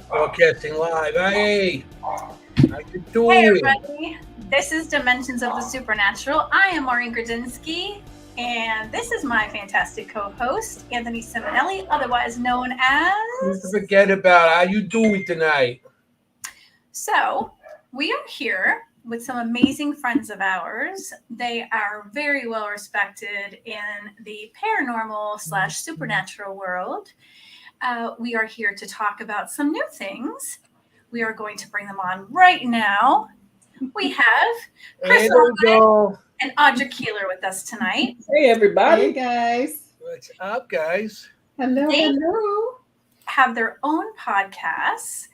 Broadcasting live. Hey, how you doing? Hey everybody, this is Dimensions of the Supernatural. I am Maureen Grudzinski, and this is my fantastic co-host, Anthony Simonelli, otherwise known as... Forget about how you doing tonight. So, we are here with some amazing friends of ours. They are very well respected in the paranormal / supernatural world. We are here to talk about some new things. We are going to bring them on right now. We have Chris Allgood and Audra Keeler with us tonight. Hey, everybody. Hey, guys. What's up, guys? Hello, hello. Have their own podcasts.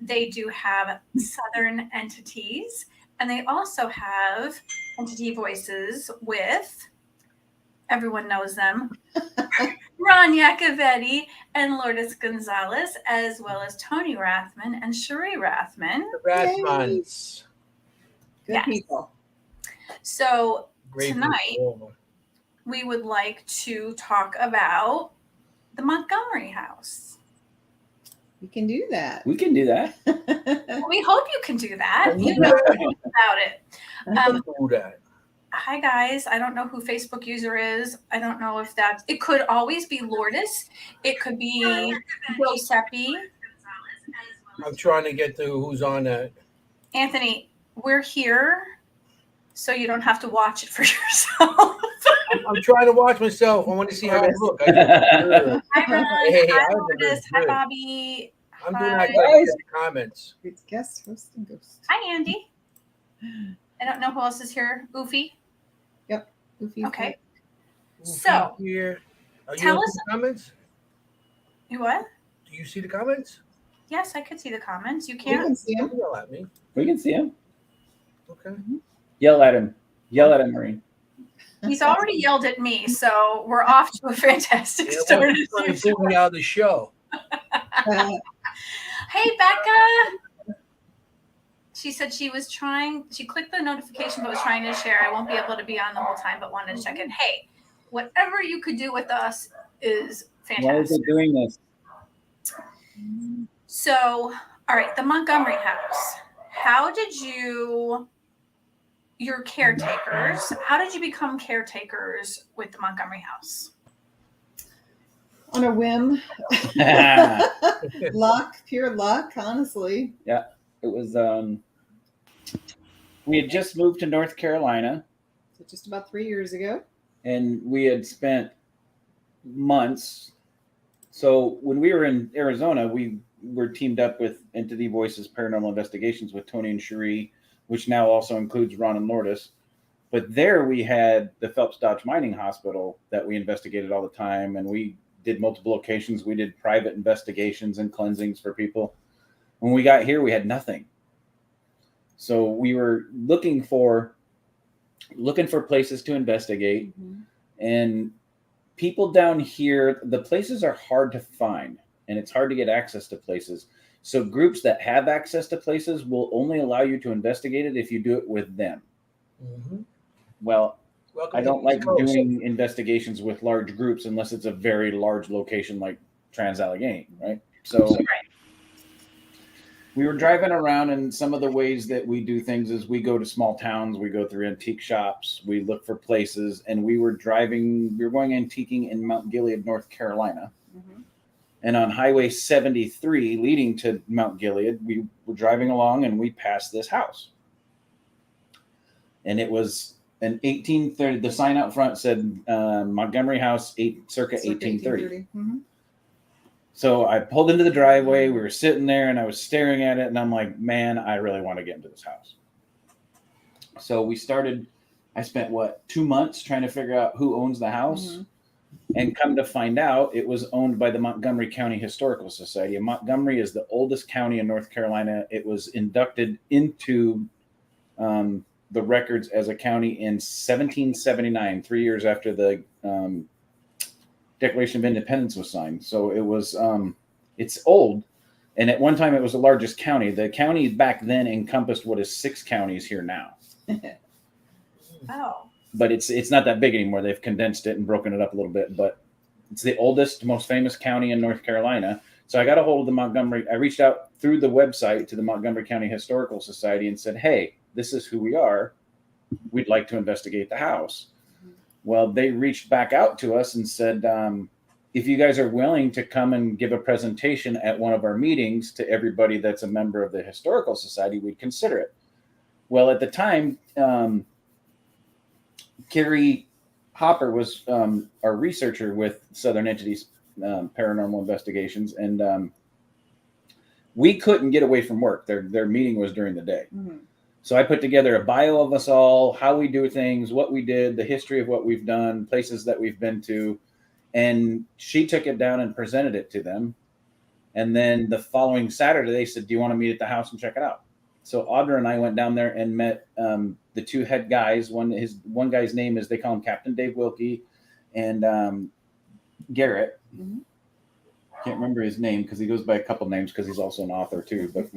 They do have Southern entities, and they also have entity voices with, everyone knows them, Ron Iacovetti and Lourdes Gonzalez, as well as Tony Rathman and Cherie Rathman. The Rathmans. Good people. So Great tonight, people. we would like to talk about the Montgomery House. We can do that. We can do that. We hope you can do that. Can You you know do that? about it. You can do that. Hi guys, I don't know who Facebook user is. I don't know if that's, it could always be Lourdes. It could be Giuseppe. I'm trying to get to who's on that. Anthony, we're here so you don't have to watch it for yourself. I'm trying to watch myself. I want to see how I look. Hi Ron, Hey, hi I look Lourdes, hi good. Bobby. I'm doing Hi. that in the comments. It's guest, host, and ghost. Hi Andy. I don't know who else is here. Oofy. Goofy. Okay. So, Here. Are you tell looking us- at the comments? You what? Do you see the comments? Yes, I could see the comments. You You can't? can see Don't him. yell at me. We can see him. Okay. Yell at him. Yell at him, Maureen. He's already yelled at me, so we're off to a fantastic Yeah, start. well, as he's trying to usual. pull me out of the show. Hey, Becca. She said she clicked the notification but was trying to share. I won't be able to be on the whole time, but wanted to check in. Hey, whatever you could do with us is Why is fantastic. it doing this? So, all right, the Montgomery House. How did your caretakers, how did you become caretakers with the Montgomery House? On a whim. Luck, pure luck, honestly. It was, we had just moved to North Carolina, So just about 3 years ago. and we had spent months. So when we were in Arizona, we were teamed up with Entity Voices Paranormal Investigations with Tony and Cherie, which now also includes Ron and Lourdes. But there we had the Phelps Dodge Mining Hospital that we investigated all the time, and we did multiple locations. We did private investigations and cleansings for people. When we got here, we had nothing. So we were looking for places to investigate. Mhm. And people down here, the places are hard to find, and it's hard to get access to places. So groups that have access to places will only allow you to investigate it if you do it with them. Mm-hmm. Well, Welcome I to don't the like East Coast. doing investigations with large groups unless it's a very large location like Trans-Allegheny, right? So we were driving around, and some of the ways that we do things is we go to small towns, we go through antique shops, we look for places, and we were going antiquing in Mount Gilead, North Carolina. Mhm. And on Highway 73 leading to Mount Gilead, we were driving along and we passed this house. And it was an 1830, the sign out front said Montgomery House, circa 1830. Mhm. So I pulled into the driveway. We were sitting there, and I was staring at it, and I'm like, man, I really want to get into this house. So we started. I spent 2 months trying to figure out who owns the house, Mhm. and come to find out, it was owned by the Montgomery County Historical Society. And Montgomery is the oldest county in North Carolina. It was inducted into the records as a county in 1779, 3 years after the Declaration of Independence was signed. So it was, it's old. And at one time it was the largest county. The county back then encompassed what is 6 counties here now. Oh. But it's not that big anymore. They've condensed it and broken it up a little bit. But it's the oldest, most famous county in North Carolina. So I got a hold of the Montgomery. I reached out through the website to the Montgomery County Historical Society and said, hey, this is who we are. We'd like to investigate the house. Well, they reached back out to us and said, if you guys are willing to come and give a presentation at one of our meetings to everybody that's a member of the Historical Society, we'd consider it. Well, at the time, Carrie Hopper was our researcher with Southern Entities Paranormal Investigations, and we couldn't get away from work. Their meeting was during the day. Mm-hmm. So I put together a bio of us all, how we do things, what we did, the history of what we've done, places that we've been to. And she took it down and presented it to them. And then the following Saturday, they said, do you want to meet at the house and check it out? So Audra and I went down there and met the two head guys. One guy's name is, they call him Captain Dave Wilkie, and Garrett. Mm-hmm. Can't remember his name because he goes by a couple names because he's also an author too. But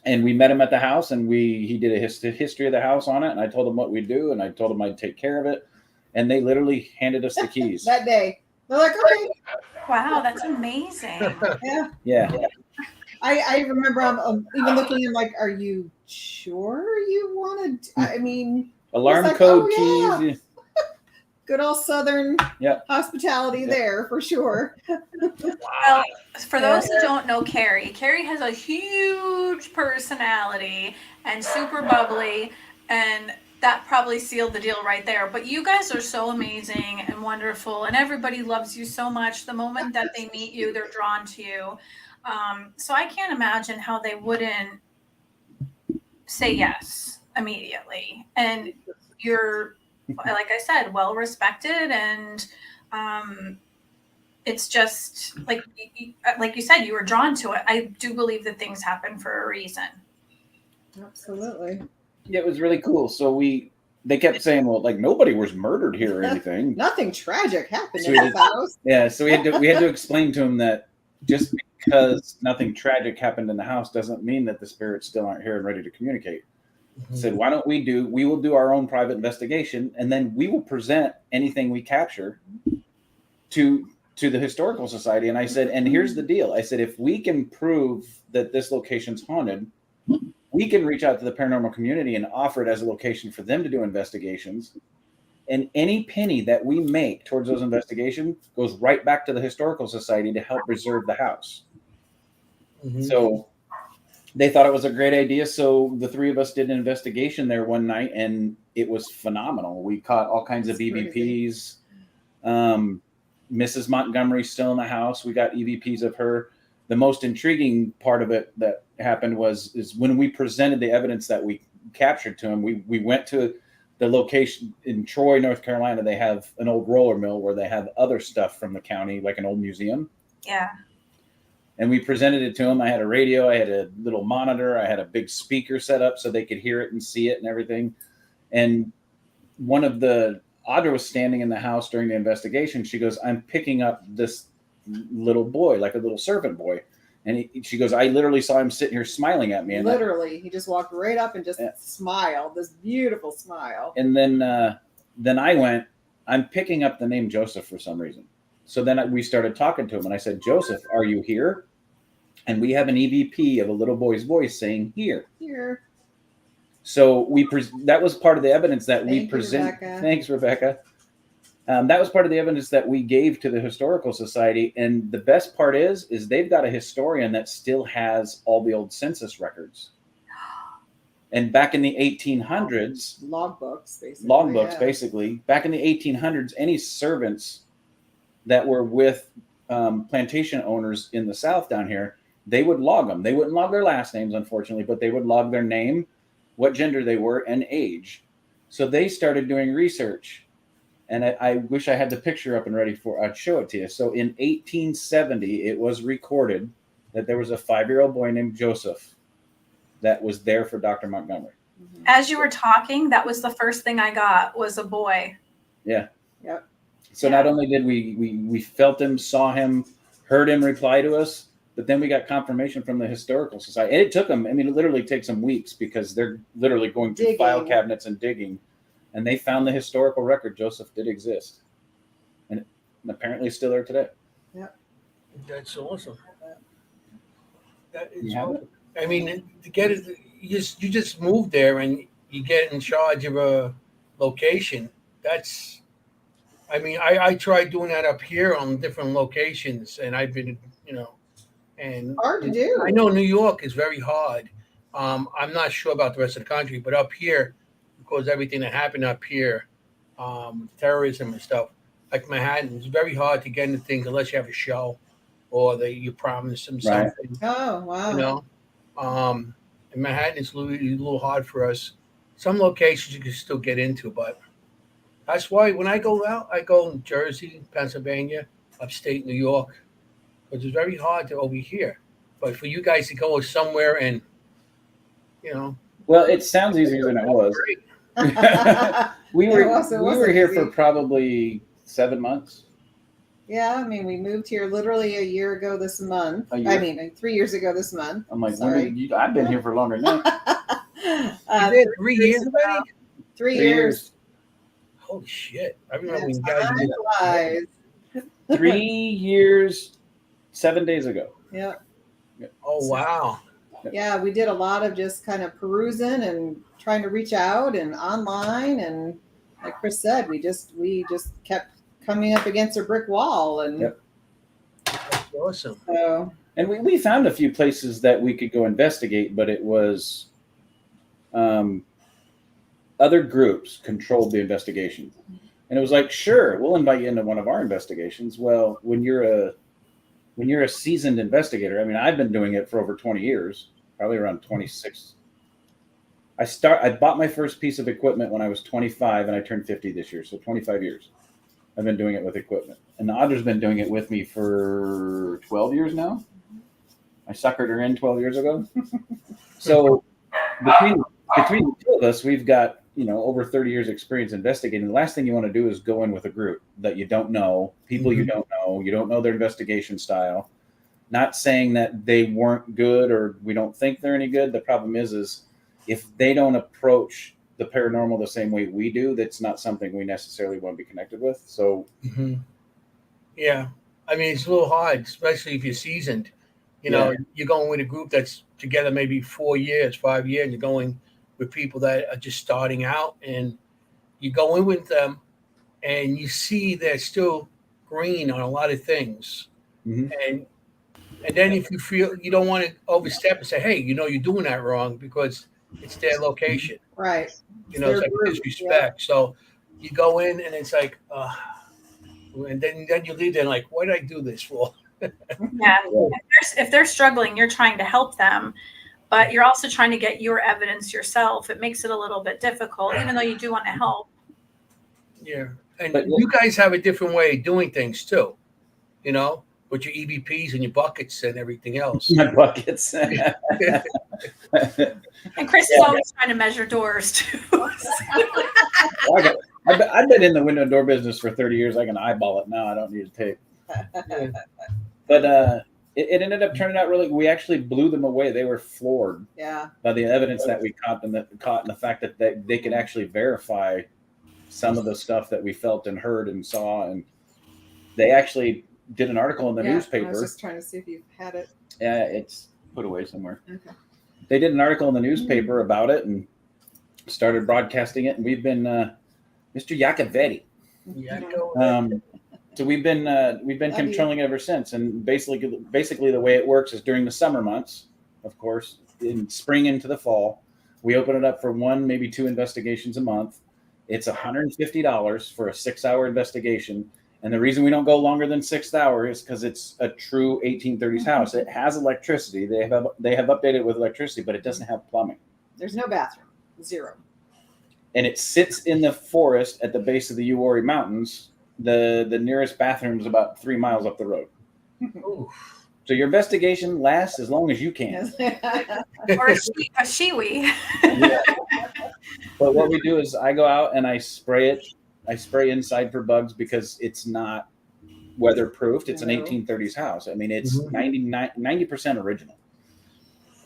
and we met him at the house, and he did a history of the house on it. And I told him what we do, and I told him I'd take care of it. And they literally handed us the keys That day. They're like, okay. Wow, that's amazing. Yeah. Yeah. I remember even looking at him like, are you sure you want to? I mean, Alarm like, code oh, yeah. keys. good old Southern Yep. hospitality Yep. there for sure. Well, for those who don't know Carrie has a huge personality and super bubbly, and that probably sealed the deal right there. But you guys are so amazing and wonderful, and everybody loves you so much. The moment that they meet you, they're drawn to you. So I can't imagine how they wouldn't say yes immediately. And you're, like I said, well respected, and it's just like you said, you were drawn to it. I do believe that things happen for a reason. Absolutely. Yeah, it was really cool. So they kept saying, well, like nobody was murdered here or anything. Nothing tragic happened So in this house. Yeah, so we had to explain to him that just because nothing tragic happened in the house doesn't mean that the spirits still aren't here and ready to communicate. Mm-hmm. Said, why don't we will do our own private investigation, and then we will present anything we capture to the Historical Society. And I said, and here's the deal. I said, if we can prove that this location's haunted, we can reach out to the paranormal community and offer it as a location for them to do investigations. And any penny that we make towards those investigations goes right back to the Historical Society to help preserve the house. Mm-hmm. So they thought it was a great idea. So the three of us did an investigation there one night, and it was phenomenal. We caught all kinds of EVPs. Mrs. Montgomery's still in the house. We got EVPs of her. The most intriguing part of it that happened is when we presented the evidence that we captured to him, we went to the location in Troy, North Carolina. They have an old roller mill where they have other stuff from the county, like an old museum. Yeah. And we presented it to him. I had a radio, I had a little monitor, I had a big speaker set up so they could hear it and see it and everything. And Audra was standing in the house during the investigation. She goes, I'm picking up this little boy, like a little servant boy. And she goes, I literally saw him sitting here smiling at me. And Literally, he just walked right up and just smiled, this beautiful smile. And then I went, I'm picking up the name Joseph for some reason. So then we started talking to him, and I said, Joseph, are you here? And we have an EVP of a little boy's voice saying, here. Here. So that was part of the evidence that we presented. Thanks, Rebecca. That was part of the evidence that we gave to the Historical Society. And the best part is they've got a historian that still has all the old census records. And back in the 1800s, logbooks, basically. Basically. Back in the 1800s, any servants that were with plantation owners in the South down here, they would log them. They wouldn't log their last names, unfortunately, but they would log their name, what gender they were, and age. So they started doing research. And I wish I had the picture up and ready I'd show it to you. So in 1870, it was recorded that there was a 5-year-old boy named Joseph that was there for Dr. Montgomery. As you were talking, that was the first thing I got was a boy. Yeah. Yep. So not only did we felt him, saw him, heard him reply to us, but then we got confirmation from the Historical Society. And it took them, it literally takes them weeks because they're literally going through file cabinets and digging. And they found the historical record. Joseph did exist. And apparently still there today. Yep. That's awesome. That is You have what- I mean, to get it, you just move there and you get in charge of a location. That's, I mean, I tried doing that up here on different locations, and I've been, and Hard to do. I know New York is very hard. I'm not sure about the rest of the country, but up here, because everything that happened up here, terrorism and stuff, like Manhattan, it's very hard to get into things unless you have a show or you promise them Right. something. Oh, wow. You know, in Manhattan, it's a little hard for us. Some locations you can still get into, but that's why when I go out, I go in Jersey, Pennsylvania, upstate New York, because it's very hard to over here. But for you guys to go somewhere and, Well, it sounds easier than it was. great. we It were wasn't we were here easy. for probably 7 months. Yeah, I mean, we moved here literally a year ago this month. A year? I mean, 3 years ago this month. I'm like, Sorry. I've been here for longer than that. You did 3 years already? 3 3 years. Holy shit! I remember when you Yeah, guys time did. flies. 3 years, 7 days ago. Yeah. Oh wow! Yeah, we did a lot of just kind of perusing and trying to reach out and online, and like Chris said, we just kept coming up against a brick wall, and Yep. That's awesome. so And we found a few places that we could go investigate, but it was other groups controlled the investigation. And it was like, sure, we'll invite you into one of our investigations. Well, when you're a seasoned investigator, I mean, I've been doing it for over 20 years, probably around 26. I bought my first piece of equipment when I was 25, and I turned 50 this year, so 25 years. I've been doing it with equipment. And Audra's been doing it with me for 12 years now. I suckered her in 12 years ago. So between the two of us, we've got, over 30 years experience investigating. The last thing you want to do is go in with a group that you don't know, people you don't know their investigation style. Not saying that they weren't good or we don't think they're any good. The problem is if they don't approach the paranormal the same way we do, that's not something we necessarily want to be connected with. So Yeah, I mean it's a little hard, especially if you're seasoned. You're going with a group that's together maybe 4 years, 5 years. You're going with people that are just starting out, and you go in with them, and you see they're still green on a lot of things, and then if you feel you don't want to overstep and say, hey, you're doing that wrong because it's their location. right. It's like disrespect. Yeah. So you go in and it's like, and then you leave there and like, what did I do this for? Yeah. If they're struggling, you're trying to help them, but you're also trying to get your evidence yourself. It makes it a little bit difficult, even though you do want to help. Yeah. And you guys have a different way of doing things too, with your EVPs and your buckets and everything else. My buckets. And Chris is always trying to measure doors too. I've been in the window and door business for 30 years. I can eyeball it now. I don't need a tape. But it ended up turning out we actually blew them away. They were floored by the evidence that we caught and the fact that they could actually verify some of the stuff that we felt and heard and saw. And they actually did an article in the newspaper. I was just trying to see if you had it. Yeah, it's put away somewhere. Okay. They did an article in the newspaper about it and started broadcasting it. And we've been Mr. Iacovetti. So we've been controlling it ever since. And basically the way it works is during the summer months, of course, in spring into the fall, we open it up for 1, maybe 2 investigations a month. It's $150 for a 6-hour investigation. And the reason we don't go longer than 6 hours is because it's a true 1830s house. It has electricity. They have updated with electricity, but it doesn't have plumbing. There's no bathroom. 0. And it sits in the forest at the base of the Uwharrie Mountains. The nearest bathroom is about 3 miles up the road. So your investigation lasts as long as you can. Or a shiwi. Yeah. But what we do is I go out and I spray it. I spray inside for bugs because it's not weatherproofed. It's an 1830s house. I mean, it's 90% original.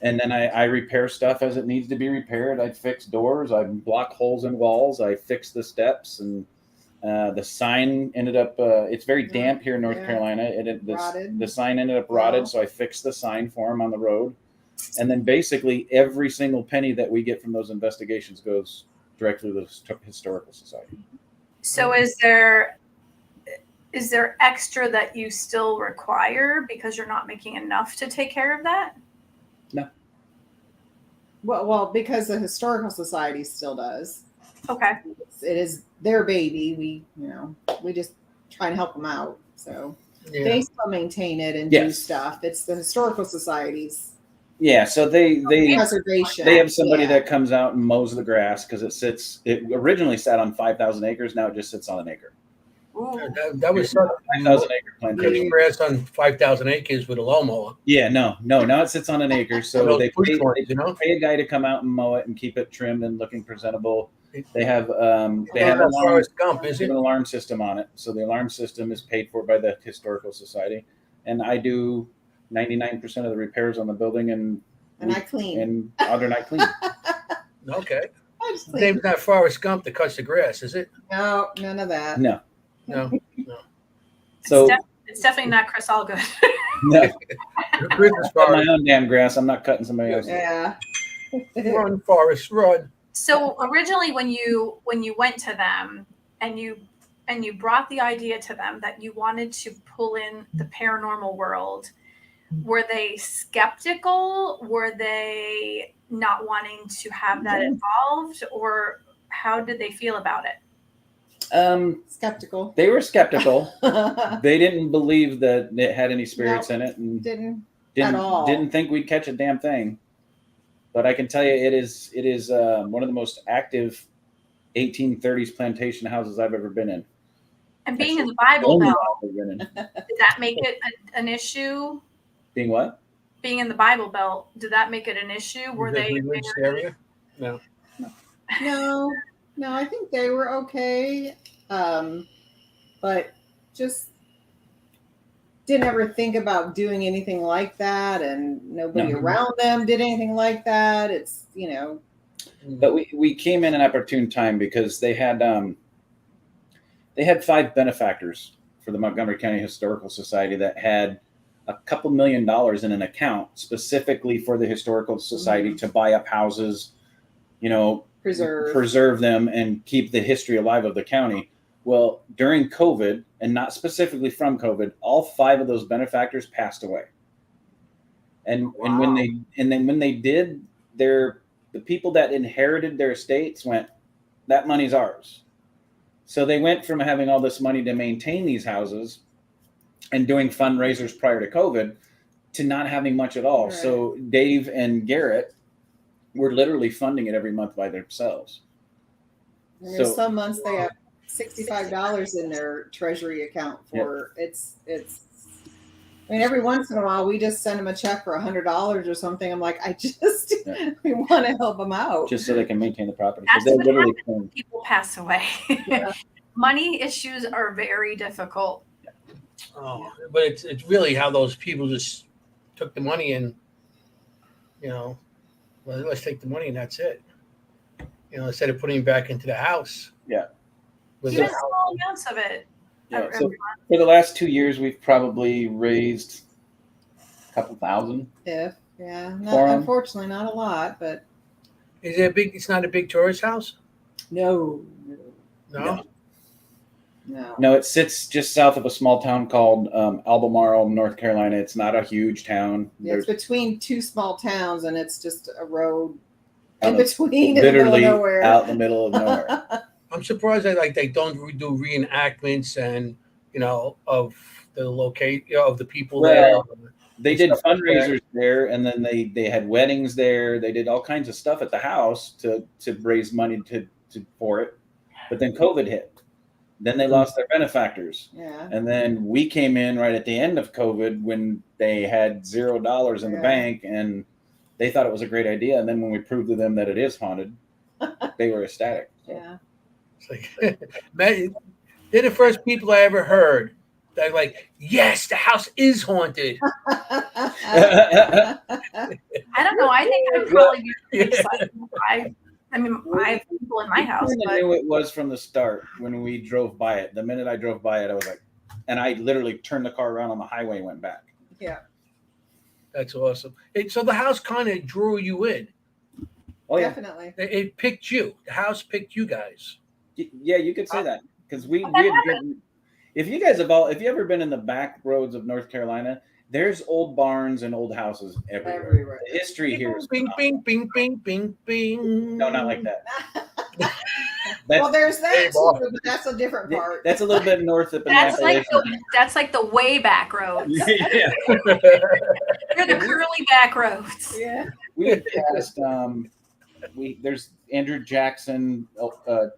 And then I repair stuff as it needs to be repaired. I fix doors. I block holes in walls. I fix the steps. And The sign ended up, it's very damp here in North Carolina. The sign ended up rotted, so I fixed the sign for them on the road. And then basically every single penny that we get from those investigations goes directly to the Historical Society. So is there extra that you still require because you're not making enough to take care of that? No. Well, because the Historical Society still does. Okay. It is their baby. We just try to help them out. So they still maintain it and do stuff. It's the Historical Society's. Yeah, so they preservation. They have somebody that comes out and mows the grass because it originally sat on 5,000 acres. Now it just sits on an acre. That was 5,000 acre plantation. Grass on 5,000 acres with a lawnmower. Yeah, no. Now it sits on an acre. So they pay a guy to come out and mow it and keep it trimmed and looking presentable. They have an alarm system on it. So the alarm system is paid for by the Historical Society, and I do 99% of the repairs on the building, and I clean. And Audra and I clean. Okay. Name's not Forrest Gump that cuts the grass, is it? No, none of that. No. So it's definitely not Chris Allgood. No. I cut my own damn grass. I'm not cutting somebody else's. Yeah. Run, Forrest, run. So originally, when you went to them and you brought the idea to them that you wanted to pull in the paranormal world, were they skeptical? Were they not wanting to have that involved, or how did they feel about it? Skeptical. They were skeptical. They didn't believe that it had any spirits in it, and didn't at all. Didn't think we'd catch a damn thing. But I can tell you, it is one of the most active 1830s plantation houses I've ever been in. And being in the Bible Belt, did that make it an issue? Being what? Being in the Bible Belt, did that make it an issue? Were they area? No. No, I think they were okay. But just didn't ever think about doing anything like that, and nobody around them did anything like that. It's, But we came in an opportune time because they had 5 benefactors for the Montgomery County Historical Society that had a couple $1 million in an account specifically for the Historical Society to buy up houses, preserve them and keep the history alive of the county. Well, during COVID, and not specifically from COVID, all 5 of those benefactors passed away. And when they did, the people that inherited their estates went, that money's ours. So they went from having all this money to maintain these houses and doing fundraisers prior to COVID to not having much at all. Right. So Dave and Garrett were literally funding it every month by themselves. And there's some months they have $65 in their treasury account for it's. I mean, every once in a while we just send them a check for $100 or something. I'm like, we want to help them out just so they can maintain the property. That's what happens when people pass away. Yeah. Money issues are very difficult. Oh, but it's really how those people just took the money and, let's take the money and that's it. Instead of putting it back into the house. Yeah. Even small amounts of it. Yeah. So for the last 2 years, we've probably raised a couple thousand. Unfortunately, not a lot, but. Is it it's not a big tourist house? No. No, it sits just south of a small town called Albemarle, North Carolina. It's not a huge town. Yeah, it's between 2 small towns, and it's just a road in between. Literally nowhere. Out in the middle of nowhere. I'm surprised that they don't do reenactments and of the of the people there. They did fundraisers there, and then they had weddings there. They did all kinds of stuff at the house to raise money for it. But then COVID hit. Then they lost their benefactors. Yeah. And then we came in right at the end of COVID when they had $0 in the bank, and they thought it was a great idea. And then when we proved to them that it is haunted, they were ecstatic. Yeah. It's like, they're the first people I ever heard that like, yes, the house is haunted. I don't know. I think I'd probably be excited. I have people people in my house. I knew it was from the start when we drove by it. The minute I drove by it, I was like, and I literally turned the car around on the highway and went back. Yeah. That's awesome. So the house kind of drew you in. Oh, yeah. Definitely. It picked you. The house picked you guys. Yeah, you could say that. Because we had driven, if you ever been in the back roads of North Carolina, there's old barns and old houses everywhere. The history here is bing, bing, bing, bing, bing, bing. No, not like that. Well, there's that too, but that's a different part. That's a little bit north of that's like the way back roads. Yeah. They're the curly back roads. Yeah. We had passed, there's Andrew Jackson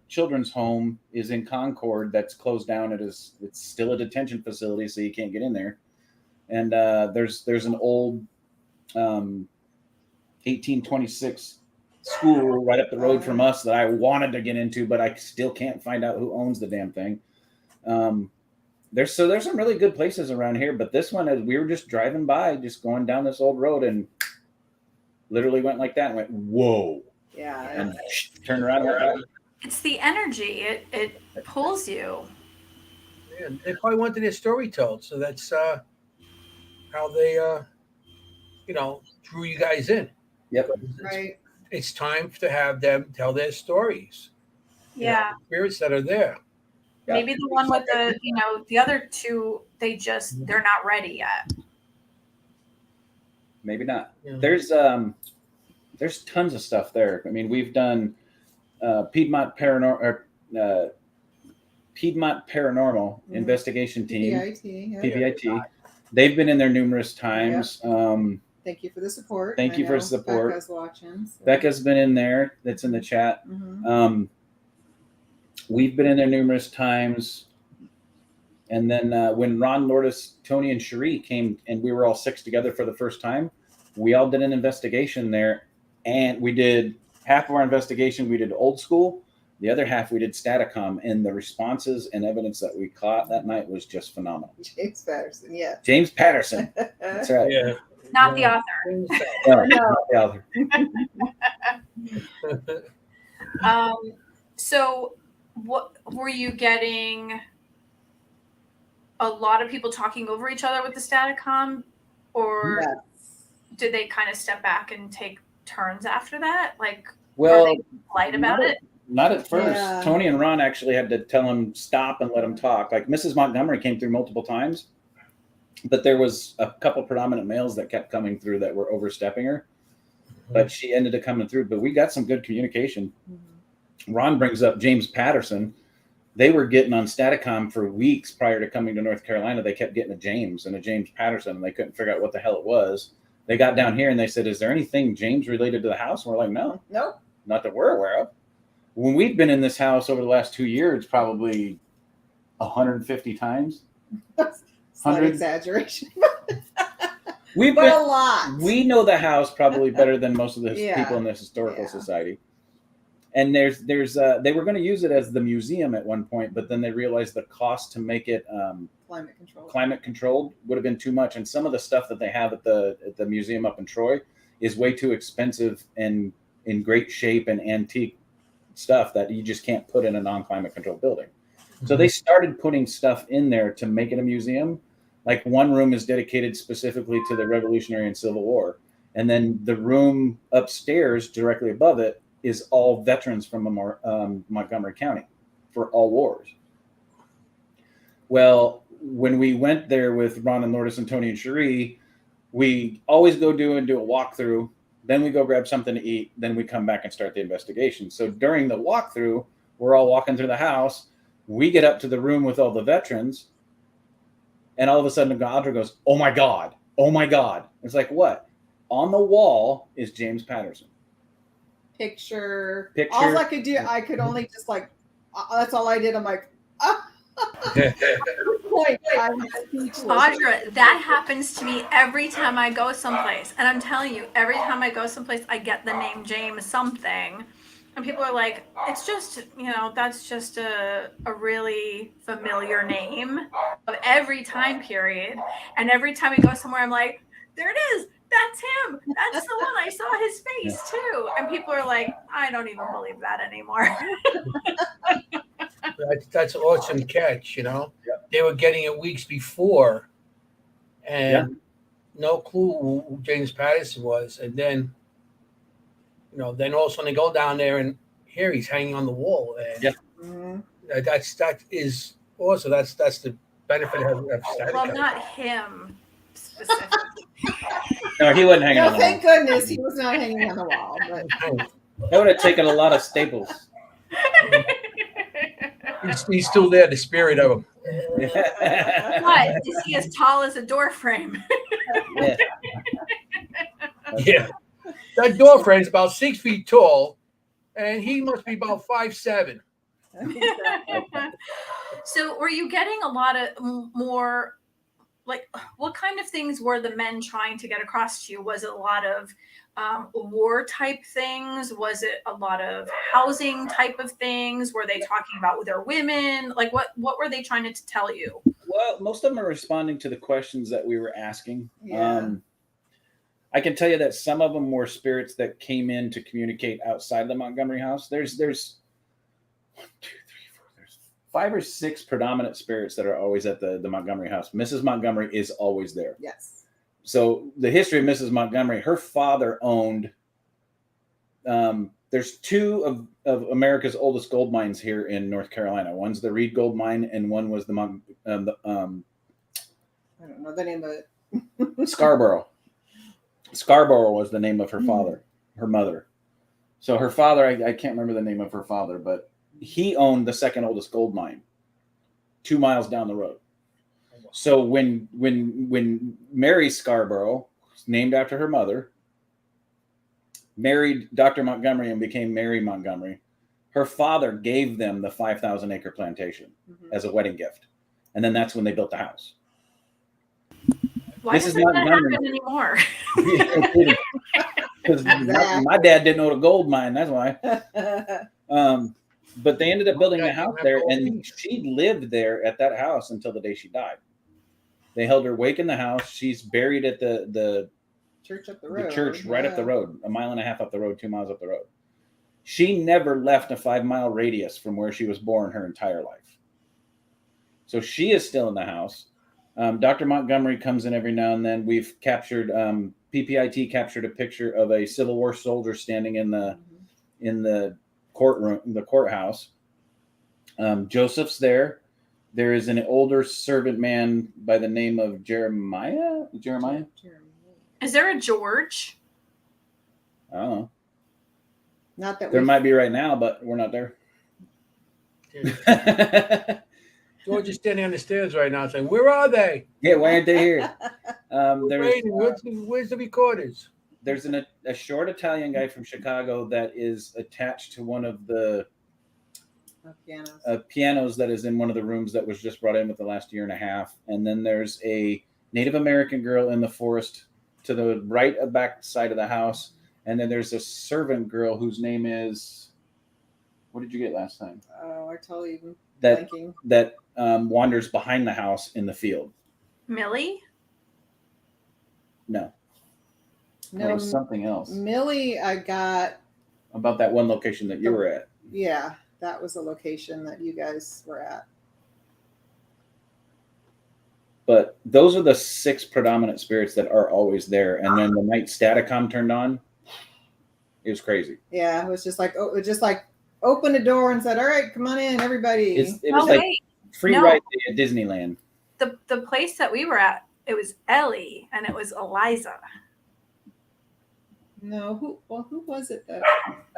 Children's Home is in Concord that's closed down. It's still a detention facility, so you can't get in there. And there's an old 1826 school right up the road from us that I wanted to get into, but I still can't find out who owns the damn thing. There's some really good places around here, but this one, as we were just driving by, just going down this old road, and literally went like that and went, whoa. Yeah. And turned around and went back. It's the energy. It pulls you. Yeah, they probably wanted their story told, so that's how they drew you guys in. Yep. Right. It's time to have them tell their stories. Yeah. Spirits that are there. Maybe the one with the other two, they're not ready yet. Maybe not. Yeah. There's tons of stuff there. I mean, we've done Piedmont Paranormal Investigation Team, PBIT. They've been in there numerous times. Yep. Thank you for the support. Thank you for the support. Becca's watching. So. Becca's been in there. That's in the chat. Mm-hmm. We've been in there numerous times. And then when Ron, Lourdes, Tony, and Cherie came, and we were all six together for the first time, we all did an investigation there. And we did half of our investigation, we did old school. The other half, we did Staticom. And the responses and evidence that we caught that night was just phenomenal. James Patterson, yeah. James Patterson. That's right. Yeah. Not the author. No, not the author. So what were you getting? A lot of people talking over each other with the Staticom, or yes. Did they kind of step back and take turns after that? Like, well, were they polite about it? Not at first. Yeah. Tony and Ron actually had to tell him stop and let him talk. Like Mrs. Montgomery came through multiple times, but there was a couple predominant males that kept coming through that were overstepping her. But she ended up coming through. But we got some good communication. Mm-hmm. Ron brings up James Patterson. They were getting on Staticom for weeks prior to coming to North Carolina. They kept getting a James Patterson, and they couldn't figure out what the hell it was. They got down here and they said, "Is there anything James related to the house?" And we're like, "No, not that we're aware of." When we've been in this house over the last 2 years, probably 150 times. Slight exaggeration. We've been a lot. We know the house probably better than most of the people in the historical society. And they were going to use it as the museum at one point, but then they realized the cost to make it climate controlled would have been too much. And some of the stuff that they have at the museum up in Troy is way too expensive and in great shape and antique stuff that you just can't put in a non-climate controlled building. Mm-hmm. So they started putting stuff in there to make it a museum. Like one room is dedicated specifically to the Revolutionary and Civil War. And then the room upstairs directly above it is all veterans from Montgomery County for all wars. Well, when we went there with Ron and Lourdes and Tony and Cherie, we always go do a walkthrough. Then we go grab something to eat. Then we come back and start the investigation. So during the walkthrough, we're all walking through the house. We get up to the room with all the veterans. And all of a sudden, Audra goes, "Oh my God. Oh my God." It's like, what? On the wall is James Patterson. Picture. All I could do, I could only just that's all I did. I'm like, ah. Audra, that happens to me every time I go someplace. And I'm telling you, every time I go someplace, I get the name James something. And people are like, it's just, that's just a really familiar name of every time period. And every time we go somewhere, I'm like, there it is. That's him. That's the one. I saw his face too. And people are like, I don't even believe that anymore. That's an awesome catch, you know. Yep. They were getting it weeks before, and no clue who James Patterson was. And then, you know, then all of a sudden they go down there and here he's hanging on the wall. And that is also that's the benefit of static. Well, not him specifically. No, he wasn't hanging on the wall. Thank goodness he was not hanging on the wall. But That would have taken a lot of staples. He's still there, the spirit of him. What? Is he as tall as a door frame? Yeah. Yeah. That door frame's about 6 feet tall, and he must be about 5'7". So were you getting a lot of more, like, what kind of things were the men trying to get across to you? Was it a lot of war type things? Was it a lot of housing type of things? Were they talking about their women? Like, what were they trying to tell you? Well, most of them are responding to the questions that we were asking. Yeah. I can tell you that some of them were spirits that came in to communicate outside the Montgomery house. There's 1, 2, 3, 4. There's 5 or 6 predominant spirits that are always at the Montgomery house. Mrs. Montgomery is always there. yes. So the history of Mrs. Montgomery, her father owned. There's 2 of America's oldest gold mines here in North Carolina. One's the Reed Gold Mine, and one was the I don't know the name of it. Scarborough. Scarborough was the name of her father, her mother. So her father, I can't remember the name of her father, but he owned the second oldest gold mine 2 miles down the road. So when Mary Scarborough, named after her mother, married Dr. Montgomery and became Mary Montgomery, her father gave them the 5,000-acre plantation as a wedding gift. And then that's when they built the house. Why doesn't that happen anymore? Because my dad didn't own a gold mine. That's why. But they ended up building a house there, and she lived there at that house until the day she died. They held her wake in the house. She's buried at the Church up the road. The church right up the road, 1.5 miles up the road, 2 miles up the road. She never left a 5-mile radius from where she was born her entire life. So she is still in the house. Dr. Montgomery comes in every now and then. We've captured, PPIT captured a picture of a Civil War soldier standing in the courtroom, the courthouse. Joseph's there. There is an older servant man by the name of Jeremiah. Is there a George? I don't know. Not that There might be right now, but we're not there. George is standing on the stairs right now saying, "Where are they? Yeah, why aren't they here?" Where's the recorders? There's a short Italian guy from Chicago that is attached to one of the pianos that is in one of the rooms that was just brought in with the last 1.5 years. And then there's a Native American girl in the forest to the right of back side of the house. And then there's a servant girl whose name is, what did you get last time? Oh, I totally even blanking. That wanders behind the house in the field. Millie? No. No, it was something else. Millie, I got about that one location that you were at. Yeah, that was the location that you guys were at. But those are the 6 predominant spirits that are always there. And then the night Staticom turned on, it was crazy. Yeah, it was just like opened the door and said, "All right, come on in, everybody." It was free ride at Disneyland. The place that we were at, it was Ellie and it was Eliza. No, who was it that?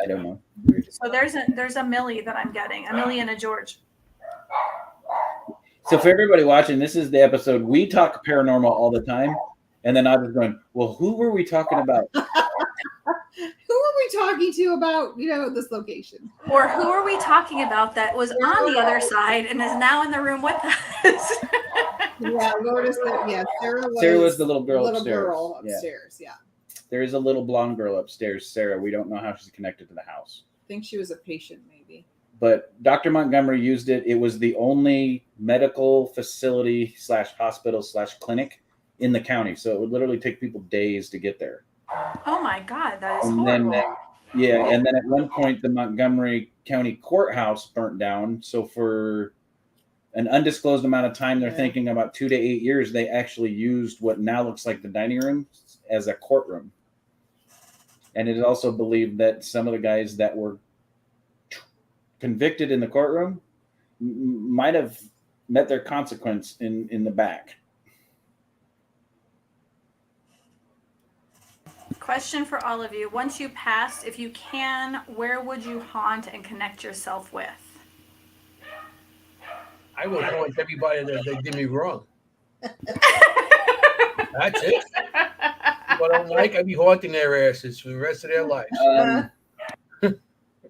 I don't know. So there's a Millie that I'm getting, a Millie and a George. So for everybody watching, this is the episode. We talk paranormal all the time, and then I was going, "Well, who were we talking about? Who are we talking to about this location? Or who are we talking about that was on the other side and is now in the room with us?" Yeah, Lourdes. Yeah, Sarah was the little girl upstairs. Yeah. There is a little blonde girl upstairs, Sarah. We don't know how she's connected to the house. I think she was a patient, maybe. But Dr. Montgomery used it. It was the only medical facility /hospital/clinic in the county. So it would literally take people days to get there. Oh my God, that is And horrible. then, and then at one point, the Montgomery County Courthouse burnt down. So for an undisclosed amount of time, they're thinking about 2 to 8 years, they actually used what now looks like the dining room as a courtroom. And it is also believed that some of the guys that were convicted in the courtroom might have met their consequence in the back. Question for all of you. Once you pass, if you can, where would you haunt and connect yourself with? I would haunt everybody that did me wrong. That's it. If I don't like, I'd be haunting their asses for the rest of their lives.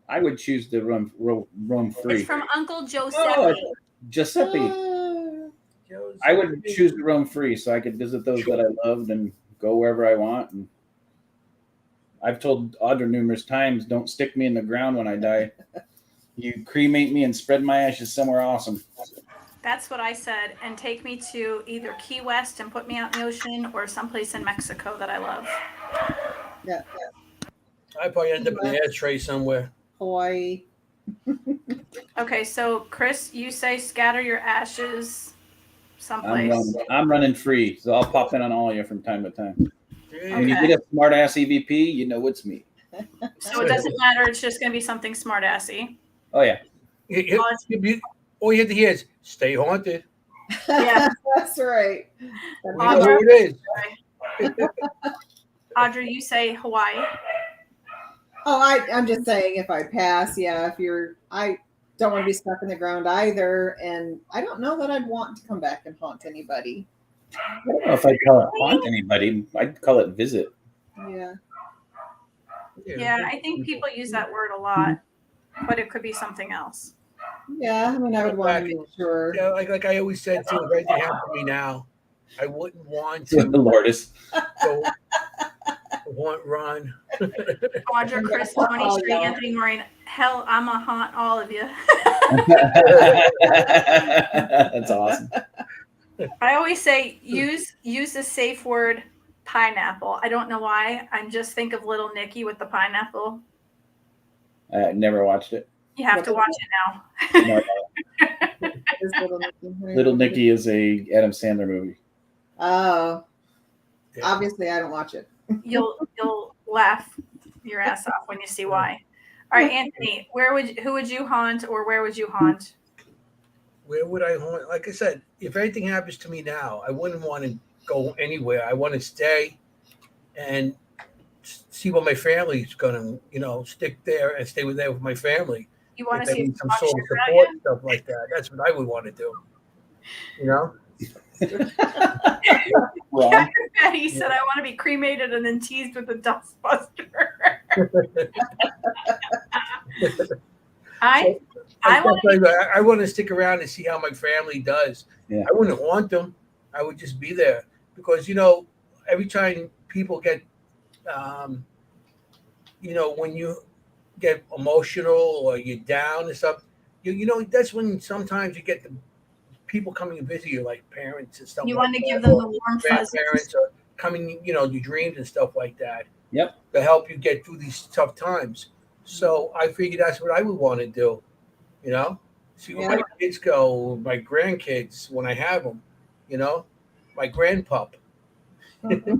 I would choose to roam free. It's from Uncle Giuseppe. Oh, Giuseppe. I would choose to roam free so I could visit those that I loved and go wherever I want. And I've told Audra numerous times, don't stick me in the ground when I die. You cremate me and spread my ashes somewhere awesome. That's what I said. And take me to either Key West and put me out in the ocean or someplace in Mexico that I love. Yeah. I'd probably end up in an ashtray somewhere. Hawaii. Okay, so Chris, you say scatter your ashes someplace. I'm running free, so I'll pop in on all of you from time to time. Okay. When you get a smart ass EVP, you know it's me. So it doesn't matter. It's just going to be something smart assy. Oh yeah. All you have to hear is "Stay haunted." Yeah, That's right. We know who it is. Audra, you say Hawaii. Oh, I'm just saying if I pass, I don't want to be stuck in the ground either. And I don't know that I'd want to come back and haunt anybody. I don't know if I'd call it haunt anybody. I'd call it visit. Yeah. Yeah, I think people use that word a lot, but it could be something else. Yeah, I mean, I would want to make sure. Yeah, like I always said too, if anything happened to me now, I wouldn't want to The Lourdes. go run. Audra, Chris, Tony, Sheree, Anthony, Maureen. Hell, I'm a haunt all of you. That's awesome. I always say use the safe word pineapple. I don't know why. I just think of Little Nicky with the pineapple. I never watched it. You have to watch it now. No. Little Nicky is a Adam Sandler movie. Oh, obviously I don't watch it. You'll laugh your ass off when you see why. All right, Anthony, who would you haunt, or where would you haunt? Where would I haunt? Like I said, if anything happens to me now, I wouldn't want to go anywhere. I want to stay and see what my family's gonna, stick there and stay there with my family. You want if to they see need some sort of support, stuff like that. That's what I would want to do. Well, Betty said, "I want to be cremated and then teased with a dustbuster." I want to stick around and see how my family does. Yeah. I wouldn't haunt them. I would just be there because every time people get, when you get emotional or you're down and stuff, that's when sometimes you get the people coming to visit you, like parents and stuff. You want to give them the warm fuzzies. Grandparents are coming, your dreams and stuff like that. Yep. To help you get through these tough times. So I figured that's what I would want to do. See where my kids go, my grandkids when I have them. My grandpup. You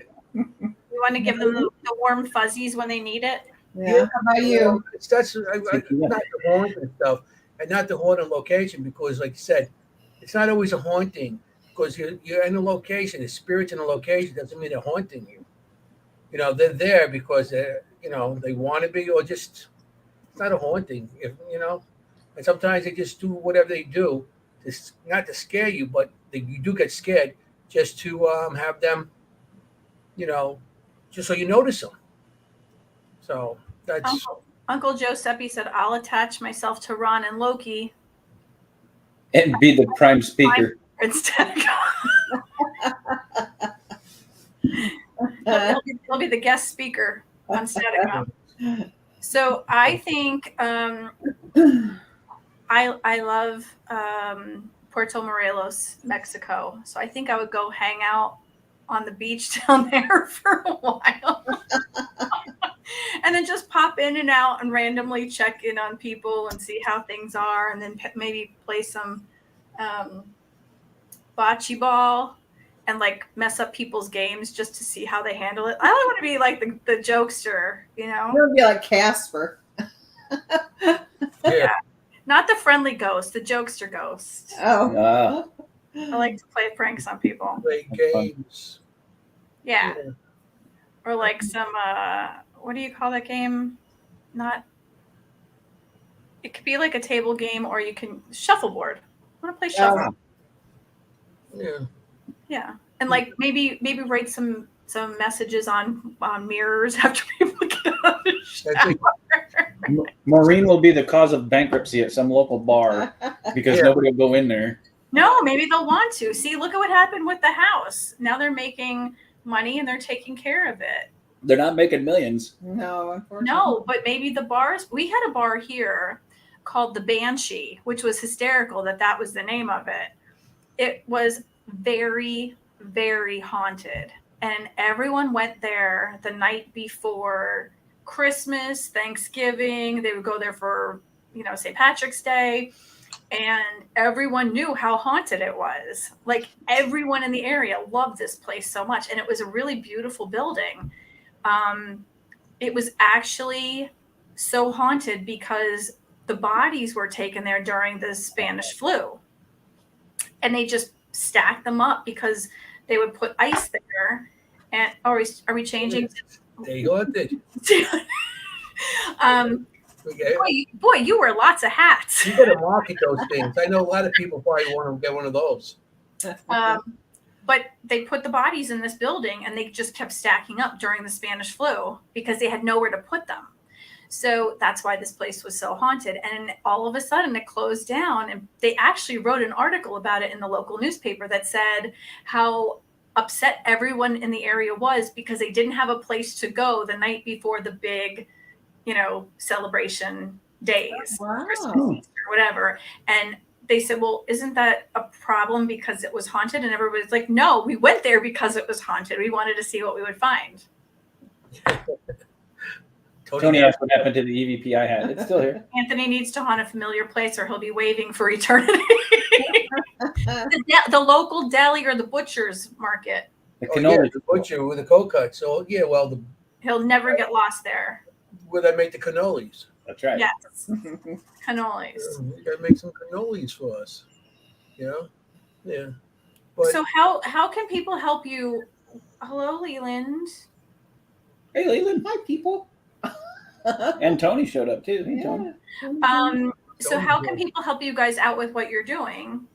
want to give them the warm fuzzies when they need it. Yeah. How about you? That's not the haunt and stuff, and not the haunted location because, like you said, it's not always a haunting because you're in a location. The spirits in a location doesn't mean they're haunting you. They're there because they want to be, or just it's not a haunting. And sometimes they just do whatever they do, not to scare you, but you do get scared just to have them, just so you notice them. So that's Uncle Giuseppe said, "I'll attach myself to Ron and Loki and be the prime speaker instead." He'll be the guest speaker on Static. So I think I love Puerto Morelos, Mexico. So I think I would go hang out on the beach down there for a while. and then just pop in and out and randomly check in on people and see how things are, and then maybe play some bocce ball and like mess up people's games just to see how they handle it. I don't want to be like the jokester, you know? You're gonna be like Casper. Yeah. Not the friendly ghost, the jokester ghost. Oh. I like to play pranks on people. Play games. Yeah. Or like some what do you call that game? It could be like a table game, or you can shuffleboard. I want to play shuffleboard. Yeah. Yeah. And like maybe write some messages on mirrors after people get out of the shower. Maureen will be the cause of bankruptcy at some local bar because nobody will go in there. No, maybe they'll want to. See, look at what happened with the house. Now they're making money and they're taking care of it. They're not making millions. No, unfortunately. No, but maybe the bars. We had a bar here called the Banshee, which was hysterical that was the name of it. It was very, very haunted. And everyone went there the night before Christmas, Thanksgiving. They would go there for, St. Patrick's Day. And everyone knew how haunted it was. Like everyone in the area loved this place so much. And it was a really beautiful building. It was actually so haunted because the bodies were taken there during the Spanish flu. And they just stacked them up because they would put ice there. And are we changing? They haunted. Boy, you wear lots of hats. You got to market those things. I know a lot of people probably want to get one of those. But they put the bodies in this building and they just kept stacking up during the Spanish flu because they had nowhere to put them. So that's why this place was so haunted. And all of a sudden it closed down, and they actually wrote an article about it in the local newspaper that said how upset everyone in the area was because they didn't have a place to go the night before the big, celebration days, Christmas, Easter, whatever. And they said, well, isn't that a problem because it was haunted? And everybody's like, no, we went there because it was haunted. We wanted to see what we would find. Tony asked what happened to the EVP I had. It's still here. Anthony needs to haunt a familiar place or he'll be waiting for eternity. the local deli or the butcher's market. The butcher with the cold cut. So, he'll never get lost there. Where they make the cannolis. That's right. Yes. Cannolis. You got to make some cannolis for us. Yeah. But, so how can people help you? Hello, Leland. Hey, Leland. Hi, people. And Tony showed up too. Hey, Tony. So how can people help you guys out with what you're doing?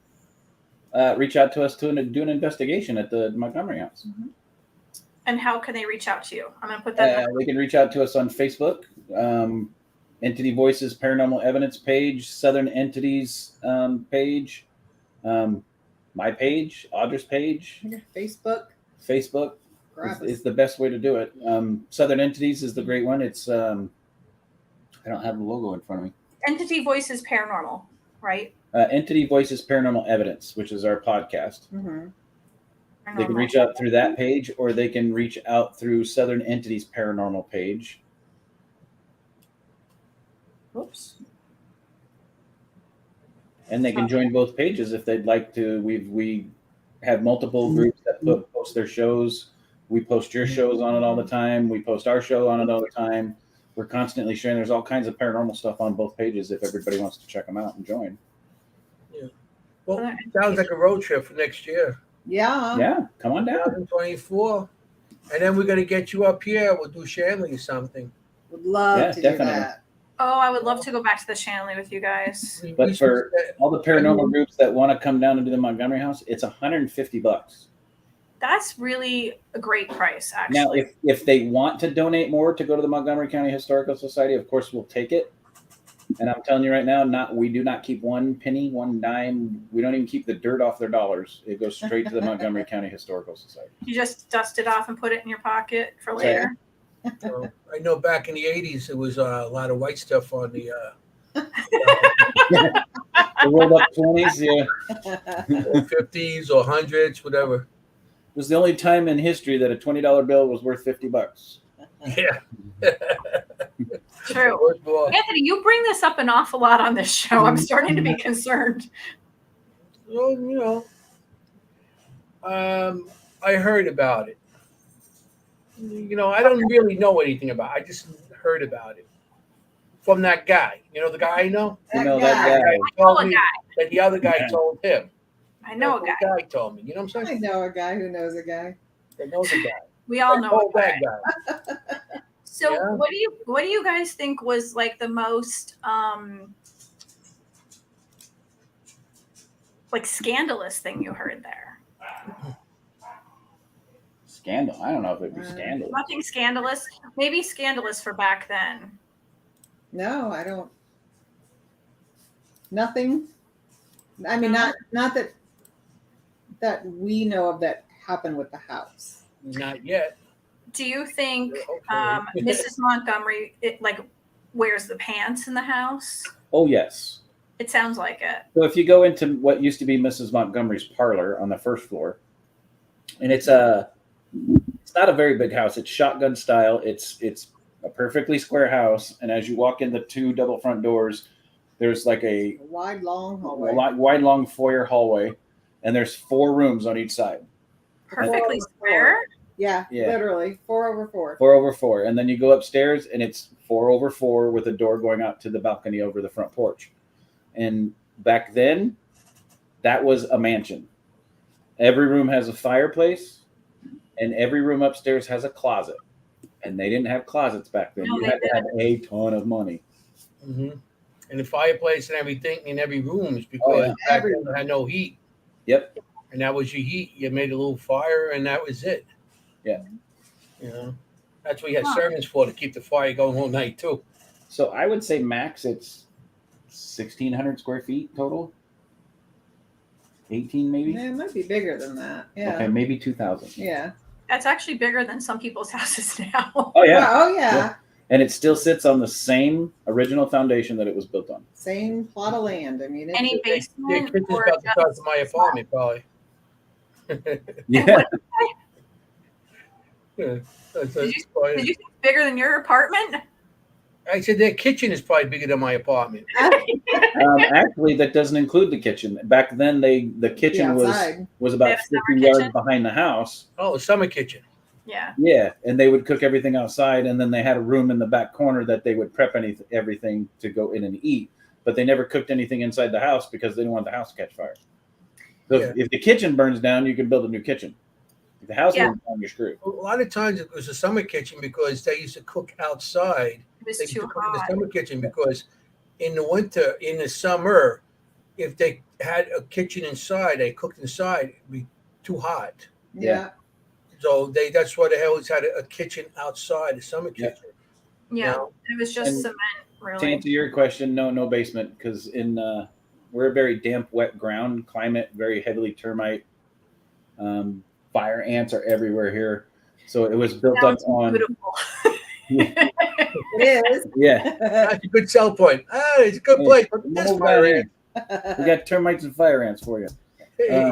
Reach out to us to do an investigation at the Montgomery House. Mm-hmm. And how can they reach out to you? I'm going to put that. They can reach out to us on Facebook, Entity Voices Paranormal Evidence page, Southern Entities page, my page, Audra's page. Facebook is the best way to do it. Southern Entities is the great one. It's I don't have the logo in front of me. Entity Voices Paranormal, right? Entity Voices Paranormal Evidence, which is our podcast. Mm-hmm. They can reach out through that page, or they can reach out through Southern Entities Paranormal page. Oops. And they can join both pages if they'd like to. We have multiple groups that post their shows. We post your shows on it all the time. We post our show on it all the time. We're constantly sharing. There's all kinds of paranormal stuff on both pages if everybody wants to check them out and join. Yeah. Well, it sounds like a road trip for next year. Yeah. Come on down. 2024. And then we're going to get you up here. We'll do Shanley or something. Would love to do that. Oh, I would love to go back to the Shanley with you guys. But for all the paranormal groups that want to come down and do the Montgomery House, it's $150. That's really a great price, actually. Now, if they want to donate more to go to the Montgomery County Historical Society, of course, we'll take it. And I'm telling you right now, we do not keep one penny, one dime. We don't even keep the dirt off their dollars. It goes straight to the Montgomery County Historical Society. You just dust it off and put it in your pocket for later. I know back in the 80s, there was a lot of white stuff on the the rolled up 20s, yeah. Or 50s or 100s, whatever. It was the only time in history that a $20 bill was worth $50. Yeah. True. First floor. Anthony, you bring this up an awful lot on this show. I'm starting to be concerned. Well, I heard about it. I don't really know anything about it. I just heard about it from that guy. You know the guy I know? You know guy. that guy. I know a guy. That the other guy told him. I know a That's guy. what the guy told me. You know what I'm I saying? know a guy who knows a guy. That knows a guy. We all know a Told guy. that guy. So Yeah. what do you guys think was like the most like scandalous thing you heard there? Scandal. I don't know if it'd be scandal. Nothing scandalous. Maybe scandalous for back then. No, I don't. Nothing. I mean, not that we know of that happened with the house. Not yet. Do you think Hopefully. Mrs. Montgomery wears the pants in the house? Oh yes. It sounds like it. So if you go into what used to be Mrs. Montgomery's parlor on the first floor, and it's not a very big house. It's shotgun style. It's a perfectly square house, and as you walk in the two double front doors, there's like a Wide, long hallway. wide, long foyer hallway, and there's 4 rooms on each side. Perfectly 4/4. square. Yeah, Yeah. literally 4/4. 4/4, and then you go upstairs, and it's 4/4 with a door going out to the balcony over the front porch. And back then, that was a mansion. Every room has a fireplace, and every room upstairs has a closet. And they didn't have closets back then. No, You they had to have a ton of money. Mm-hmm. And the fireplace and everything in every room is because yeah. back then they had no heat. Yep. And that was your heat. You made a little fire, and that was it. Yeah. That's what you had servants for, to keep the fire going all night too. So I would say max it's 1,600 square feet total. 18 maybe. Yeah, it might be bigger than that. Yeah. Okay, maybe 2,000. Yeah. That's actually bigger than some people's houses now. Oh yeah. Oh yeah. And it still sits on the same original foundation that it was built on. Same plot of land. I mean, Any Their basement kitchen's or about the just size of my apartment, probably. Yeah. Yeah, that's Did you probably- think it's bigger than your apartment? I said their kitchen is probably bigger than my apartment. Actually, that doesn't include the kitchen. Back then, the kitchen outside. was They about have a 50 summer yards kitchen? behind the house. Oh, a summer kitchen. Yeah. Yeah, and they would cook everything outside, and then they had a room in the back corner that they would prep everything to go in and eat. But they never cooked anything inside the house because they didn't want the house to catch fire. So Yeah. if the kitchen burns down, you can build a new kitchen. If the house Yeah. burns down, you're screwed. A lot of times it was a summer kitchen because they used to cook outside. It was They used to too cook in the hot. summer kitchen because in the winter, in the summer, if they had a kitchen inside, they cooked inside, it'd be too hot. Yeah. So that's why they always had a kitchen outside, a summer Yeah. kitchen. Yeah. No. It was just And cement, To really. answer your question, no basement, because we're a very damp, wet ground climate, very heavily termite. Fire ants are everywhere here, so it was built up Sounds on. beautiful. It is. Yeah, That's a good sell point. It's a good place. But this no fire fire ants. We got termites and fire ants for you. Hey,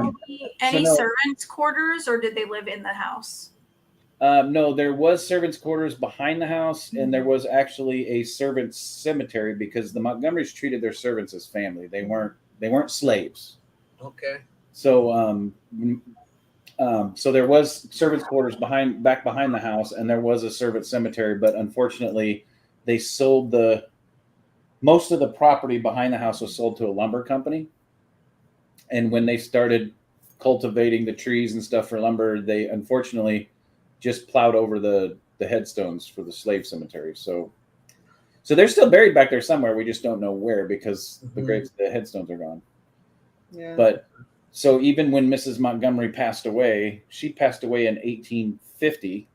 Any no. servants' quarters, or did they live in the house? No, there was servants' quarters behind the house, and there was actually a servants' cemetery because the Montgomerys treated their servants as family. They weren't slaves. okay. So so there was servants' quarters back behind the house, and there was a servant cemetery. But unfortunately, they sold most of the property behind the house was sold to a lumber company. And when they started cultivating the trees and stuff for lumber, they unfortunately just plowed over the headstones for the slave cemetery. So they're still buried back there somewhere. We just don't know where because the headstones are gone. Yeah. But so even when Mrs. Montgomery passed away, she passed away in 1850.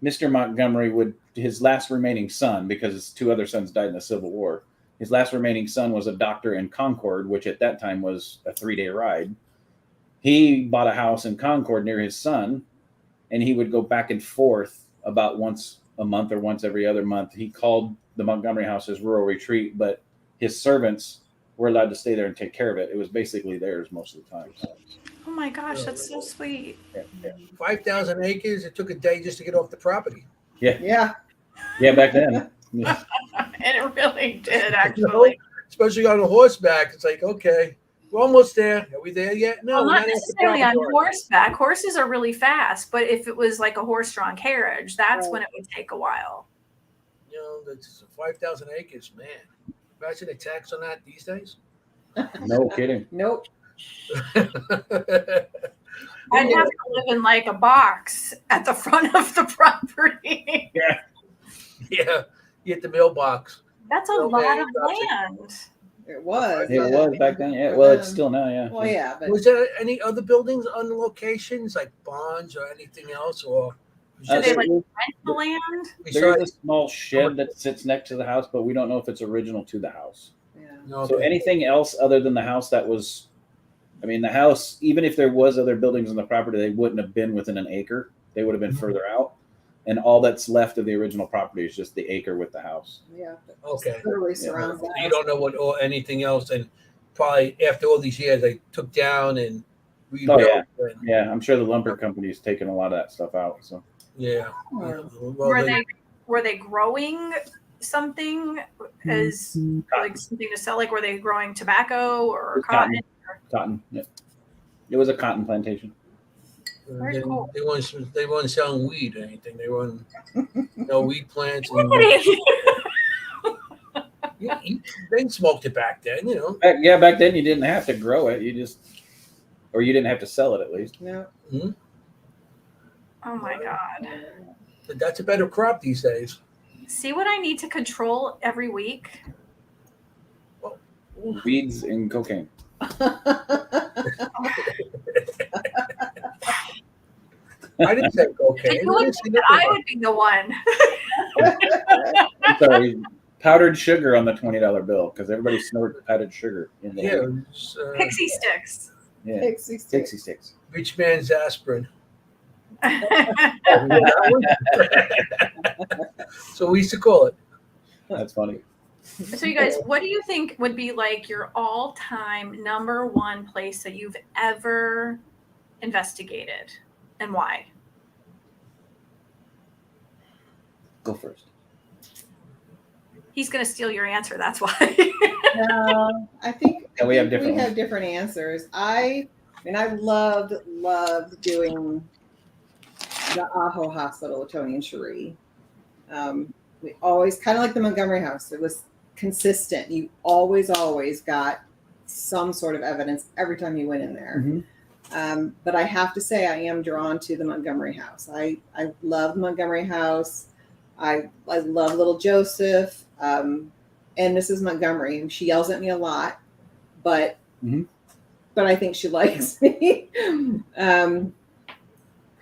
Mr. Montgomery his last remaining son, because his 2 other sons died in the Civil War, his last remaining son was a doctor in Concord, which at that time was a 3-day ride. He bought a house in Concord near his son, and he would go back and forth about once a month or once every other month. He called the Montgomery house his rural retreat, but his servants were allowed to stay there and take care of it. It was basically theirs most of the time. Oh my gosh, that's so sweet. Yeah. 5,000 acres. It took a day just to get off the property. Yeah. Yeah, back then. Yeah. And it really did, actually. Especially on a horseback. It's like, okay, we're almost there. Are we there yet? No, Well, we're not not at the necessarily on proper. horseback. Horses are really fast, but if it was like a horse-drawn carriage, that's Right. when it would take a while. You know, that's 5,000 acres, man. Imagine a tax on that these days. No kidding. Nope. I'd have to live in like a box at the front of the property. Yeah. Yeah, you get the mailbox. That's a Okay, lot of that's it. land. It was. It yeah. was back then. Yeah. Well, it's still now. Yeah. Well, yeah, but Was there any other buildings on the locations, like bonds or anything else, or Do they like there- rent the land? there is besides? a small shed that sits next to the house, but we don't know if it's original to the house. yeah. No, So anything else other than the house that was, I mean, the house, even if there was other buildings on the property, they wouldn't have been within an acre. They would have been Mhm. further out. And all that's left of the original property is just the acre with the house. Yeah. Okay. Literally surrounds the You house. don't know what or anything else, and probably after all these years, they took down and rebuilt. yeah. and, Yeah, I'm sure the lumber company's taken a lot of that stuff out. So yeah. Oh. Well, Were they growing something as like something to sell? Like were they growing tobacco or cotton? cotton. Yeah. It was a cotton plantation. Very cool. They weren't selling weed or anything. They weren't no weed plants. And, they smoked it back then, you know. Back then you didn't have to grow it. You didn't have to sell it at least. No. Oh my God. But that's a better crop these days. See what I need to control every week? Weeds and cocaine. I didn't say cocaine. You would think that I would be the one. I'm sorry, powdered sugar on the $20 bill because everybody snorts powdered sugar in the Yeah, Pixie sticks. yeah. Pixie stick. Pixie sticks. rich man's aspirin. So we used to call it. That's funny. So you guys, what do you think would be like your all-time number one place that you've ever investigated and why? Go first. He's going to steal your answer. That's why. No, I think Yeah, we have different we have ones. different answers. I loved doing the Aho Hospital with Tony and Cherie. We always kind of like the Montgomery House. It was consistent. You always got some sort of evidence every time you went in there. Mm-hmm. But I have to say, I am drawn to the Montgomery House. I love Montgomery House. I love little Joseph and Mrs. Montgomery. She yells at me a lot, but I think she likes me.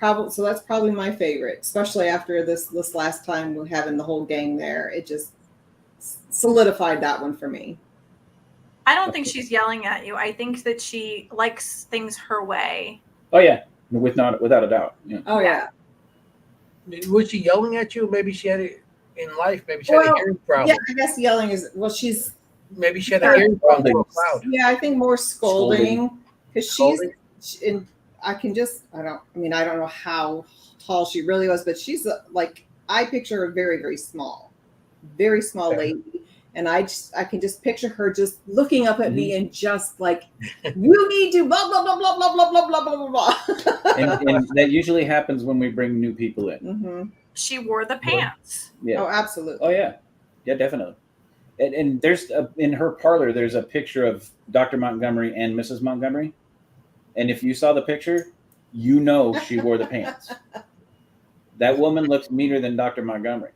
So that's probably my favorite, especially after this last time we're having the whole gang there. It just solidified that one for me. I don't think she's yelling at you. I think that she likes things her way. Oh yeah, without a doubt. Yeah. Oh yeah. Was she yelling at you? Maybe she had it in life. Maybe she had a hearing problem. Yeah, I guess yelling is she's. Maybe she had a hearing problem. Loud. Yeah, I think more scolding because Scolding. I don't know how tall she really was, but she's like, I picture her very, very small lady. And I can just picture her just looking up at me and just like, you need to blah, blah, blah, blah, blah, blah, blah, blah, blah, blah. And that usually happens when we bring new people in. Mm-hmm. She wore the pants. Yeah. Oh, absolutely. Oh yeah. Yeah, definitely. And there's in her parlor, there's a picture of Dr. Montgomery and Mrs. Montgomery. And if you saw the picture, you know she wore the pants. That woman looks meaner than Dr. Montgomery.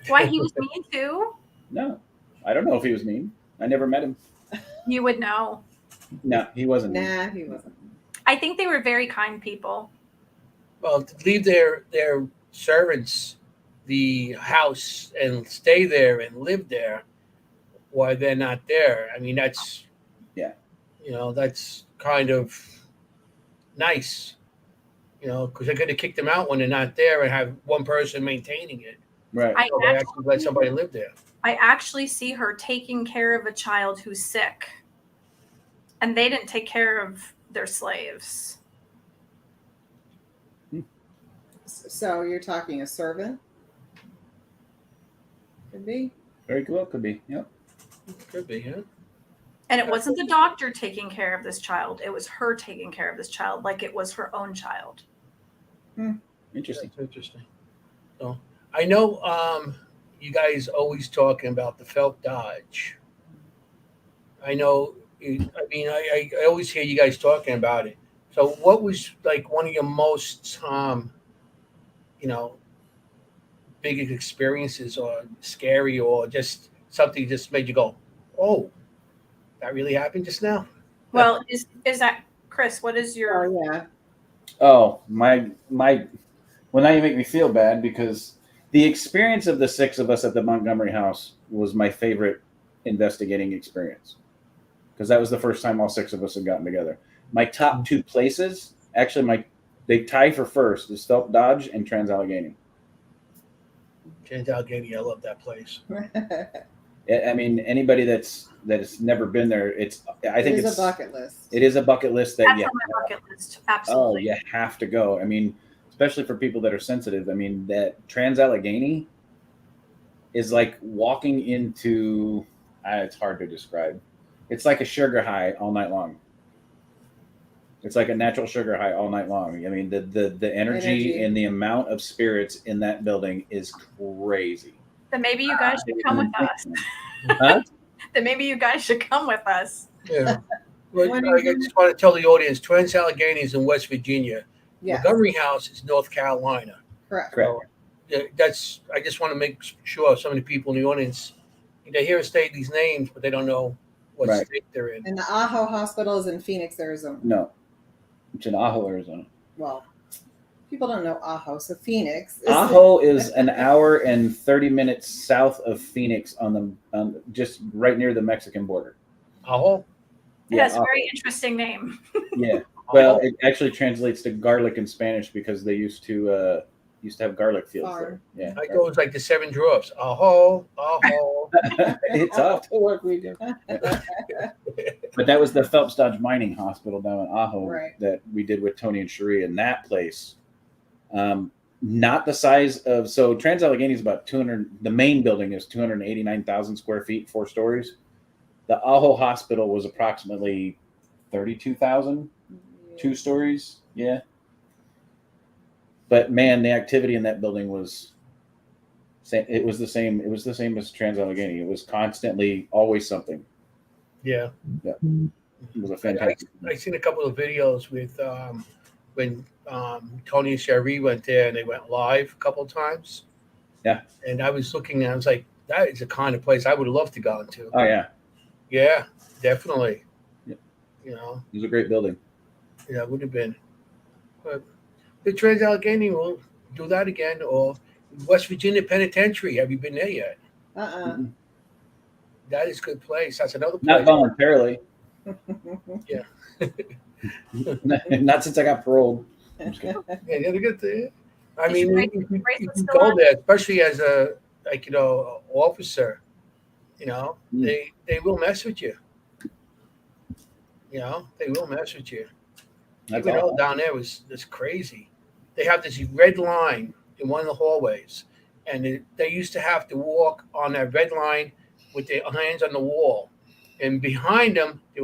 Why, he was mean too? No, I don't know if he was mean. I never met him. You would know. No, he wasn't mean. Nah, he wasn't. I think they were very kind people. Well, to leave their servants the house and stay there and live there while they're not there. I mean, that's that's kind of nice, because they're going to kick them out when they're not there and have one person maintaining it. Right. I So they actually let somebody live there. I actually see her taking care of a child who's sick, and they didn't take care of their slaves. So you're talking a servant? Could be. Very cool. Could be. Yep. Could be, yeah. And it wasn't the doctor taking care of this child. It was her taking care of this child like it was her own child. Interesting. That's interesting. So I know you guys always talking about the Phelps Dodge. I know. I always hear you guys talking about it. So what was like one of your most biggest experiences, or scary, or just something just made you go, "Oh, that really happened just now"? Well, is that Chris? What is your? Oh yeah. Oh, my. Well, now you make me feel bad because the experience of the 6 of us at the Montgomery house was my favorite investigating experience. Because that was the first time all 6 of us had gotten together. My top 2 places, actually, they tie for first is Phelps Dodge and Trans-Allegheny. Trans-Allegheny, I love that place. I mean, anybody that's never been there, I think it's it's a bucket list. It is a bucket list that That's on my bucket list. Absolutely. you have to go. I mean, especially for people that are sensitive. I mean, that Trans-Allegheny is like walking into. It's hard to describe. It's like a sugar high all night long. It's like a natural sugar high all night long. I mean, the energy and the amount of spirits in that building is crazy. Then maybe you guys should come with us. Huh? Then maybe you guys should come with us. Yeah. Well, I just want to tell the audience, Trans-Allegheny is in West Virginia. Yes. Montgomery House is North Carolina. Correct. Correct. So, I just want to make sure some of the people in the audience, they hear us state these names, but they don't know what state they're in. And the Ajo Hospital is in Phoenix, Arizona. No, it's in Ajo, Arizona. Well, people don't know Ajo, so Phoenix. Ajo is an hour and 30 minutes south of Phoenix on just right near the Mexican border. Ajo? It has a very interesting name. Yeah. Well, it actually translates to garlic in Spanish because they used to have garlic fields there. Yeah. I go, it's like the 7 Dwarfs. Aho, aho. It's off to work we do. But that was the Phelps Dodge Mining Hospital down in Ajo that we did with Tony and Cherie, and that place, not the size of, so Trans-Allegheny is about 200, the main building is 289,000 square feet, 4 stories. The Ajo Hospital was approximately 32,000, 2 stories. Yeah. But man, the activity in that building was it was the same. It was the same as Trans-Allegheny. It was constantly always something. Yeah. Yeah. It was a fantastic. I seen a couple of videos with when Tony and Cherie went there, and they went live a couple of times. Yeah. And I was looking, and I was like, that is the kind of place I would love to go into. Oh yeah. Yeah, definitely. Yeah. You know, it was a great building. Yeah, it would have been. But the Trans-Allegheny will do that again, or West Virginia Penitentiary. Have you been there yet? Mm-hmm. That is a good place. That's another place. Not voluntarily. Yeah. Not since I got paroled. Yeah, they're good there. I mean, you can go go there, especially as a officer. You know, they will mess with you. You know, they will mess with you. That's Even though down there was crazy. They have this red line in one of the hallways, and they used to have to walk on that red line with their hands on the wall. And behind them, there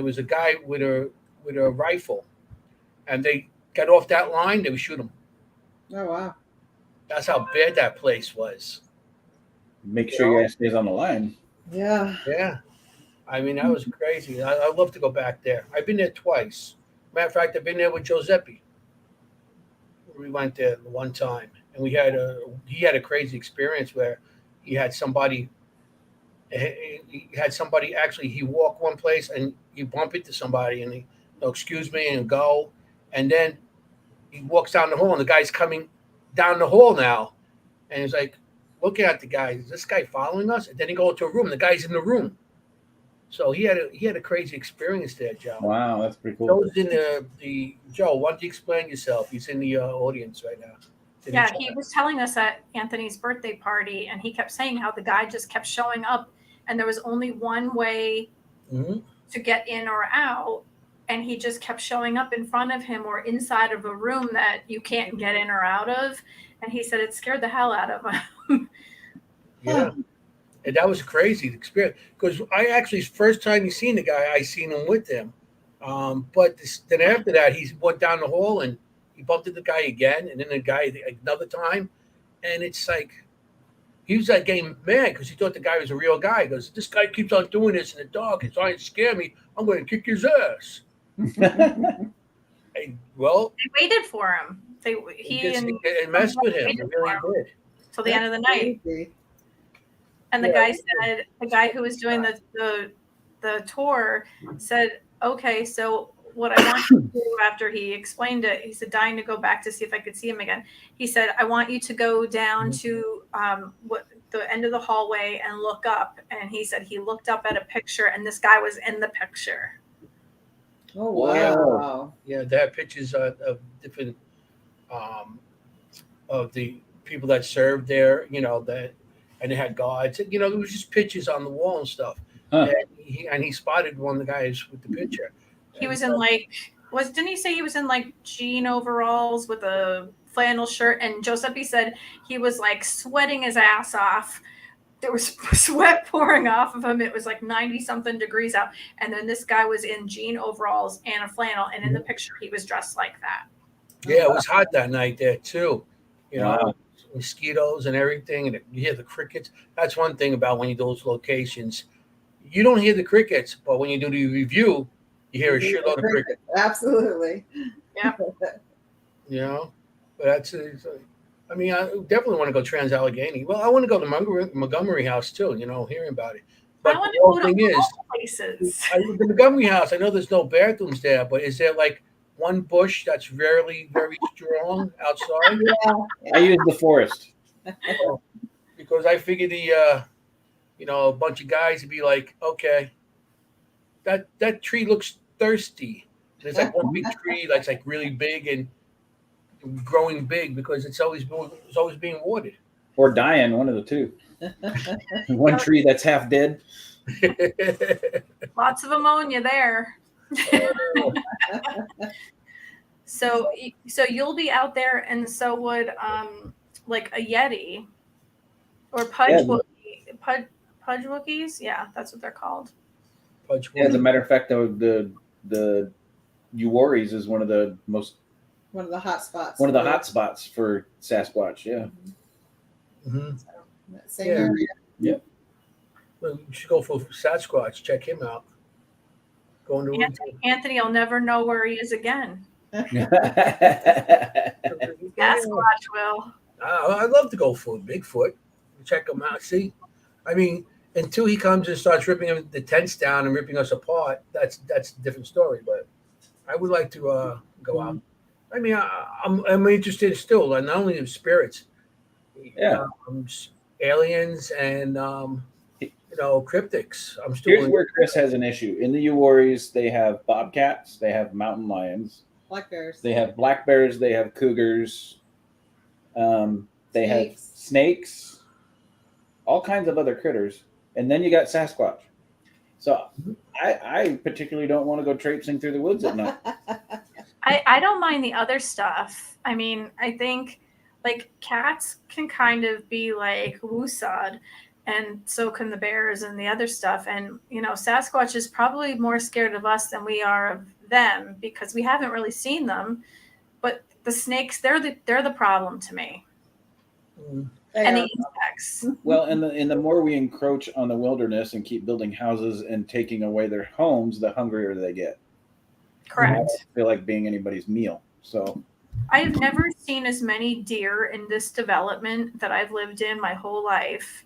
was a guy with a rifle, and they got off that line, they would shoot him. Oh wow! That's how bad that place was. Make sure you guys stays on the line. Yeah. Yeah. I mean, that was crazy. I'd love to go back there. I've been there twice. Matter of fact, I've been there with Giuseppe. We went there one time, and he had a crazy experience where he had somebody actually, he walked one place and he bumped into somebody, and he, excuse me, and go, and then he walks down the hall, and the guy's coming down the hall now, and he's like looking at the guy. Is this guy following us? And then he go into a room. The guy's in the room. So he had a crazy experience there, Joe. Wow, that's pretty cool. Joe's in the Joe. Why don't you explain yourself? He's in the audience right now. Yeah, he was telling us at Anthony's birthday party, and he kept saying how the guy just kept showing up, and there was only one way to get in or out, and he just kept showing up in front of him or inside of a room that you can't get in or out of. And he said it scared the hell out of him. Yeah. And that was a crazy experience because I actually, first time you seen the guy, I seen him with him. But then after that, he went down the hall and he bumped into the guy again, and then the guy another time. And it's like, he was like getting mad because he thought the guy was a real guy. He goes, this guy keeps on doing this in the dark. He's trying to scare me. I'm going to kick his ass. Well, they waited for him. It messed with him. It really did. Till the end of the night. And the guy said, the guy who was doing the tour said, okay, so what I want you to do after he explained it, he said, dying to go back to see if I could see him again. He said, I want you to go down to the end of the hallway and look up. And he said he looked up at a picture and this guy was in the picture. Oh, wow. Yeah, they have pictures of different of the people that served there, and they had guards. There was just pictures on the wall and stuff. Huh. And he spotted one of the guys with the picture. He was in didn't he say he was in like jean overalls with a flannel shirt? And Giuseppe said he was like sweating his ass off. There was sweat pouring off of him. It was like 90 something degrees out. And then this guy was in jean overalls and a flannel. And in the picture, he was dressed like that. Yeah, it was hot that night there too. Wow. Mosquitoes and everything. And you hear the crickets. That's one thing about when you do those locations. You don't hear the crickets, but when you do the review, you hear a shitload of crickets. Absolutely. Yeah. But that's I definitely want to go Trans-Allegheny. Well, I want to go to Montgomery House too, hearing about it. But I want the whole to thing go to is, all places. The Montgomery House, I know there's no bathrooms there, but is there like one bush that's very, very strong outside? I use the forest. Because I figured a bunch of guys would be like, okay, that tree looks thirsty. There's like one big tree that's like really big and growing big because it's always being watered. Or dying, one of the two. One tree that's half dead. Lots of ammonia there. So you'll be out there, and so would like a Yeti or Pudge Wookiees. Yeah, that's what they're called. As a matter of fact, the Uwaris is one of the hot spots. One of the hot spots for Sasquatch. Yeah. Mm-hmm. Same area. Yeah. Well, you should go for Sasquatch. Check him out. Anthony will never know where he is again. Sasquatch will. I'd love to go for Bigfoot. Check him out. See, until he comes and starts ripping the tents down and ripping us apart, that's a different story. But I would like to go out. I'm interested still, not only in spirits, aliens and cryptics. I'm still. Here's where Chris has an issue. In the Uwaris, they have bobcats, they have mountain lions, black bears. They have black bears, they have cougars, they have snakes, all kinds of other critters, and then you got Sasquatch. So I particularly don't want to go traipsing through the woods at night. I don't mind the other stuff. I think like cats can kind of be like woosad, and so can the bears and the other stuff. And Sasquatch is probably more scared of us than we are of them because we haven't really seen them. But the snakes, they're the problem to me. And the insects. Well, and the more we encroach on the wilderness and keep building houses and taking away their homes, the hungrier they get. Correct. I don't feel like being anybody's meal. So I have never seen as many deer in this development that I've lived in my whole life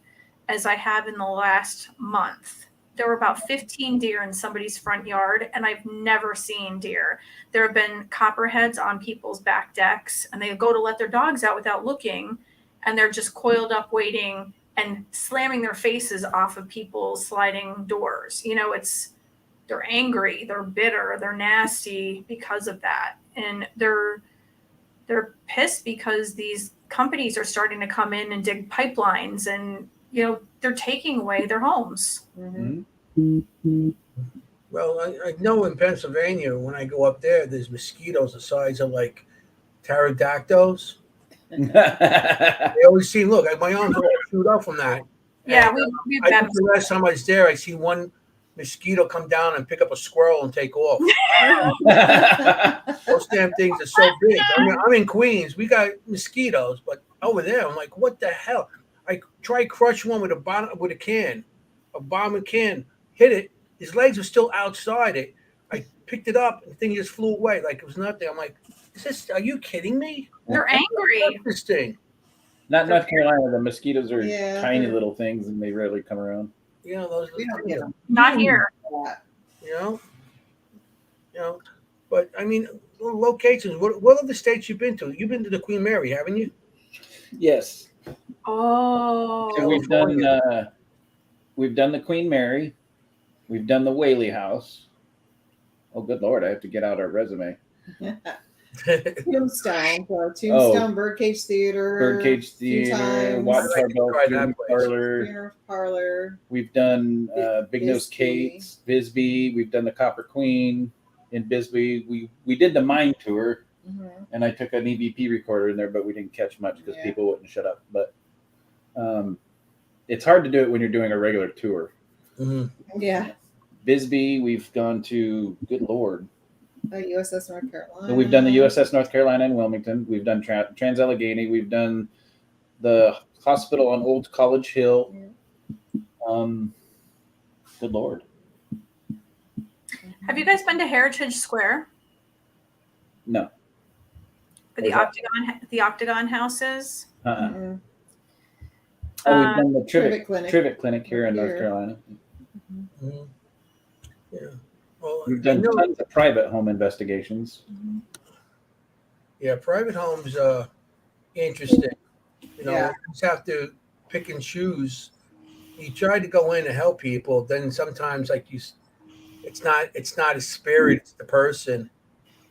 as I have in the last month. There were about 15 deer in somebody's front yard, and I've never seen deer. There have been copperheads on people's back decks, and they go to let their dogs out without looking, and they're just coiled up waiting and slamming their faces off of people's sliding doors. They're angry, they're bitter, they're nasty because of that. And they're pissed because these companies are starting to come in and dig pipelines and, they're taking away their homes. Mm-hmm. Well, I know in Pennsylvania, when I go up there, there's mosquitoes the size of like pterodactyls. They always seem, look, my arms are all chewed up from that. Yeah, And, we've I got think the last time I was there, I see one mosquito come down and pick up a squirrel and take off. Those damn things are so big. I mean, I'm in Queens. We got mosquitoes, but over there, I'm like, what the hell? I tried crush one with a bomb can, hit it. His legs were still outside it. I picked it up and the thing just flew away like it was nothing. I'm like, are you kidding me? They're angry. This thing. Not North Carolina. The mosquitoes are Yeah, tiny they're- little things, and they rarely come around. You know, those We don't get them. Not here. you know. But I mean, locations. What other states you've been to? You've been to the Queen Mary, haven't you? Yes. Oh. So we've done the Queen Mary. We've done the Whaley House. Oh, good Lord! I have to get out our resume. Tombstone, Tombstone, Birdcage Theater, Birdcage Theater, times. Watchtower Bell Try that Funeral place. Parlor. Funeral Parlor. We've done Big Nose Bisbee. Kate's, Bisbee. We've done the Copper Queen in Bisbee. We did the mine tour, and I took an EVP recorder in there, but we didn't catch much because people wouldn't shut up. But it's hard to do it when you're doing a regular tour. Mm-hmm. Yeah. Bisbee, we've gone to, good Lord. USS North Carolina. So we've done the USS North Carolina in Wilmington. We've done Trans-Allegheny. We've done the hospital on Old College Hill. Good Lord. Have you guys been to Heritage Square? No. For the Octagon houses? Oh, we've done the Trivet Clinic here in North Carolina. Mm-hmm. Yeah. Well, We've done tons of private home investigations. Yeah, private homes are interesting. You know, you just have to pick and choose. You try to go in and help people, then sometimes it's not a spirit, it's the person,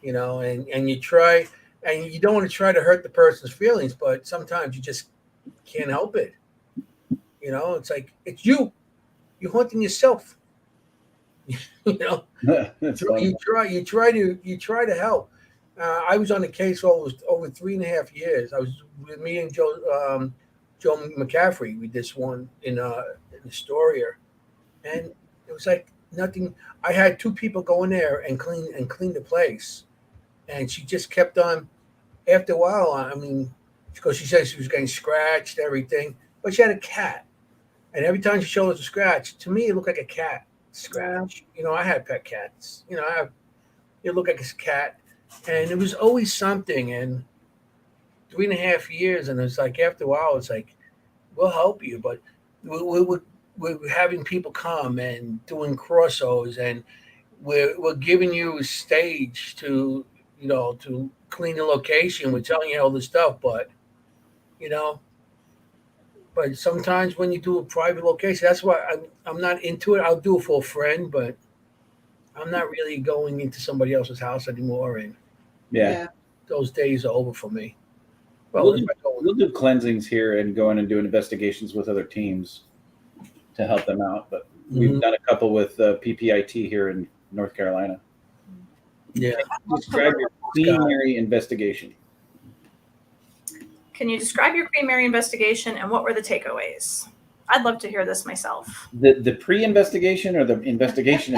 you know, and you try, and you don't want to try to hurt the person's feelings, but sometimes you just can't help it. You know, it's like it's you're haunting yourself. You know, you try to help. I was on the case over 3.5 years. I was with me and Joe McCaffrey. We did this one in Astoria, and it was like nothing. I had 2 people go in there and clean the place, and she just kept on. After a while, I mean, because she said she was getting scratched, everything, but she had a cat, and every time she showed us a scratch, to me it looked like a cat scratch. You know, I had pet cats. You know, it looked like a cat, and it was always something. And 3.5 years, and it's like after a while, it's like we'll help you, but we're having people come and doing crossovers, and we're giving you a stage to to clean the location. We're telling you all this stuff, but you know. But sometimes when you do a private location, that's why I'm not into it. I'll do it for a friend, but I'm not really going into somebody else's house anymore. And those days are over for me. Well, we'll do cleansings here and go in and do investigations with other teams to help them out. But we've done a couple with PPIT here in North Carolina. Yeah. Describe your Queen Mary investigation. Can you describe your Queen Mary investigation and what were the takeaways? I'd love to hear this myself. The pre-investigation or the investigation?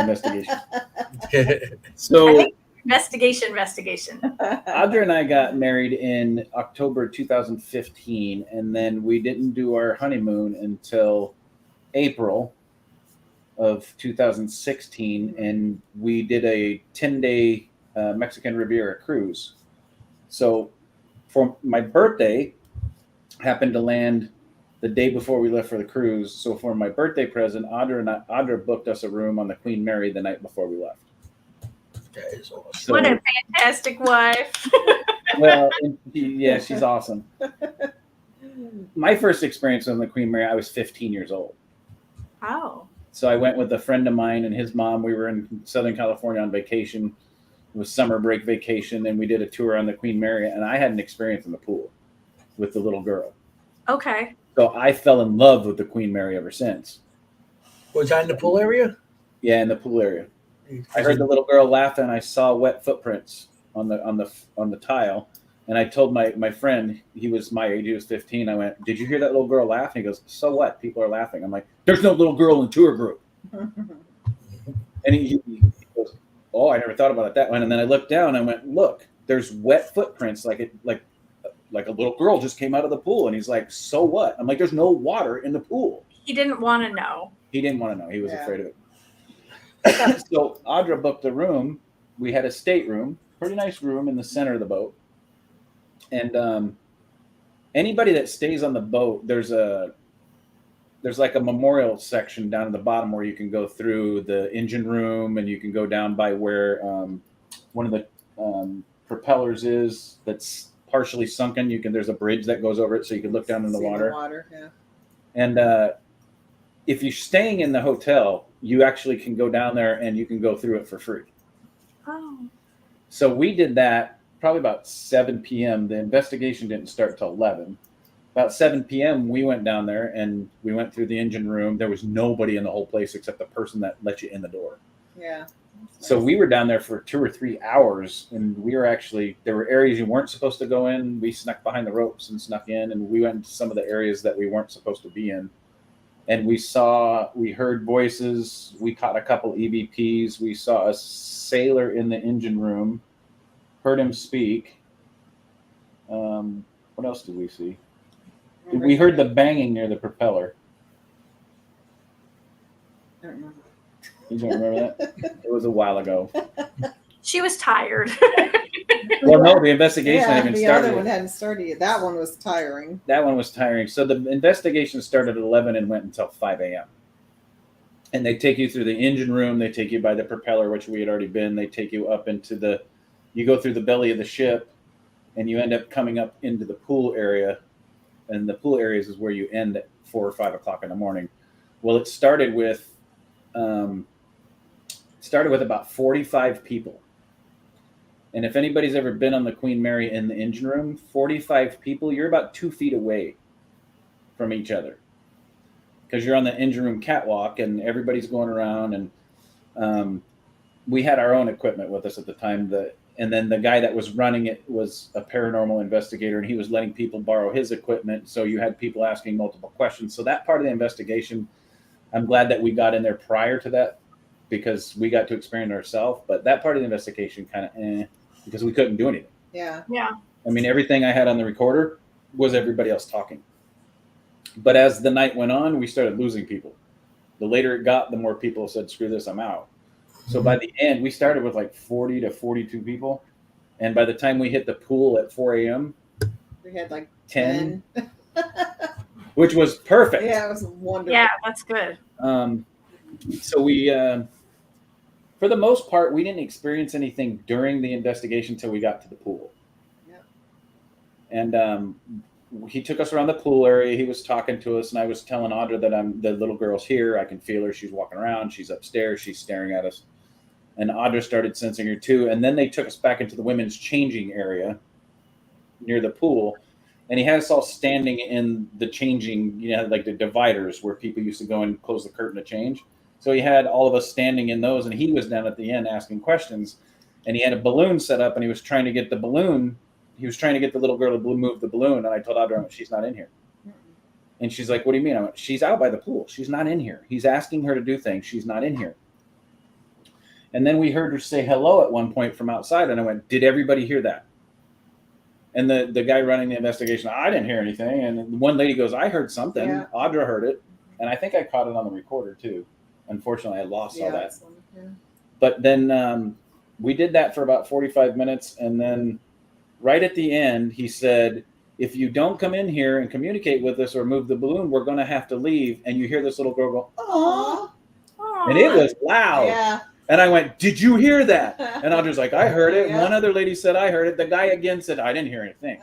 So investigation. Audra and I got married in October 2015, and then we didn't do our honeymoon until April of 2016, and we did a 10-day Mexican Riviera cruise. So for my birthday, happened to land the day before we left for the cruise. So for my birthday present, Audra booked us a room on the Queen Mary the night before we left. That is awesome. So, what a fantastic wife. Well, yeah, she's awesome. My first experience on the Queen Mary, I was 15 years old. Oh. So I went with a friend of mine and his mom. We were in Southern California on vacation. It was summer break vacation, and we did a tour on the Queen Mary, and I had an experience in the pool with the little girl. Okay. So I fell in love with the Queen Mary ever since. Was that in the pool area? Yeah, in the pool area. I heard the little girl laugh, and I saw wet footprints on the tile, And I told my friend, he was my age, he was 15. I went, did you hear that little girl laugh? And he goes, so what? People are laughing. I'm like, there's no little girl in the tour group. And he goes, oh, I never thought about it that one. And then I looked down and I went, look, there's wet footprints like a little girl just came out of the pool. And he's like, so what? I'm like, there's no water in the pool. He didn't want to know. He didn't want to know. He was afraid of it. So Audra booked a room. We had a stateroom, pretty nice room in the center of the boat. And anybody that stays on the boat, there's like a memorial section down at the bottom where you can go through the engine room, and you can go down by where one of the propellers is that's partially sunken. There's a bridge that goes over it, so you can look down in the water. Yeah. And if you're staying in the hotel, you actually can go down there and you can go through it for free. Oh. So we did that probably about 7 p.m. The investigation didn't start till 11. About 7 p.m. we went down there and we went through the engine room. There was nobody in the whole place except the person that let you in the door. Yeah. So we were down there for 2 or 3 hours, and there were areas you weren't supposed to go in. We snuck behind the ropes and snuck in, and we went into some of the areas that we weren't supposed to be in. And we heard voices. We caught a couple EVPs. We saw a sailor in the engine room, heard him speak. What else did we see? We heard the banging near the propeller. I don't remember. You don't remember that? It was a while ago. She was tired. Well, no, the investigation hadn't even the started. other one hadn't started yet. That one was tiring. That one was tiring. So the investigation started at 11 and went until 5 a.m. And they take you through the engine room. They take you by the propeller, which we had already been. They take you up into you go through the belly of the ship, and you end up coming up into the pool area. And the pool areas is where you end at 4 or 5 o'clock in the morning. Well, it started with about 45 people. And if anybody's ever been on the Queen Mary in the engine room, 45 people, you're about 2 feet away from each other, because you're on the engine room catwalk and everybody's going around. And we had our own equipment with us at the time. And then the guy that was running it was a paranormal investigator, and he was letting people borrow his equipment. So you had people asking multiple questions. So that part of the investigation, I'm glad that we got in there prior to that, because we got to experience ourselves. But that part of the investigation kind of because we couldn't do anything. Yeah. Yeah. I mean, everything I had on the recorder was everybody else talking. But as the night went on, we started losing people. The later it got, the more people said, screw this, I'm out. So by the end, we started with like 40 to 42 people. And by the time we hit the pool at 4 a.m., We had like 10. Which was perfect. Yeah, it was wonderful. Yeah, that's good. So we, for the most part, we didn't experience anything during the investigation until we got to the pool. Yep. And he took us around the pool area. He was talking to us, and I was telling Audra that the little girl's here. I can feel her. She's walking around. She's upstairs. She's staring at us. And Audra started sensing her too. And then they took us back into the women's changing area near the pool. And he had us all standing in the changing, like the dividers where people used to go and close the curtain to change. So he had all of us standing in those, and he was down at the end asking questions. And he had a balloon set up, and he was trying to get the balloon. He was trying to get the little girl to move the balloon. And I told Audra, she's not in here. And she's like, what do you mean? I went, she's out by the pool. She's not in here. He's asking her to do things. She's not in here. And then we heard her say hello at one point from outside. And I went, did everybody hear that? And the guy running the investigation, I didn't hear anything. And one lady goes, I heard something. Yeah. Audra heard it. And I think I caught it on the recorder too. Unfortunately, I lost all that. Yeah. But then we did that for about 45 minutes. And then right at the end, he said, if you don't come in here and communicate with us or move the balloon, we're going to have to leave. And you hear this little girl go, oh. And it was loud. Yeah. And I went, did you hear that? And Audra's like, I heard it. Yeah. One other lady said, I heard it. The guy again said, I didn't hear anything.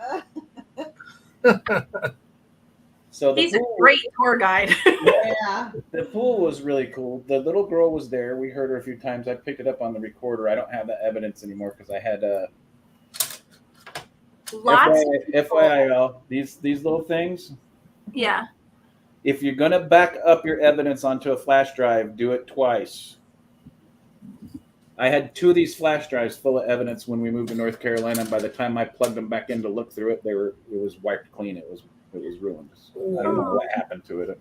So he's a great tour guide. Yeah. The pool was really cool. The little girl was there. We heard her a few times. I picked it up on the recorder. I don't have that evidence anymore because I had FYI, these little things. Yeah. If you're going to back up your evidence onto a flash drive, do it twice. I had 2 of these flash drives full of evidence when we moved to North Carolina. And by the time I plugged them back in to look through it, it was wiped clean. It was ruined. I don't know what happened to it,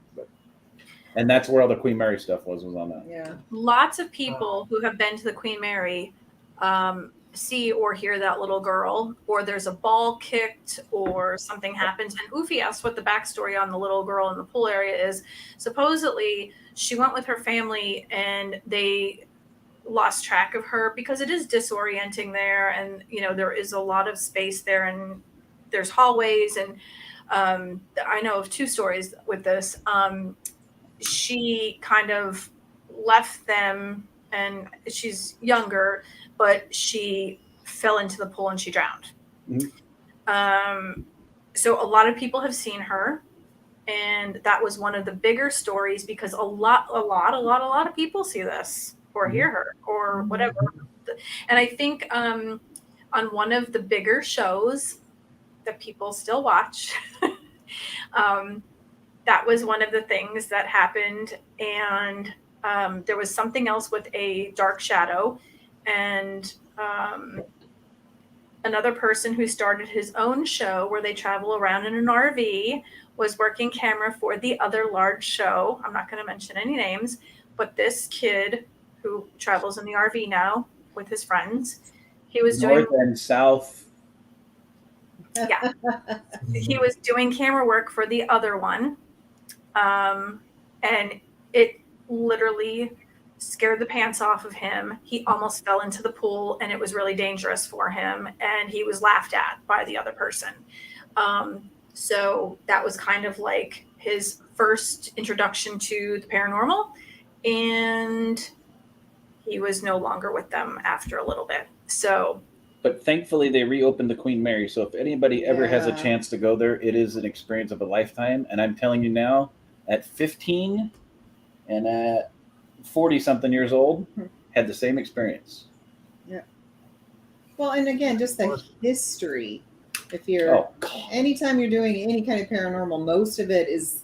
and that's where all the Queen Mary stuff was on that. Yeah. Lots of people who have been to the Queen Mary see or hear that little girl, or there's a ball kicked or something happens. And Ufi asked what the backstory on the little girl in the pool area is. Supposedly, she went with her family and they lost track of her because it is disorienting there, and there is a lot of space there, and there's hallways, and I know of 2 stories with this. She kind of left them, and she's younger, but she fell into the pool and she drowned. Mm-hmm. So a lot of people have seen her, and that was one of the bigger stories because a lot of people see this or hear her or whatever. And I think on one of the bigger shows that people still watch, that was one of the things that happened. And there was something else with a dark shadow, and another person who started his own show where they travel around in an RV was working camera for the other large show. I'm not going to mention any names, but this kid who travels in the RV now with his friends, he was North and South. Yeah. He was doing camera work for the other one. And it literally scared the pants off of him. He almost fell into the pool, and it was really dangerous for him. And he was laughed at by the other person. So that was kind of like his first introduction to the paranormal. And he was no longer with them after a little bit. So, but thankfully they reopened the Queen Mary. So if anybody ever has a chance to go there, it is an experience of a lifetime. And I'm telling you now, at 15 and at 40 something years old, had the same experience. Yeah. Well, and again, just the history. If you're anytime you're doing any kind of paranormal, most of it is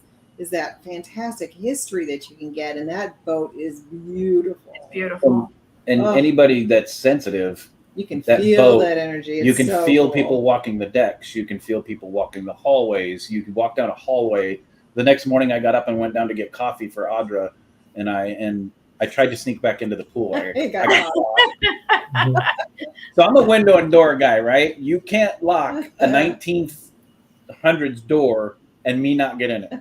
that fantastic history that you can get, and that boat is beautiful. It's beautiful. And anybody that's sensitive, you can feel that energy. You can feel people walking the decks. You can feel people walking the hallways. You can walk down a hallway. The next morning, I got up and went down to get coffee for Audra, and I tried to sneak back into the pool. So I'm a window and door guy, right? You can't lock a 1900s door and me not get in it.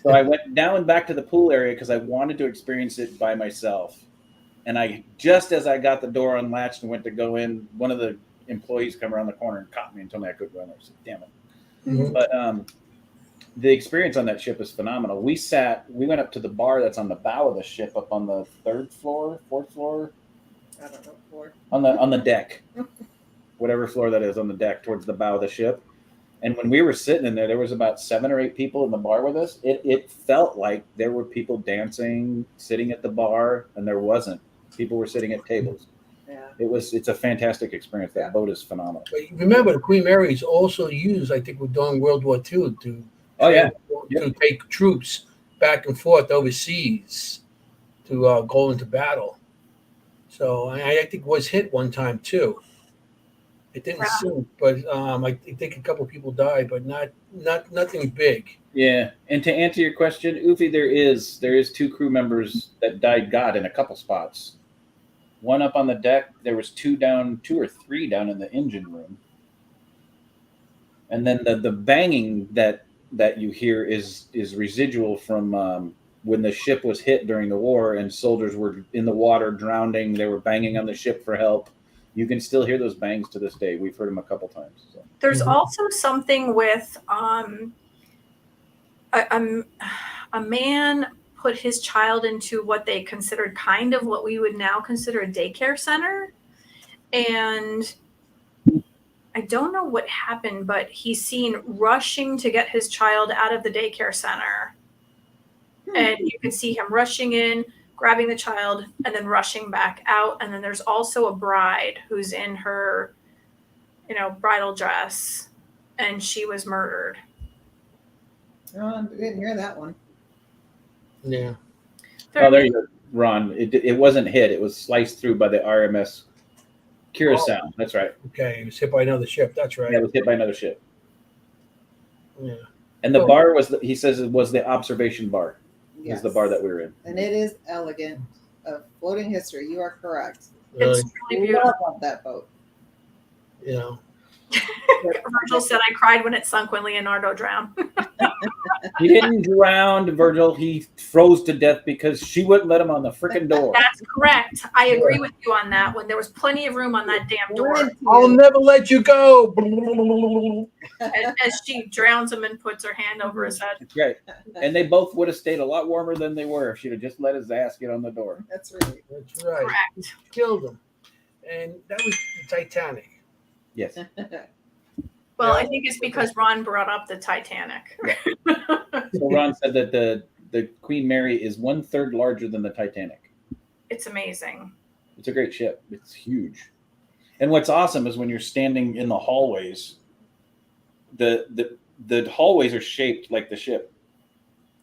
So I went down and back to the pool area because I wanted to experience it by myself. And just as I got the door unlatched and went to go in, one of the employees come around the corner and caught me and told me I couldn't go in there. I said, damn it. Mm-hmm. But the experience on that ship is phenomenal. We went up to the bar that's on the bow of the ship up on the 4th floor. I don't know, floor. On the deck, whatever floor that is on the deck towards the bow of the ship. And when we were sitting in there was about 7 or 8 people in the bar with us. It felt like there were people dancing, sitting at the bar, and there wasn't. People were sitting at tables. Yeah. It's a fantastic experience. That boat is phenomenal. But remember, the Queen Mary is also used, I think, during World War II to take troops back and forth overseas to go into battle. So I think it was hit one time too. It didn't sink, but I think a couple of people died, but nothing big. Yeah, and to answer your question, Ufi, there is 2 crew members that died in a couple spots. One up on the deck. There was 2 or 3 down in the engine room, and then the banging that you hear is residual from when the ship was hit during the war and soldiers were in the water drowning. They were banging on the ship for help. You can still hear those bangs to this day. We've heard them a couple times. So. There's also something with a man put his child into what they considered kind of what we would now consider a daycare center. And I don't know what happened, but he's seen rushing to get his child out of the daycare center. And you can see him rushing in, grabbing the child, and then rushing back out. And then there's also a bride who's in her, bridal dress, and she was murdered. Oh, I didn't hear that one. Yeah. Oh, there you go. Ron. It wasn't hit. It was sliced through by the RMS Curacao. Oh. That's right. Okay, it was hit by another ship. That's right. Yeah, it was hit by another ship. Yeah. And the bar was, he says, it was the observation bar. Yes. Is the bar that we were in. And it is elegant. Of floating history. You are correct. It's really beautiful. Love that boat. You know. Virgil said I cried when it sunk when Leonardo drowned. He didn't drown, Virgil. He froze to death because she wouldn't let him on the freaking door. That's correct. I agree with you on that one. There was plenty of room on that damn door. I'll never let you go. As she drowns him and puts her hand over his head. That's right. And they both would have stayed a lot warmer than they were if she'd have just let his ass get on the door. That's right. That's right. Correct. Killed him. And that was the Titanic. Yes. Well, I think it's because Ron brought up the Titanic. So Ron said that the Queen Mary is 1/3 larger than the Titanic. It's amazing. It's a great ship. It's huge. And what's awesome is when you're standing in the hallways, the hallways are shaped like the ship.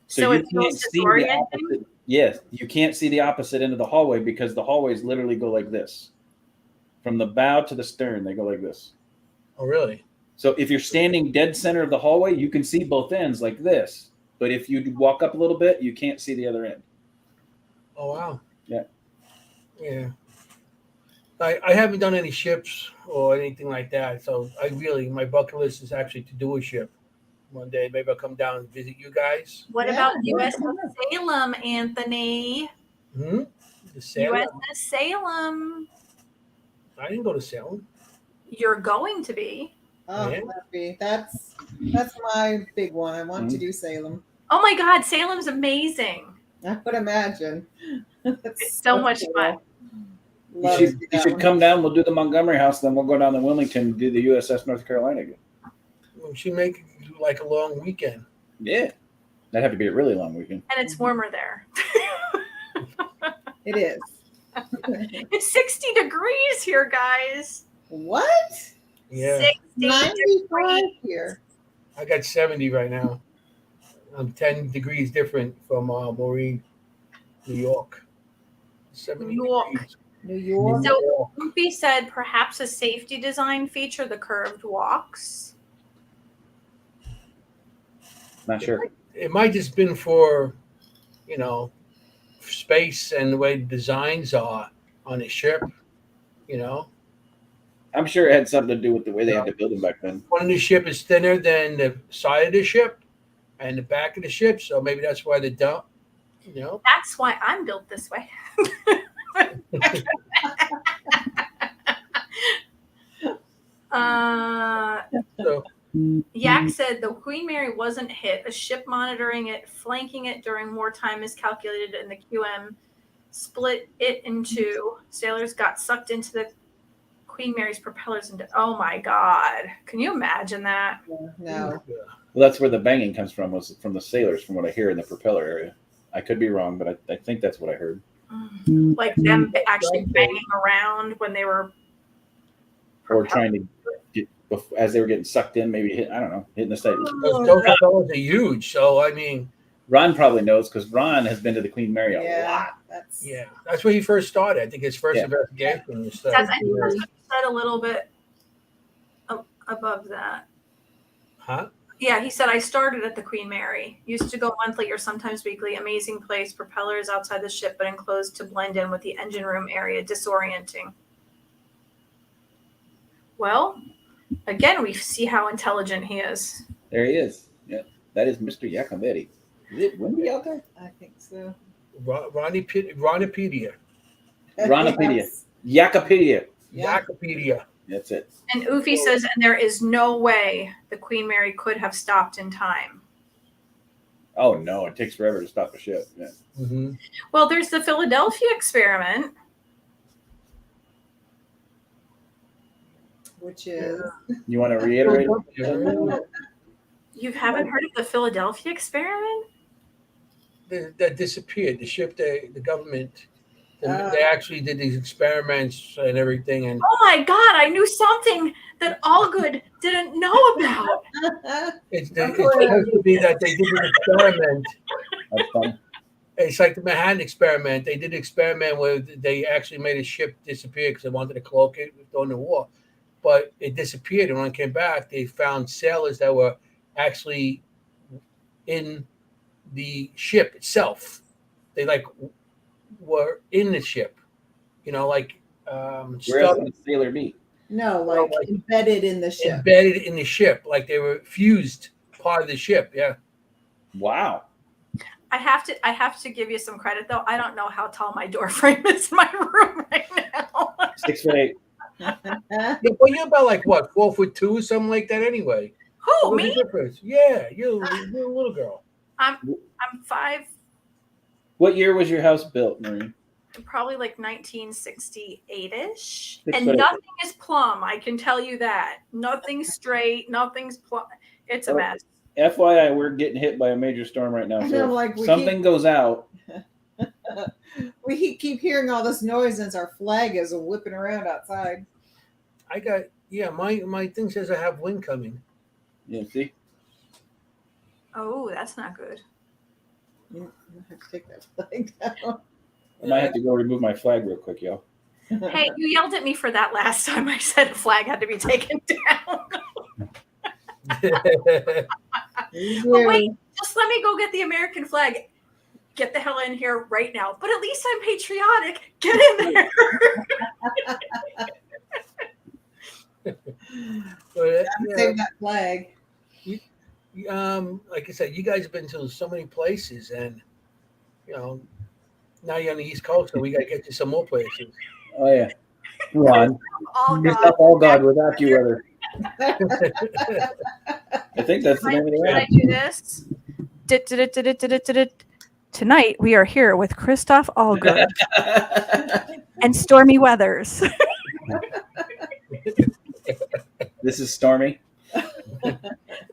So you it feels disorienting? Yes, you can't see the opposite end of the hallway because the hallways literally go like this. From the bow to the stern, they go like this. Oh, really? So if you're standing dead center of the hallway, you can see both ends like this. But if you walk up a little bit, you can't see the other end. Oh, wow. Yeah. Yeah. I haven't done any ships or anything like that. So my bucket list is actually to do a ship one day. Maybe I'll come down and visit you guys. What about USS Salem, Anthony? The Salem? USS Salem. I didn't go to Salem. You're going to be. Oh, happy. That's my big one. I want to do Salem. Oh my God, Salem's amazing. I would imagine. It's so much fun. You should come down. We'll do the Montgomery House, then we'll go down to Wilmington and do the USS North Carolina again. We should make it like a long weekend. Yeah. That'd have to be a really long weekend. And it's warmer there. It is. It's 60 degrees here, guys. What? Yeah. 60 95 degrees here. I got 70 right now. I'm 10 degrees different from Maureen, New York. 70 New York. degrees. New York. So Ruby said perhaps a safety design feature, the curved walks. Not sure. It might just been for, space and the way the designs are on the ship, I'm sure it had something to do with the way they had to build them back then. One of the ship is thinner than the side of the ship and the back of the ship, so maybe that's why they don't, That's why I'm built this way. So, Yak said the Queen Mary wasn't hit. A ship monitoring it, flanking it during wartime is calculated, and the QM split it in two. Sailors got sucked into the Queen Mary's propellers. Oh my God. Can you imagine that? No. Well, that's where the banging comes from, was from the sailors, from what I hear in the propeller area. I could be wrong, but I think that's what I heard. Like them actually banging around when they were Or trying to get, as they were getting sucked in, maybe hitting the side. those propellers are huge, so I mean, Ron probably knows because Ron has been to the Queen Mary a lot. that's where he first started. I think his first investigation was I think that's what he said a little bit above that. Huh? Yeah, he said, I started at the Queen Mary. Used to go monthly or sometimes weekly. Amazing place. Propellers outside the ship, but enclosed to blend in with the engine room area. Disorienting. Well, again, we see how intelligent he is. There he is. Yeah, that is Mr. Yacometti. Is it Wendy out there? I think so. Ronipedia. Ronopedia. Yes. Yacopedia. Yeah. Yacopedia. That's it. And Ufi says, and there is no way the Queen Mary could have stopped in time. Oh, no. It takes forever to stop a ship. Yeah. Mm-hmm. Well, there's the Philadelphia experiment. Which is You want to reiterate it? You haven't heard of the Philadelphia experiment? That disappeared. The ship, the government, they actually did these experiments and everything. And Oh my God, I knew something that Allgood didn't know about. it's supposed to be that they did an experiment. That's fun. It's like the Manhattan experiment. They did an experiment where they actually made a ship disappear because they wanted to cloak it during the war, but it disappeared. And when it came back, they found sailors that were actually in the ship itself. They like were in the ship, like Where else would a sailor be? No, like embedded in the ship. Embedded in the ship, like they were fused part of the ship. Yeah. Wow. I have to give you some credit though. I don't know how tall my door frame is in my room right now. 6'8". Yeah, well, you're about like what, 4'2" or something like that anyway. Who, What's me? the difference? Yeah, you're a little girl. I'm 5. What year was your house built, Maureen? Probably like 1968-ish. That's And what I nothing is plumb. I can tell you that. Nothing's straight. Nothing's plumb. It's a mess. FYI, we're getting hit by a major storm right now. I So know, like, if something goes out. We keep hearing all this noise and our flag is whipping around outside. I got my thing says I have wind coming. Yeah, see? Oh, that's not good. I have to take that flag down. I might have to go remove my flag real quick, y'all. Hey, you yelled at me for that last time I said a flag had to be taken down. But wait, just let me go get the American flag. Get the hell in here right now. But at least I'm patriotic. Get in there. Save that flag. Like I said, you guys have been to so many places, and now you're on the East Coast, so we got to get to some more places. Oh, yeah. Come on. All God without you, other. I think that's the name of the Can I round. do this? Tonight we are here with Christoph Allgood and Stormy Weathers. This is Stormy.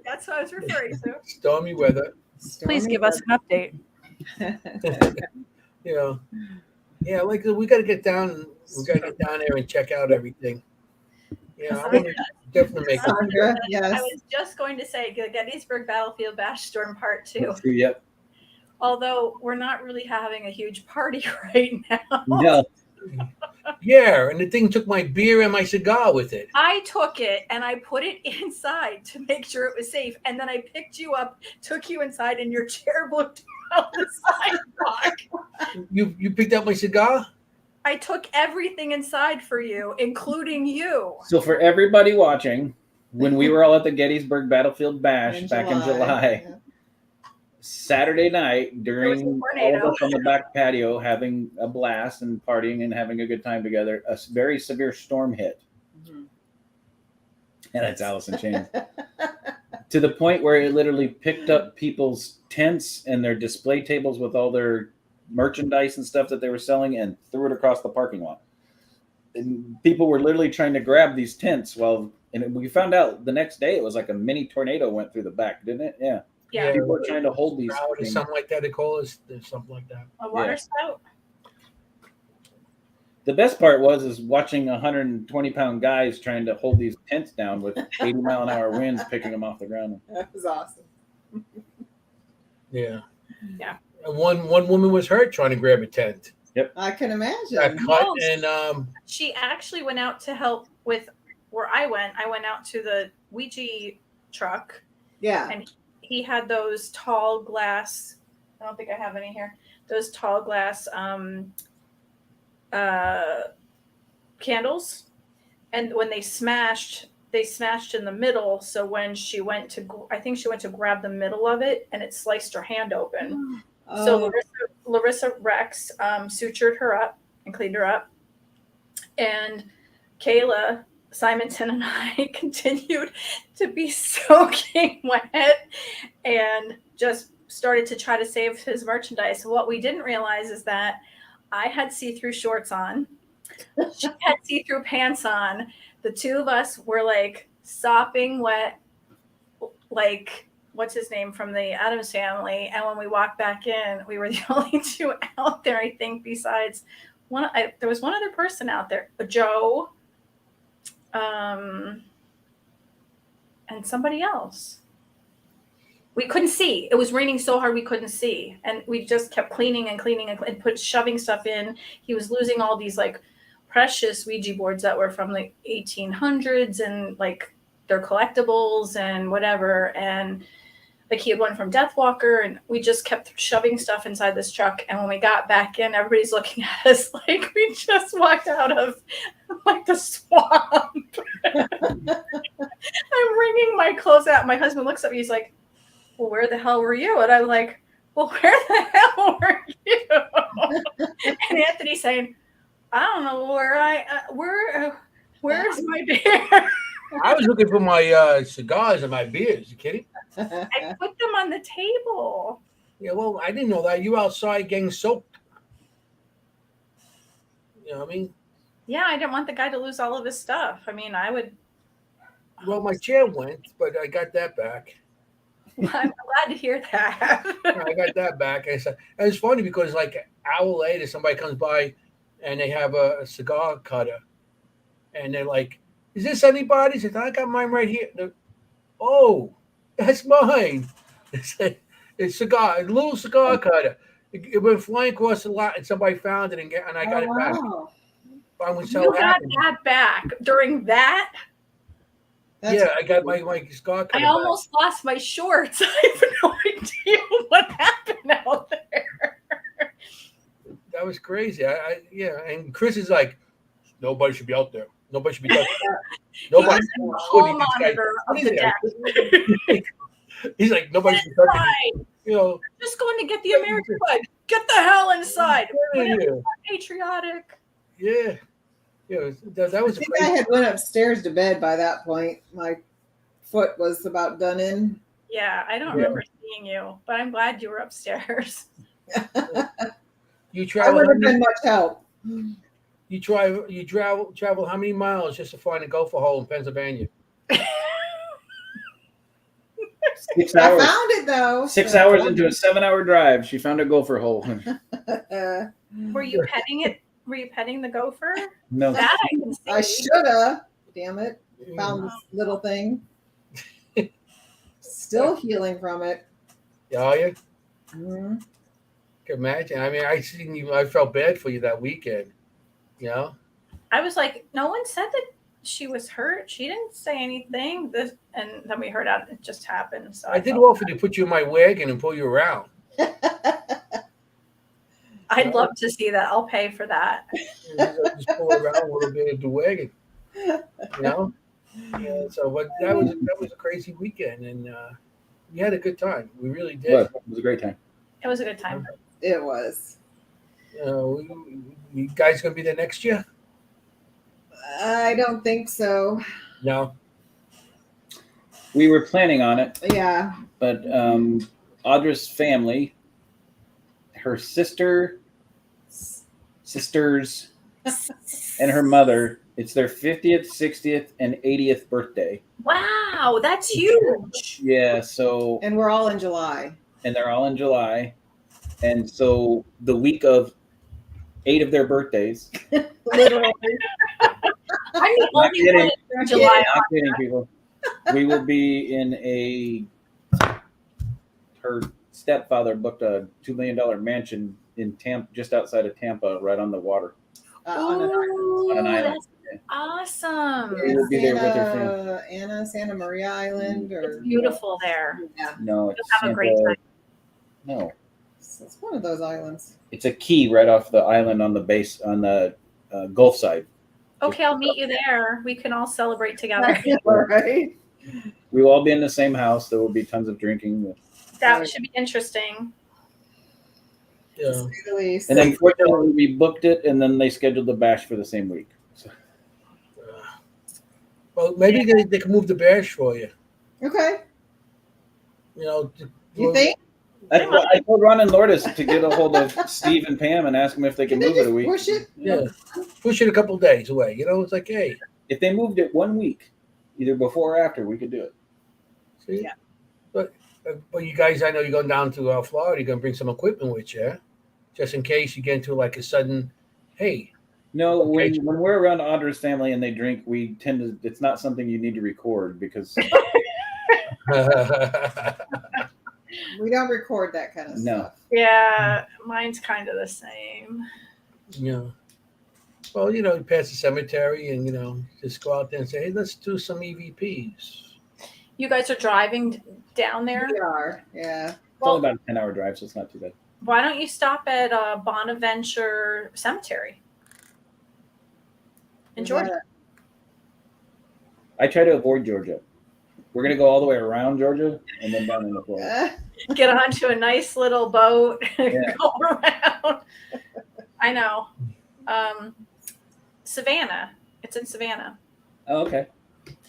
That's what I was referring to. Stormy weather. Please give us an update. Yeah, like we got to get down. We got to get down there and check out everything. I want to definitely make Sandra, yes. I was just going to say the Gettysburg Battlefield Bash Storm Part 2. Yep. Although we're not really having a huge party right now. No. Yeah, and the thing took my beer and my cigar with it. I took it and I put it inside to make sure it was safe. And then I picked you up, took you inside, and your chair blew down the sidewalk. You picked up my cigar? I took everything inside for you, including you. So for everybody watching, when we were all at the Gettysburg Battlefield Bash back in July, Saturday night during all of us on the back patio having a blast and partying and having a good time together, a very severe storm hit. Mm-hmm. And that's Alice in Chains. To the point where it literally picked up people's tents and their display tables with all their merchandise and stuff that they were selling and threw it across the parking lot. And people were literally trying to grab these tents and we found out the next day it was like a mini tornado went through the back, didn't it? Yeah. Yeah. People were trying to hold these things. Something like that. They call us something like that. A water spout. The best part was watching 120-pound guys trying to hold these tents down with 80-mile-an-hour winds picking them off the ground. That was awesome. Yeah. Yeah. And one woman was hurt trying to grab a tent. Yep. I can imagine. Got cut and she actually went out to help with where I went. I went out to the Ouija truck. Yeah. And he had those tall glass. I don't think I have any here. Those tall glass candles, and when they smashed in the middle. So when she went to, I think she went to grab the middle of it, and it sliced her hand open. Oh. So Larissa Rex sutured her up and cleaned her up, and Kayla Simonton and I continued to be soaking wet and just started to try to save his merchandise. What we didn't realize is that I had see-through shorts on. She had see-through pants on. The two of us were like sopping wet, like what's his name from the Addams Family. And when we walked back in, we were the only two out there, I think, besides there was one other person out there, Joe, and somebody else. we couldn't see. It was raining so hard we couldn't see, and we just kept cleaning and shoving stuff in. He was losing all these like precious Ouija boards that were from like 1800s and like they're collectibles and whatever. And like he had one from Death Walker, and we just kept shoving stuff inside this truck. And when we got back in, everybody's looking at us like we just walked out of like the swamp. I'm wringing my clothes out. My husband looks at me. He's like, well, where the hell were you? And I'm like, well, where the hell were you? And Anthony's saying, I don't know where's my beer? I was looking for my cigars and my beers. You kidding? I put them on the table. Yeah, well, I didn't know that. You outside getting soaked. You know what I mean? Yeah, I didn't want the guy to lose all of his stuff. I mean, I would. Well, my chair went, but I got that back. I'm glad to hear that. I got that back. And it's funny because like an hour later, somebody comes by and they have a cigar cutter. And they're like, is this anybody's? I said, I got mine right here. Oh, that's mine. It's a little cigar cutter. It went flying across the lot and somebody found it and I got it back. I was so you got happy. that back during that? I got my cigar cutter I almost lost my shorts. I have no idea what happened out there. That was crazy. And Chris is like, nobody should be out there. Nobody should be touching that. Nobody. Hall monitor of the deck. He's like, nobody should be touching it. You know, just going to get the American flag. Get the hell inside. Yeah. Patriotic. Yeah. Yeah, that was. I think I had went upstairs to bed by that point. My foot was about done in. Yeah, I don't remember seeing you, but I'm glad you were upstairs. You travel. I would have been much help. You travel how many miles just to find a gopher hole in Pennsylvania? 6 I hours. found it though. 6 hours into a 7-hour drive, she found a gopher hole. Were you petting it? Were you petting the gopher? No. That I can see. I should have. Damn it. Found this little thing. Still healing from it. Yeah, are you? Mm-hmm. Can imagine. I mean, I felt bad for you that weekend. You know? I was like, no one said that she was hurt. She didn't say anything. And then we heard out it just happened. So I did offer to put you in my wagon and pull you around. I'd love to see that. I'll pay for that. Just pull around a little bit of the wagon. You know? Yeah. So, but that was a crazy weekend, and we had a good time. We really did. It was a great time. It was a good time. It was. You guys gonna be there next year? I don't think so. No. We were planning on it, Yeah. but Audra's family, her sisters, and her mother, it's their 50th, 60th, and 80th birthday. Wow, that's huge. Yeah, so And we're all in July. and they're all in July. And so the week of 8 of their birthdays. Literally. I'm the Not only kidding. one in July. Not kidding, people. We will be in her stepfather booked a $2 million mansion in Tampa, just outside of Tampa, right on the water. On an island. That's awesome. We will be there with her friend. Santa Maria Island, or It's beautiful there. yeah, No, You'll it's have a great time. No, it's one of those islands. it's a key right off the island on the base on the Gulf side. Okay, I'll meet you there. We can all celebrate together. Right? We will all be in the same house. There will be tons of drinking. That should be interesting. To Yeah. say the least. And unfortunately, we booked it, and then they scheduled the bash for the same week. So, Well, maybe they can move the bash for you. Okay. You know. You think? I told Ron and Lourdes to get a hold of Steve and Pam and ask them if they can Can move they it a just week. push it? Yeah. Push it a couple days away. You know, it's like, hey. If they moved it 1 week, either before or after, we could do it. See? Yeah. But you guys, I know you're going down to Florida. You're going to bring some equipment with you, just in case you get into like a sudden, hey. No, Okay. when we're around Audra's family and they drink, we tend to. It's not something you need to record because We don't record that kind of stuff. Yeah, mine's kind of the same. Yeah. Well, you pass the cemetery and, just go out there and say, hey, let's do some EVPs. You guys are driving down there? We are, yeah. It's only about a 10-hour drive, so it's not too bad. Why don't you stop at Bonaventure Cemetery in Georgia? I try to avoid Georgia. We're going to go all the way around Georgia and then down in the Florida. Get onto a nice little boat and Yeah. go around. I know. Savannah. It's in Savannah. Oh, okay.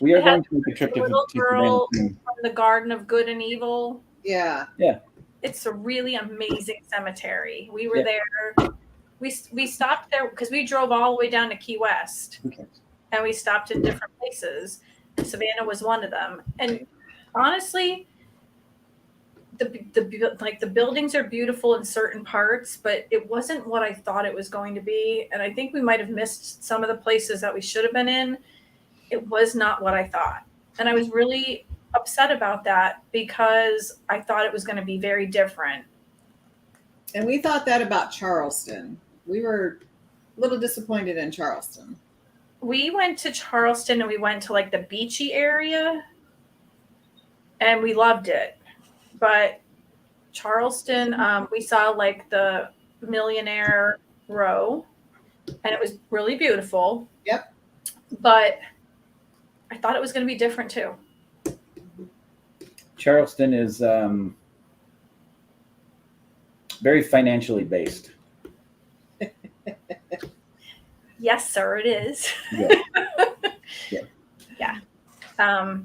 We are It going has to make a trip the to little Savannah girl soon. from the Garden of Good and Evil. Yeah. It's a really amazing cemetery. We were Yeah. there. We stopped there because we drove all the way down to Key West. Okay. And we stopped in different places. And Savannah was one of them. And honestly, the buildings are beautiful in certain parts, but it wasn't what I thought it was going to be. And I think we might have missed some of the places that we should have been in. It was not what I thought. And I was really upset about that because I thought it was going to be very different. And we thought that about Charleston. We were a little disappointed in Charleston. We went to Charleston and we went to like the beachy area and we loved it. But Charleston, we saw like the Millionaire Row and it was really beautiful. Yep. But I thought it was going to be different too. Charleston is very financially based. Yes, sir, it is. Yeah. Yeah.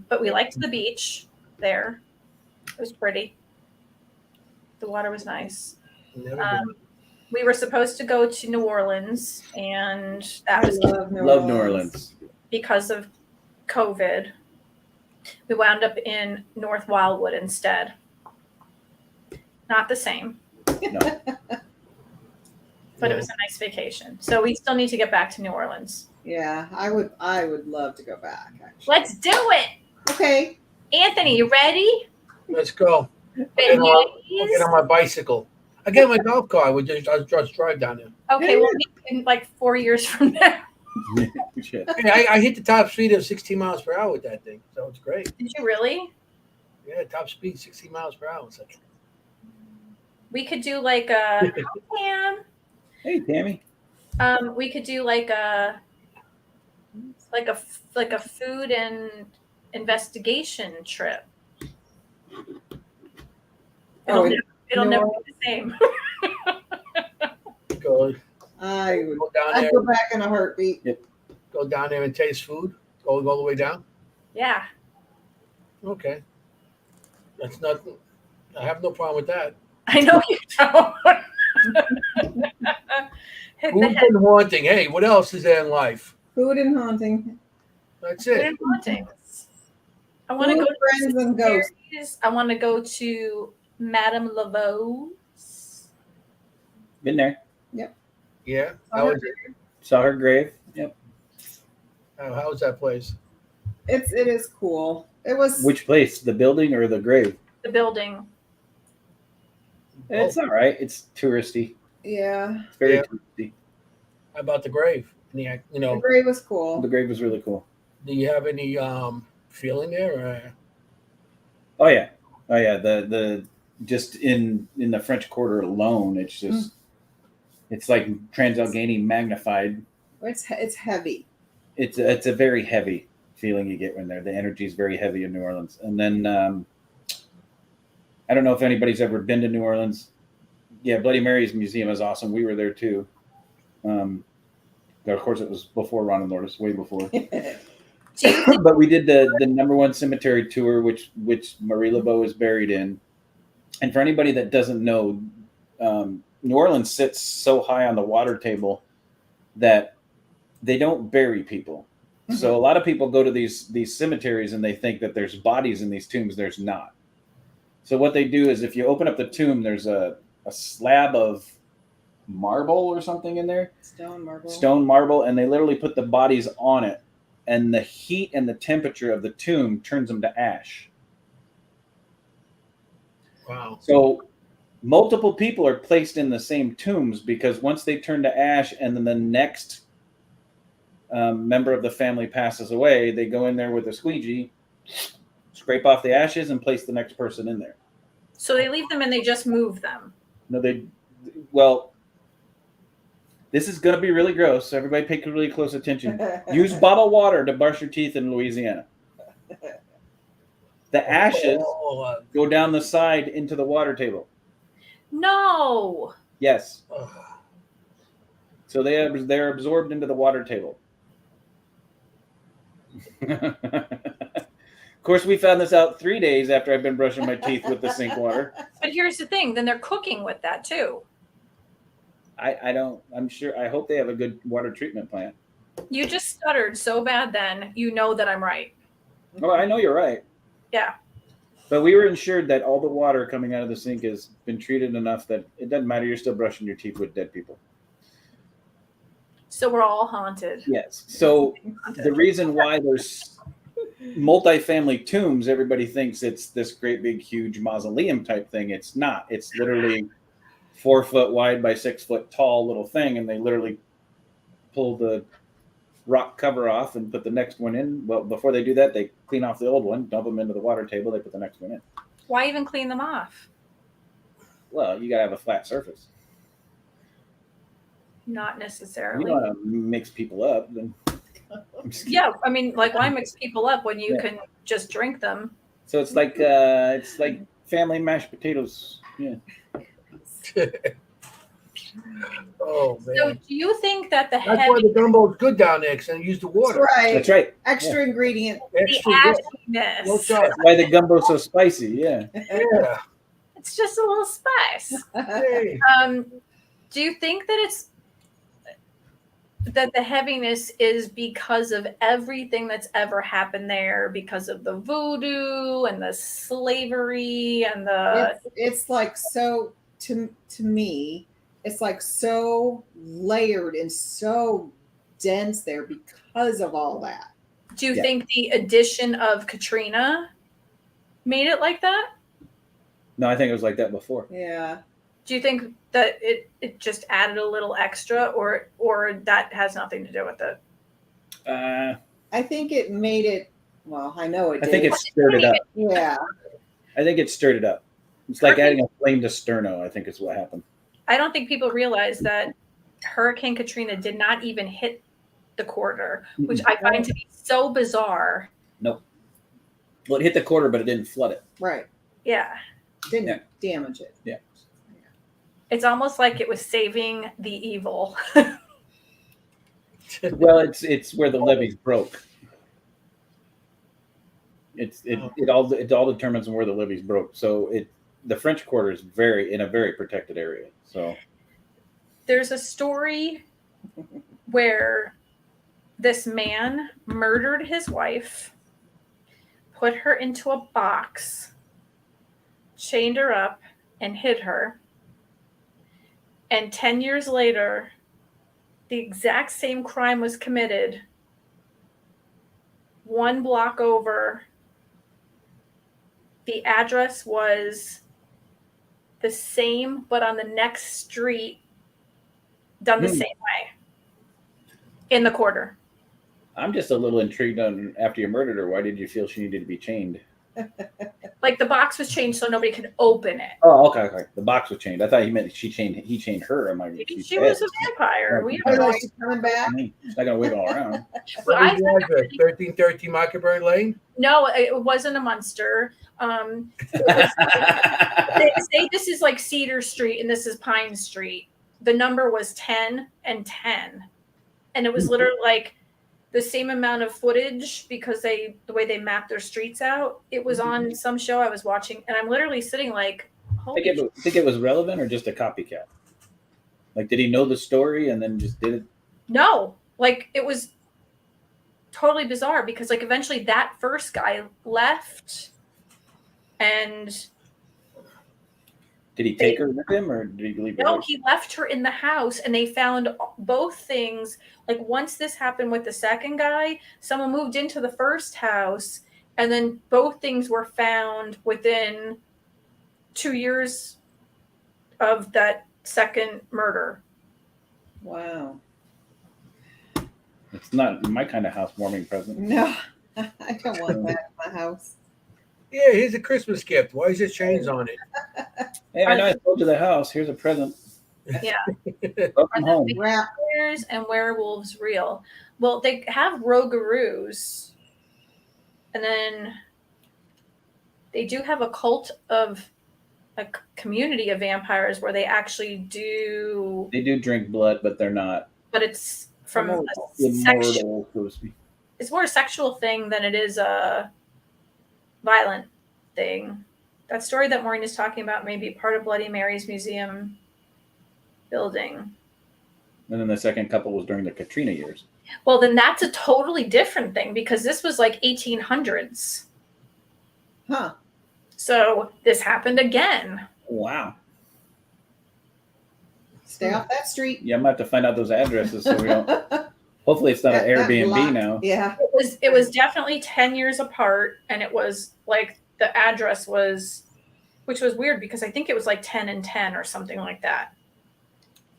But we liked the beach there. It was pretty. The water was nice. Never been. We were supposed to go to New Orleans, and that was Love New Orleans. because of COVID. We wound up in North Wildwood instead. Not the same, No. but it was a nice vacation. So we still need to get back to New Orleans. Yeah, I would love to go back, actually. Let's do it. Okay. Anthony, you ready? Let's go. I'll Beignets? get on my bicycle. I get my golf car. I'll just drive down there. Okay, we'll meet in like 4 years from now. Shit. Hey, I hit the top speed of 16 miles per hour with that thing, so it's great. Did you really? Yeah, top speed 16 miles per hour. It's like, We could do like a Pam. Hey, Tammy. We could do like a food and investigation trip. It'll never be the same. go I'd down there. go back in a heartbeat. Go down there and taste food. Go all the way down. Yeah. Okay. That's nothing. I have no problem with that. I know you don't. Hit the Food head. and haunting. Hey, what else is there in life? Food and haunting. That's Food it. and hauntings. I want to Food, go to friends, and ghosts. cemeteries. I want to go to Madame Laveau's. Been there. Yeah. How was it? Saw her grave. Yep. How was that place? It is cool. It was. Which place? The building or the grave? The building. It's all right. It's touristy. Yeah. It's very Yeah. touristy. How about the grave? The grave was cool. The grave was really cool. Do you have any feeling there? Or? Oh yeah. The just in the French Quarter alone, it's just it's like Trans-Allegheny magnified. It's heavy. It's a very heavy feeling you get when there. The energy is very heavy in New Orleans. And then I don't know if anybody's ever been to New Orleans. Yeah, Bloody Mary's museum is awesome. We were there too. Of course, it was before Ron and Lourdes, way before. But we did the #1 cemetery tour, which Marie Laveau is buried in. And for anybody that doesn't know, New Orleans sits so high on the water table that they don't bury people. Mm-hmm. So a lot of people go to these cemeteries and they think that there's bodies in these tombs. There's not. So what they do is if you open up the tomb, there's a slab of marble or something in there. Stone marble. And they literally put the bodies on it. And the heat and the temperature of the tomb turns them to ash. Wow. So multiple people are placed in the same tombs because once they turn to ash and then the next member of the family passes away, they go in there with a squeegee, scrape off the ashes, and place the next person in there. So they leave them and they just move them. No, well, this is going to be really gross. So everybody pay really close attention. Use bottled water to brush your teeth in Louisiana. The ashes go down the side into the water table. No. Yes. So they're absorbed into the water table. Of course, we found this out 3 days after I've been brushing my teeth with the sink water. But here's the thing. Then they're cooking with that too. I'm sure, I hope they have a good water treatment plant. You just stuttered so bad then. You know that I'm right. Oh, I know you're right. Yeah. But we were ensured that all the water coming out of the sink has been treated enough that it doesn't matter. You're still brushing your teeth with dead people. So we're all haunted. Yes. So the reason why there's multi-family tombs, everybody thinks it's this great big huge mausoleum type thing. It's not. It's literally 4 foot wide by 6 foot tall little thing, and they literally pull the rock cover off and put the next one in. Well, before they do that, they clean off the old one, dump them into the water table, they put the next one in. Why even clean them off? Well, you gotta have a flat surface. Not necessarily. You don't want to mix people up, then. Yeah, I mean, like, why mix people up when you can just drink them? So it's like family mashed potatoes. Yeah. Oh man. So do you think that That's why the gumbo's good down there, because they use the water. Right. That's right. Extra ingredient. Extra the good. ashiness, No charge. That's why the gumbo's so spicy. Yeah. Yeah. it's just a little spice. Hey. Do you think that it's that the heaviness is because of everything that's ever happened there, because of the voodoo and the slavery and the It's like so to me, it's like so layered and so dense there because of all that. do you think the addition of Katrina made it like that? No, I think it was like that before. Yeah. Do you think that it just added a little extra, or that has nothing to do with it? I think it made it. Well, I know it did. I think it stirred it up. Yeah. I think it stirred it up. It's like adding a flame to sterno, I think is what happened. I don't think people realize that Hurricane Katrina did not even hit the quarter, which I find to be so bizarre. Nope. Well, it hit the quarter, but it didn't flood it. Right. Yeah. Didn't damage it. Yeah. It's almost like it was saving the evil. Well, it's where the levees broke. It all determines where the levees broke. So the French Quarter is in a very protected area. So There's a story where this man murdered his wife, put her into a box, chained her up, and hid her. And 10 years later, the exact same crime was committed 1 block over. The address was the same, but on the next street, done the same way in the quarter. I'm just a little intrigued on after you murdered her, why did you feel she needed to be chained? Like the box was changed so nobody could open it. Oh, okay. The box was chained. I thought he meant he chained her. I'm like, Maybe she was a vampire. We Oh, don't know. no, she's coming back. She's not gonna wiggle around. But What is the address? 1313 Mockingbird Lane? No, it wasn't a Munster. They say this is like Cedar Street and this is Pine Street. The number was 10 and 10. And it was literally like the same amount of footage because the way they mapped their streets out. It was on some show I was watching, and I'm literally sitting like, holy Think it was relevant or just a copycat? Like, did he know the story and then just did it? no, like it was totally bizarre because like eventually that first guy left, and Did he take her with him or did he leave her? no, he left her in the house, and they found both things. Like once this happened with the second guy, someone moved into the first house, and then both things were found within 2 years of that second murder. Wow. It's not my kind of housewarming present. No, I don't want that in my house. Yeah, here's a Christmas gift. Why is there chains on it? Hey, I know I sold you the house. Here's a present. Yeah. Welcome home. Wrap. Vampires and werewolves real? Well, they have rogaroos, and then they do have a cult of a community of vampires where they actually do. They do drink blood, but they're not But it's from a immortal, so to speak. it's more a sexual thing than it is a violent thing. That story that Maureen is talking about may be part of Bloody Mary's museum building. And then the second couple was during the Katrina years. Well, then that's a totally different thing because this was like 1800s. Huh. So this happened again. Wow. Stay off that street. Yeah, I'm gonna have to find out those addresses so we don't. Hopefully, it's not an That Airbnb block. now. Yeah. It was definitely 10 years apart, and it was like the address was, which was weird because I think it was like 10 and 10 or something like that,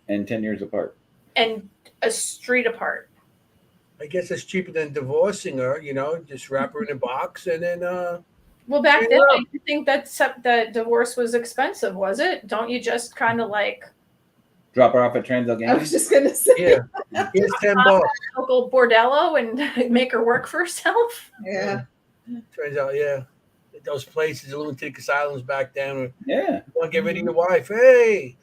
And 10 years apart. and a street apart. I guess it's cheaper than divorcing her, just wrap her in a box and then Well, back Yeah. then, I didn't think that divorce was expensive, was it? Don't you just kind of like Drop her off at I was Transylvania. just gonna say. yeah, here's $10. local bordello and make her work for herself? Yeah. Turns out, yeah, those places, the lunatic asylums back then, Yeah. want to get rid of your wife. Hey,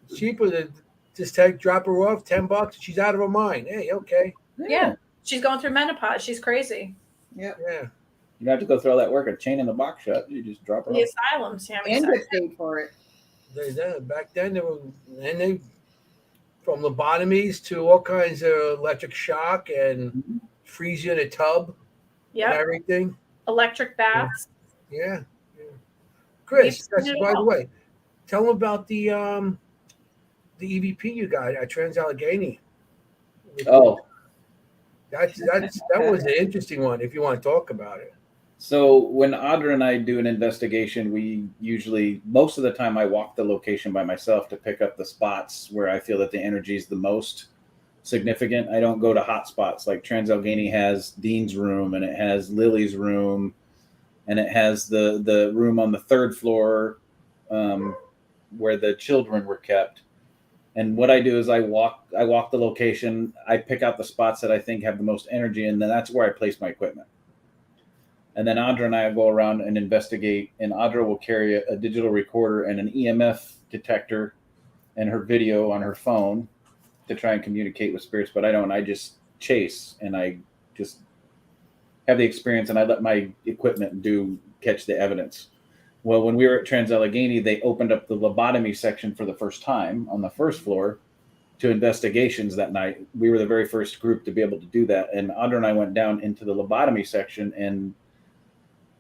it's cheaper to just drop her off $10. She's out of her mind. Hey, okay, Yeah. She's going through menopause. She's crazy. yeah. You don't have to go through all that work of chaining the box shut. You just drop her The off. asylums. Yeah, And get paid for it. Back then, they from lobotomies to all kinds of electric shock and freeze you in a tub and yeah. everything. Electric baths. Yeah. Chris, We've seen it by the all. way, tell them about the EVP you got at Trans-Allegheny. Oh, That was an interesting one. If you want to talk about it. so when Audra and I do an investigation, we usually, most of the time, I walk the location by myself to pick up the spots where I feel that the energy is the most significant. I don't go to hot spots like Trans-Allegheny has Dean's room, and it has Lily's room, and it has the room on the third floor where the children were kept. And what I do is I walk the location. I pick out the spots that I think have the most energy, and then that's where I place my equipment. And then Audra and I will go around and investigate, and Audra will carry a digital recorder and an EMF detector and her video on her phone to try and communicate with spirits. But I don't. I just chase, and I just have the experience, and I let my equipment catch the evidence. Well, when we were at Trans-Allegheny, they opened up the lobotomy section for the first time on the first floor to investigations that night. We were the very first group to be able to do that. And Audra and I went down into the lobotomy section, and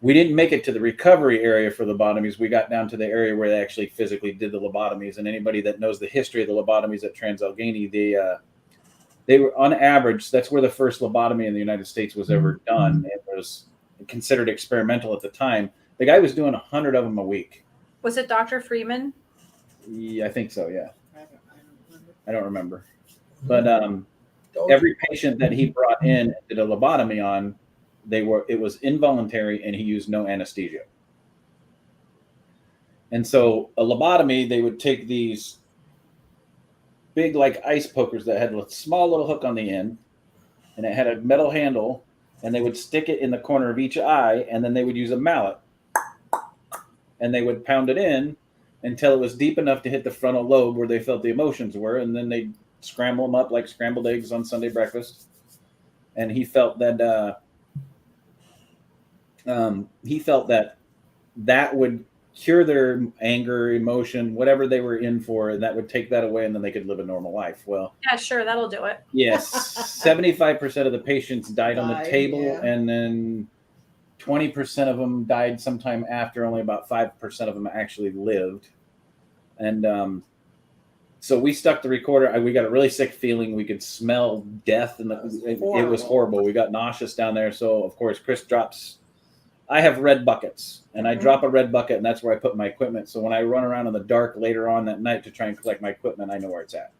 we didn't make it to the recovery area for lobotomies. We got down to the area where they actually physically did the lobotomies. And anybody that knows the history of the lobotomies at Trans-Allegheny, they were on average, that's where the first lobotomy in the United States was ever done. It was considered experimental at the time. The guy was doing 100 of them a week. Was it Dr. Freeman? Yeah, I think so. Yeah. I don't remember. But Every patient that he brought in and did a lobotomy on, it was involuntary, and he used no anesthesia. And so a lobotomy, they would take these big like ice pokers that had a small little hook on the end, and it had a metal handle, and they would stick it in the corner of each eye, and then they would use a mallet, and they would pound it in until it was deep enough to hit the frontal lobe where they felt the emotions were, and then they'd scramble them up like scrambled eggs on Sunday breakfast. And he felt that that would cure their anger, emotion, whatever they were in for, and that would take that away, and then they could live a normal life. Well, Yeah, sure, that'll do it. yes, 75% of the patients died on the table, yeah. and then 20% of them died sometime after. Only about 5% of them actually lived. And so we stuck the recorder. We got a really sick feeling. We could smell death, and it was horrible. We got nauseous down there. So, of course, Chris drops I have red buckets, and I drop a red bucket, and that's where I put my equipment. So when I run around in the dark later on that night to try and collect my equipment, I know where it's at.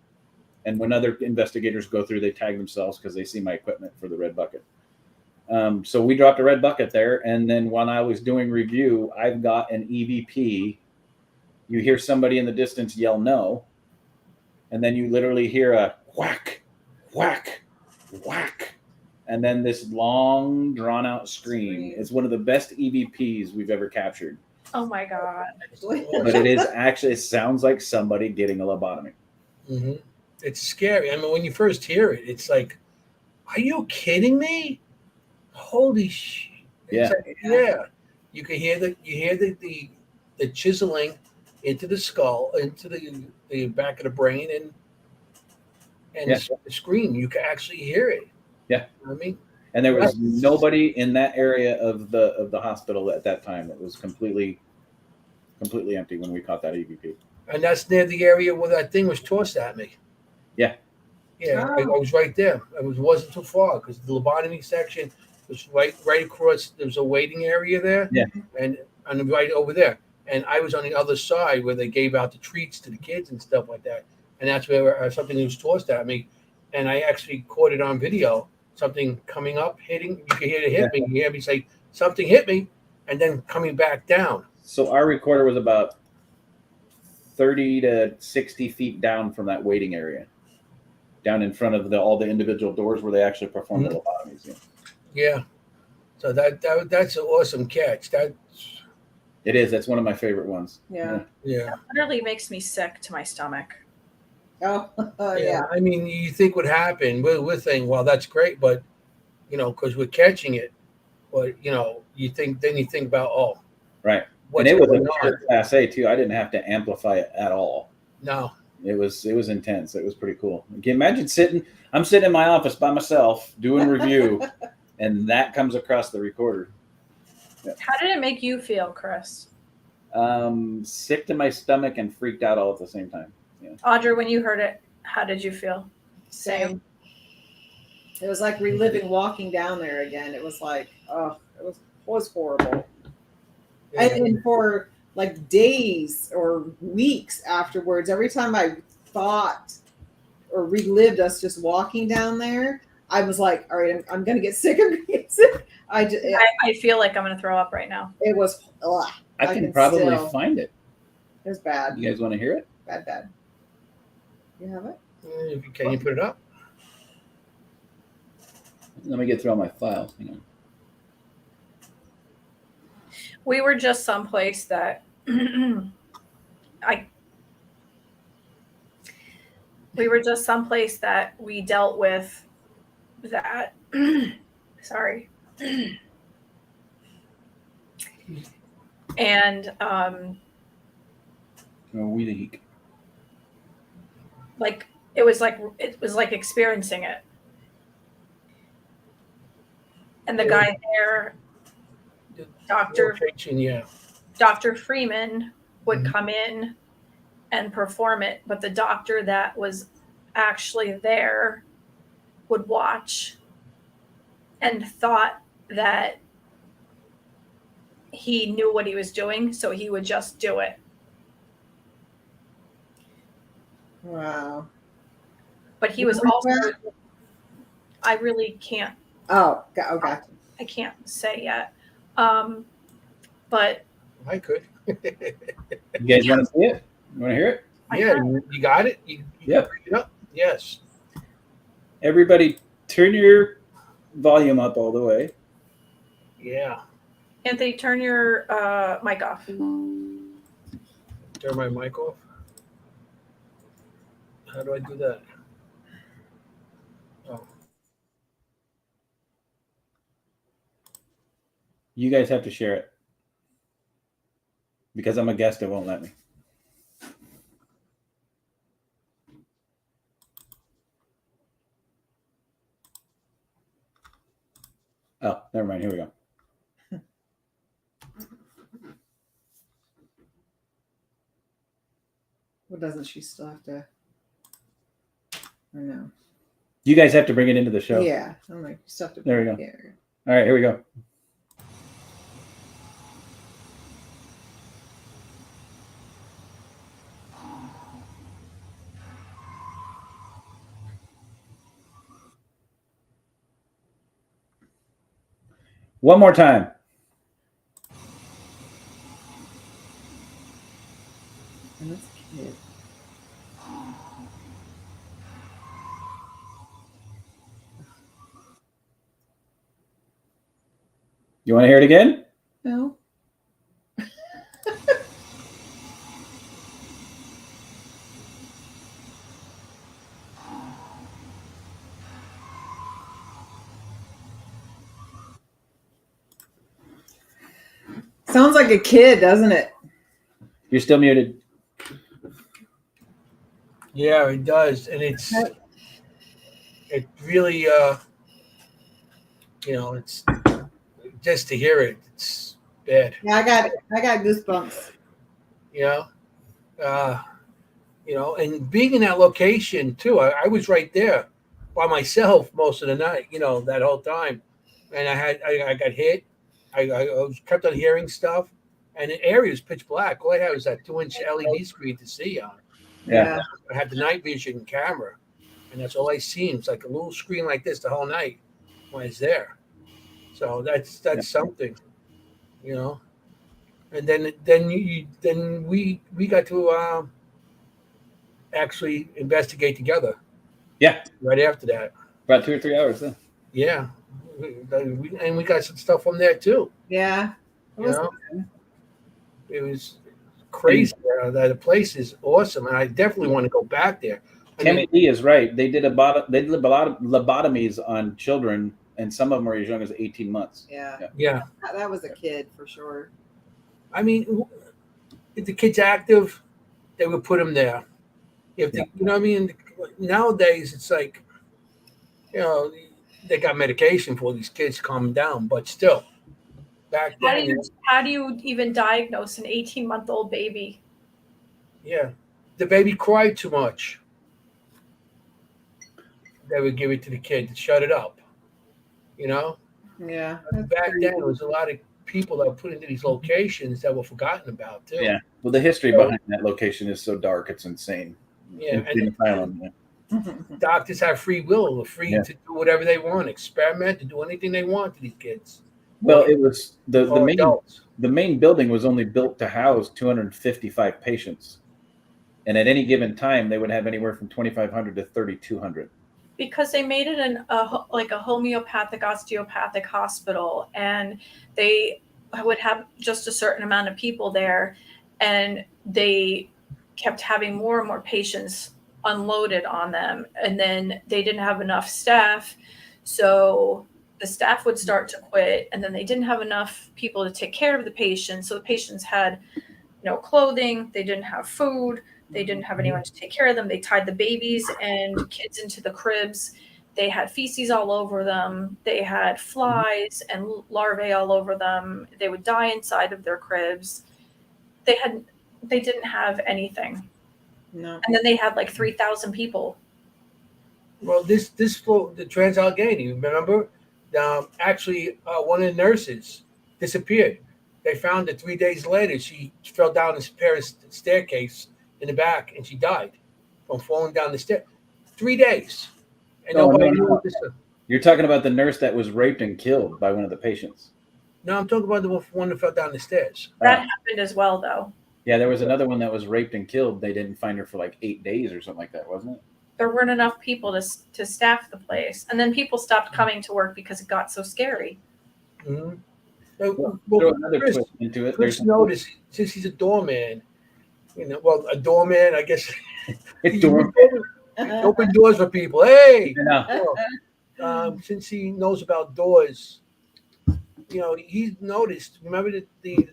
And when other investigators go through, they tag themselves because they see my equipment for the red bucket. So we dropped a red bucket there. And then when I was doing review, I've got an EVP. You hear somebody in the distance yell no. And then you literally hear a whack, whack, whack. And then this long, drawn-out scream. It's one of the best EVPs we've ever captured. Oh, my God. But it sounds like somebody getting a lobotomy. Mm-hmm. It's scary. I mean, when you first hear it, it's like, are you kidding me? Holy shit. Yeah. Like, yeah. You can hear the chiseling into the skull, into the back of the brain, and the scream. You can actually hear it. Yeah. You know what I mean? And there was nobody in that area of the hospital at that time. It was completely empty when we caught that EVP. And that's near the area where that thing was tossed at me. Yeah. Yeah, I was right there. Wasn't too far because the lobotomy section was right across. There was a waiting area there. Yeah. And right over there. And I was on the other side where they gave out the treats to the kids and stuff like that. And that's where something was tossed at me. And I actually caught it on video. Something coming up, hitting. You can hear it hit me. You hear me say, something hit me, and then coming back down. So our recorder was about 30 to 60 feet down from that waiting area, down in front of all the individual doors where they actually perform the lobotomies. Yeah. So that's an awesome catch. It is. That's one of my favorite ones. Yeah. That literally makes me sick to my stomach. Oh, yeah. I mean, you think what happened? We're thinking, well, that's great, but because we're catching it. But you think about right. What's and it was going a pure Class A too. I didn't have to amplify it at all. No. It was intense. It was pretty cool. Can you imagine I'm sitting in my office by myself doing review, and that comes across the recorder. Yeah. How did it make you feel, Chris? Sick to my stomach and freaked out all at the same time. Yeah. Audra, when you heard it, how did you feel? Same. It was like reliving walking down there again. It was like, it was horrible. Yeah. And for like days or weeks afterwards, every time I thought or relived us just walking down there, I was like, all right, I'm going to get sick. I'm going to get sick. I feel like I'm going to throw up right now. It was, I can probably find it. It was bad. You guys want to hear it? Bad. You have it? Can you put it up? Let me get through all my files. Hang on. We were just someplace that we dealt with that. Sorry. And week. it was like experiencing it. And the guy there, Dr. Freeman would come in and perform it, but the doctor that was actually there would watch and thought that he knew what he was doing, so he would just do it. Wow. But he was also, I really can't. Oh, okay. I can't say yet. But I could. You guys want to see it? You want to hear it? Yeah, you got it? You Yep. pick it up? Yes. Everybody turn your volume up all the way. Yeah. Anthony, turn your mic off. Turn my mic off? How do I do that? Oh. You guys have to share it. Because I'm a guest, it won't let me. Oh, never mind. Here we go. Well, doesn't she still have to? Or no? You guys have to bring it into the show. Yeah. I'm like, you still have to. There we go. Here. All right, here we go. One more time. And that's a kid. You want to hear it again? No. Sounds like a kid, doesn't it? You're still muted. Yeah, it does, and it really, it's just to hear it, it's bad. Yeah, I got goosebumps. And being in that location too, I was right there by myself most of the night, that whole time, and I got hit. I kept on hearing stuff, and the area was pitch black. All I had was that 2-inch LED screen to see on. Yeah. I had the night vision camera, and that's all I seen. It's like a little screen like this the whole night when I was there. So that's something, And then we got to actually investigate together. Yeah. Right after that. About 2 or 3 hours then. Yeah. And we got some stuff from there too. Yeah. It was crazy. The place is awesome, and I definitely want to go back there. Tammy D is right. They did a lot of lobotomies on children, and some of them are as young as 18 months. Yeah. That was a kid for sure. I mean, if the kid's active, they would put him there. If you know what I mean? Nowadays, it's like, they got medication for these kids to calm them down, but still, back then. How do you even diagnose an 18-month-old baby? Yeah. The baby cried too much. They would give it to the kid to shut it up. Yeah. Back then, there was a lot of people that were put into these locations that were forgotten about, too. Yeah. Well, the history behind that location is so dark, it's insane. Yeah. And doctors have free will. They're free to do whatever they want, experiment, to do anything they want to these kids. Well, it was the main building was only built to house 255 patients. And at any given time, they would have anywhere from 2,500 to 3,200. Because they made it a homeopathic, osteopathic hospital, and they would have just a certain amount of people there, and they kept having more and more patients unloaded on them, and then they didn't have enough staff, so the staff would start to quit, and then they didn't have enough people to take care of the patients, so the patients had no clothing, they didn't have food, they didn't have anyone to take care of them. They tied the babies and kids into the cribs. They had feces all over them. They had flies and larvae all over them. They would die inside of their cribs. They didn't have anything. No. And then they had like 3,000 people. Well, the Trans-Allegheny, remember? Actually, one of the nurses disappeared. They found her 3 days later. She fell down the staircase in the back, and she died from falling down the stairs. 3 days. And nobody knew what this was. You're talking about the nurse that was raped and killed by one of the patients. No, I'm talking about the one that fell down the stairs. That happened as well, though. Yeah, there was another one that was raped and killed. They didn't find her for like 8 days or something like that, wasn't it? There weren't enough people to staff the place. And then people stopped coming to work because it got so scary. Mm-hmm. Throw another twist into it. Chris noticed, since he's a doorman, a doorman, I guess. Open doors for people. Hey! Since he knows about doors, he's noticed. Remember the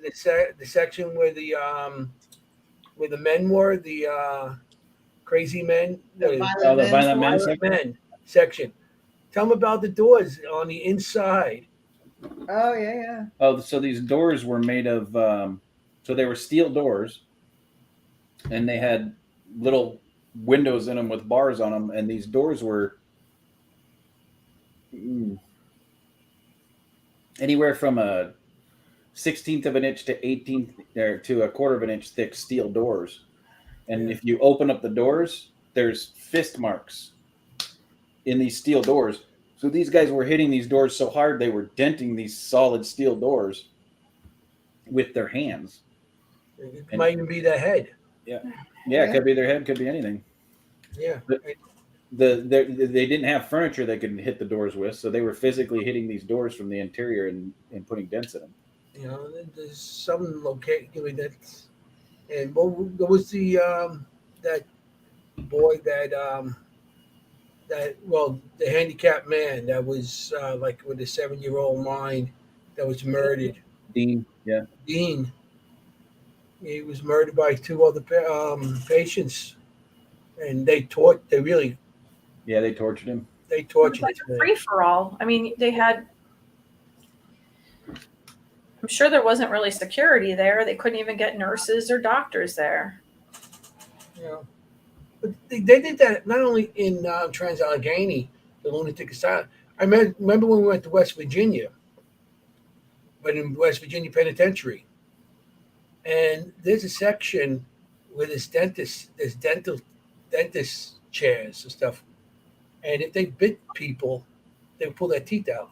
section where the men were, the crazy men? The violent men section. Tell them about the doors on the inside. Oh, yeah. Oh, so these doors were made of, so they were steel doors, and they had little windows in them with bars on them, and these doors were anywhere from a 1/16 of an inch to 18th or to a quarter of an inch thick steel doors. And if you open up the doors, there's fist marks in these steel doors. So these guys were hitting these doors so hard they were denting these solid steel doors with their hands. It might even be their head. Yeah, it could be their head, could be anything. Yeah. But they didn't have furniture they could hit the doors with, so they were physically hitting these doors from the interior and putting dents in them. You know, there's some location. I mean, that's and what was the that boy that the handicapped man that was like with a 7-year-old mind that was murdered. Dean, yeah. Dean. He was murdered by 2 other patients, and they tortured him. It was like a free for all. I mean, they had. I'm sure there wasn't really security there. They couldn't even get nurses or doctors there. Yeah, but they did that not only in Trans-Allegheny, the lunatic asylum. I remember when we went to West Virginia, but in West Virginia Penitentiary, and there's a section where there's dentist chairs and stuff, and if they bit people, they would pull their teeth out.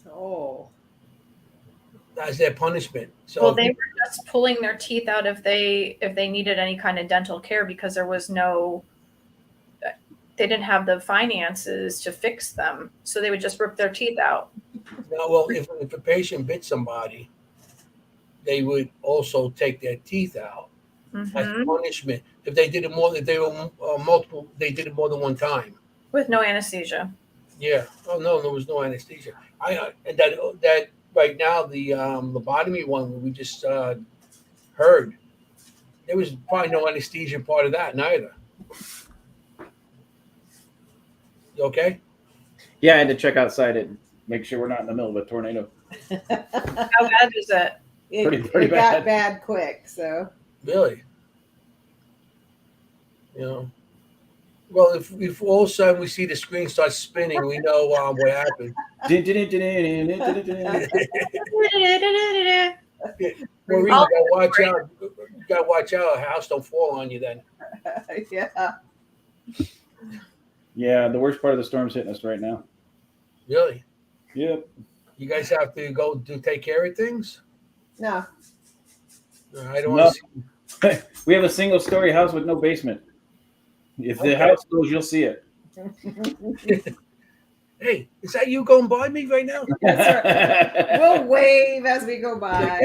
Oh. As their punishment. So well, they were just pulling their teeth out if they needed any kind of dental care because there was they didn't have the finances to fix them, so they would just rip their teeth out. No, well, if a patient bit somebody, they would also take their teeth out as punishment. If they did it more, if they were multiple, they did it more than one time with no anesthesia. Yeah. Oh no, there was no anesthesia. And that. Right now, the lobotomy one we just heard, there was probably no anesthesia part of that neither. You okay? Yeah, I had to check outside it, make sure we're not in the middle of a tornado. How bad is it? Pretty it got bad quick. So really, you know. Well, if all of a sudden we see the screen start spinning, we know what happened. Maureen, you gotta watch out. You gotta watch out. A house don't fall on you then. Yeah. Yeah, the worst part of the storm's hitting us right now. Really? Yep. You guys have to go take care of things? No. I don't want to see. We have a single-story house with no basement. If the house goes, you'll see it. Hey, is that you going by me right now? Right. We'll wave as we go by.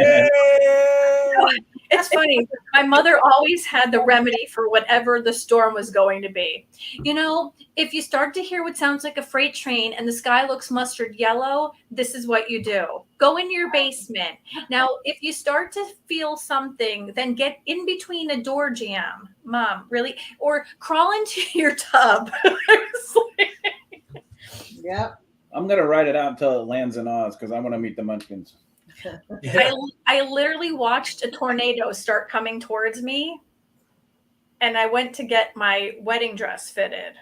It's funny. My mother always had the remedy for whatever the storm was going to be. You know, if you start to hear what sounds like a freight train and the sky looks mustard yellow, this is what you do. Go into your basement. Now, if you start to feel something, then get in between a door jamb. Mom, really? Or crawl into your tub. Yep. I'm going to write it out until it lands in Oz because I want to meet the Munchkins. Yeah. I literally watched a tornado start coming towards me, and I went to get my wedding dress fitted,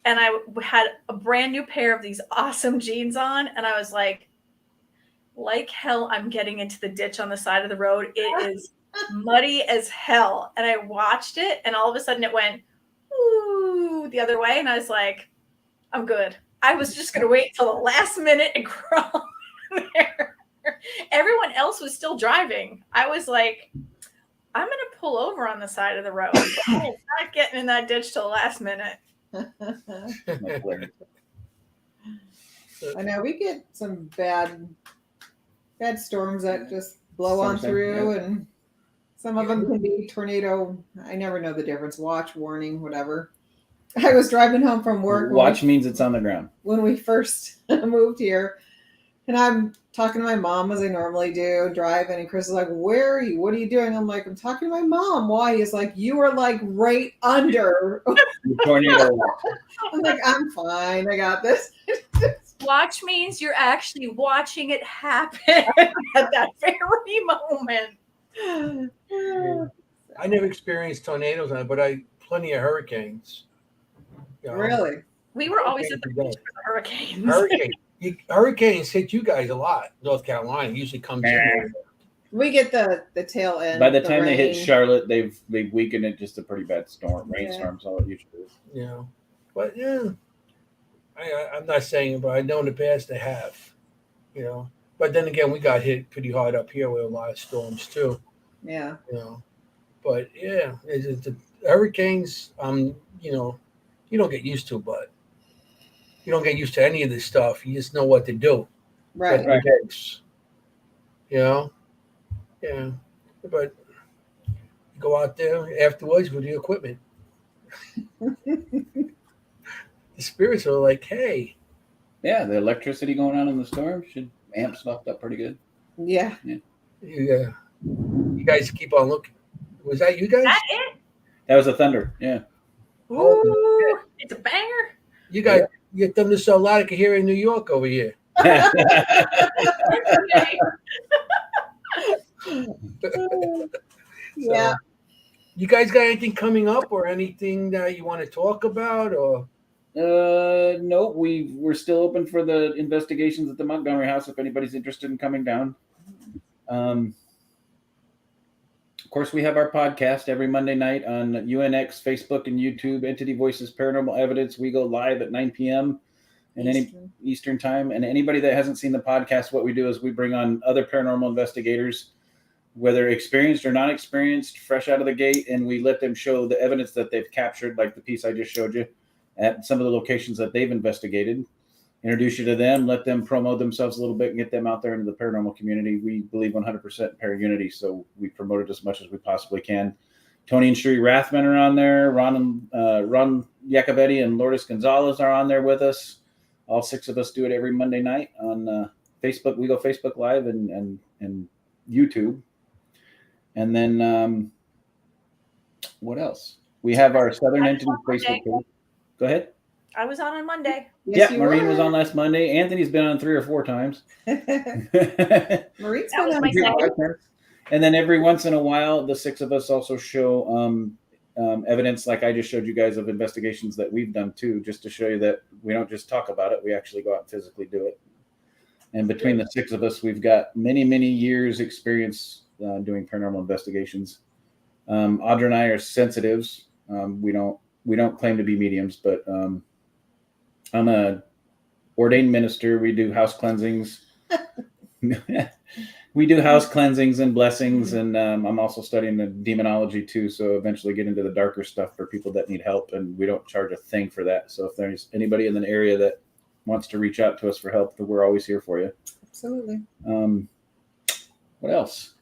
and I had a brand new pair of these awesome jeans on, and I was like hell, I'm getting into the ditch on the side of the road. It is muddy as hell. And I watched it, and all of a sudden it went ooh the other way, and I was like, I'm good. I was just going to wait till the last minute and crawl there. Everyone else was still driving. I was like, I'm going to pull over on the side of the road. I'm not getting in that ditch till the last minute. I know we get some bad storms that just blow on through, and some of them can be tornado. I never know the difference. Watch, warning, whatever. I was driving home from work. Watch means it's on the ground. When we first moved here, and I'm talking to my mom as I normally do, driving, and Chris is like, "Where are you? What are you doing?" I'm like, "I'm talking to my mom." Why? He's like, "You are like right under the tornado." I'm like, "I'm fine. I got this." Watch means you're actually watching it happen at that very moment. I never experienced tornadoes, but plenty of hurricanes. You know, really? We were always at the beach for the hurricanes. Hurricanes hit you guys a lot. North Carolina usually comes in. We get the tail end. By the time they hit Charlotte, they've weakened it just a pretty bad rainstorm. So it usually is. Yeah, but yeah, I'm not saying it, but I know in the past they have, you know. But then again, we got hit pretty hard up here with a lot of storms too, Yeah. you know. But yeah, the hurricanes, you know, you don't get used to, but you don't get used to any of this stuff. You just know what to do. Right. Right. You know, yeah. But you go out there afterwards with your equipment. The spirits are like, hey. Yeah, the electricity going on in the storm should amp stuff up pretty good. Yeah. Yeah. You guys keep on looking. Was that you guys? That it? That was a thunder. Yeah. Ooh, it's a banger. You guys get them to so loud I can hear in New York over here. Yeah. So, you guys got anything coming up or anything that you want to talk about or? No, we're still open for the investigations at the Montgomery House if anybody's interested in coming down. Of course, we have our podcast every Monday night on UNX, Facebook, and YouTube. Entity Voices Paranormal Evidence. We go live at 9 p.m. and Eastern time. And anybody that hasn't seen the podcast, what we do is we bring on other paranormal investigators, whether experienced or not experienced, fresh out of the gate, and we let them show the evidence that they've captured, like the piece I just showed you, at some of the locations that they've investigated. Introduce you to them, let them promote themselves a little bit and get them out there into the paranormal community. We believe 100% in para-unity, so we promote it as much as we possibly can. Tony and Sheree Rathman are on there. Ron Iacovetti and Lourdes Gonzalez are on there with us. All six of us do it every Monday night on Facebook. We go Facebook Live and YouTube. And then what else? We have our Southern Entities Facebook page. Go ahead. I was on Monday. Yes, yeah, Maureen was on last Monday. Anthony's been on 3 or 4 times. Maureen's That was my second. And then every once in a while, the 6 of us also show evidence, like I just showed you guys, of investigations that we've done too, just to show you that we don't just talk about it. We actually go out and physically do it. And between the 6 of us, we've got many, many years experience doing paranormal investigations. Audra and I are sensitives. We don't claim to be mediums, but I'm a ordained minister. We do house cleansings. We do house cleansings and blessings, and I'm also studying the demonology too. So eventually get into the darker stuff for people that need help, and we don't charge a thing for that. So if there's anybody in the area that wants to reach out to us for help, we're always here for you. Absolutely. What else?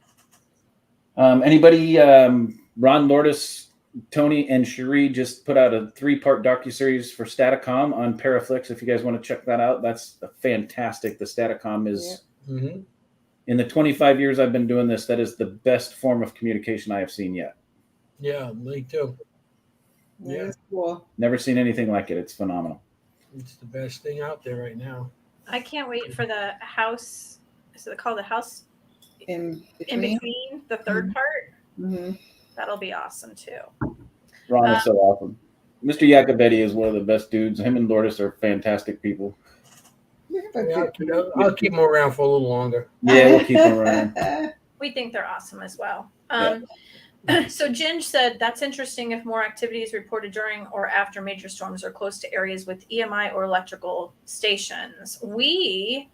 Anybody? Ron, Lourdes, Tony, and Cherie just put out a 3-part docuseries for Staticom on Paraflix. If you guys want to check that out, that's fantastic. The Staticom is, in the 25 years I've been doing this, that is the best form of communication I have seen yet. Yeah, me too. Yeah. That's cool. Never seen anything like it. It's phenomenal. It's the best thing out there right now. I can't wait for the house. Is it called the house In between the 3rd part? Mm-hmm. That'll be awesome too. Ron is so awesome. Mr. Iacovetti is one of the best dudes. Him and Lourdes are fantastic people. Yeah, I'll keep them around for a little longer. Yeah, we'll keep them around. We think they're awesome as well. So Ginge said, that's interesting if more activity is reported during or after major storms or close to areas with EMI or electrical stations. We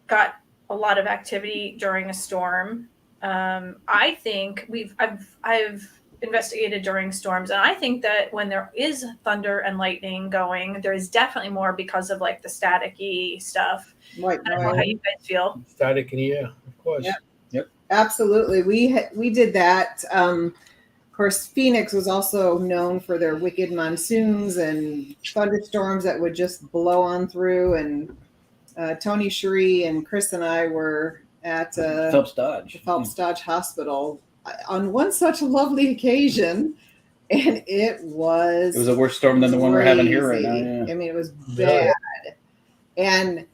got a lot of activity during a storm. I think I've investigated during storms, and I think that when there is thunder and lightning going, there is definitely more because of like the staticky stuff. Right. I don't know how you guys feel. Static in the air, of course. Yep. Absolutely. We did that. Of course, Phoenix was also known for their wicked monsoons and thunderstorms that would just blow on through. And Tony, Cherie, and Chris and I were at Phelps Dodge Hospital on one such lovely occasion, and it was a worse storm than the one we're having here right now. Yeah. I mean, it was bad, and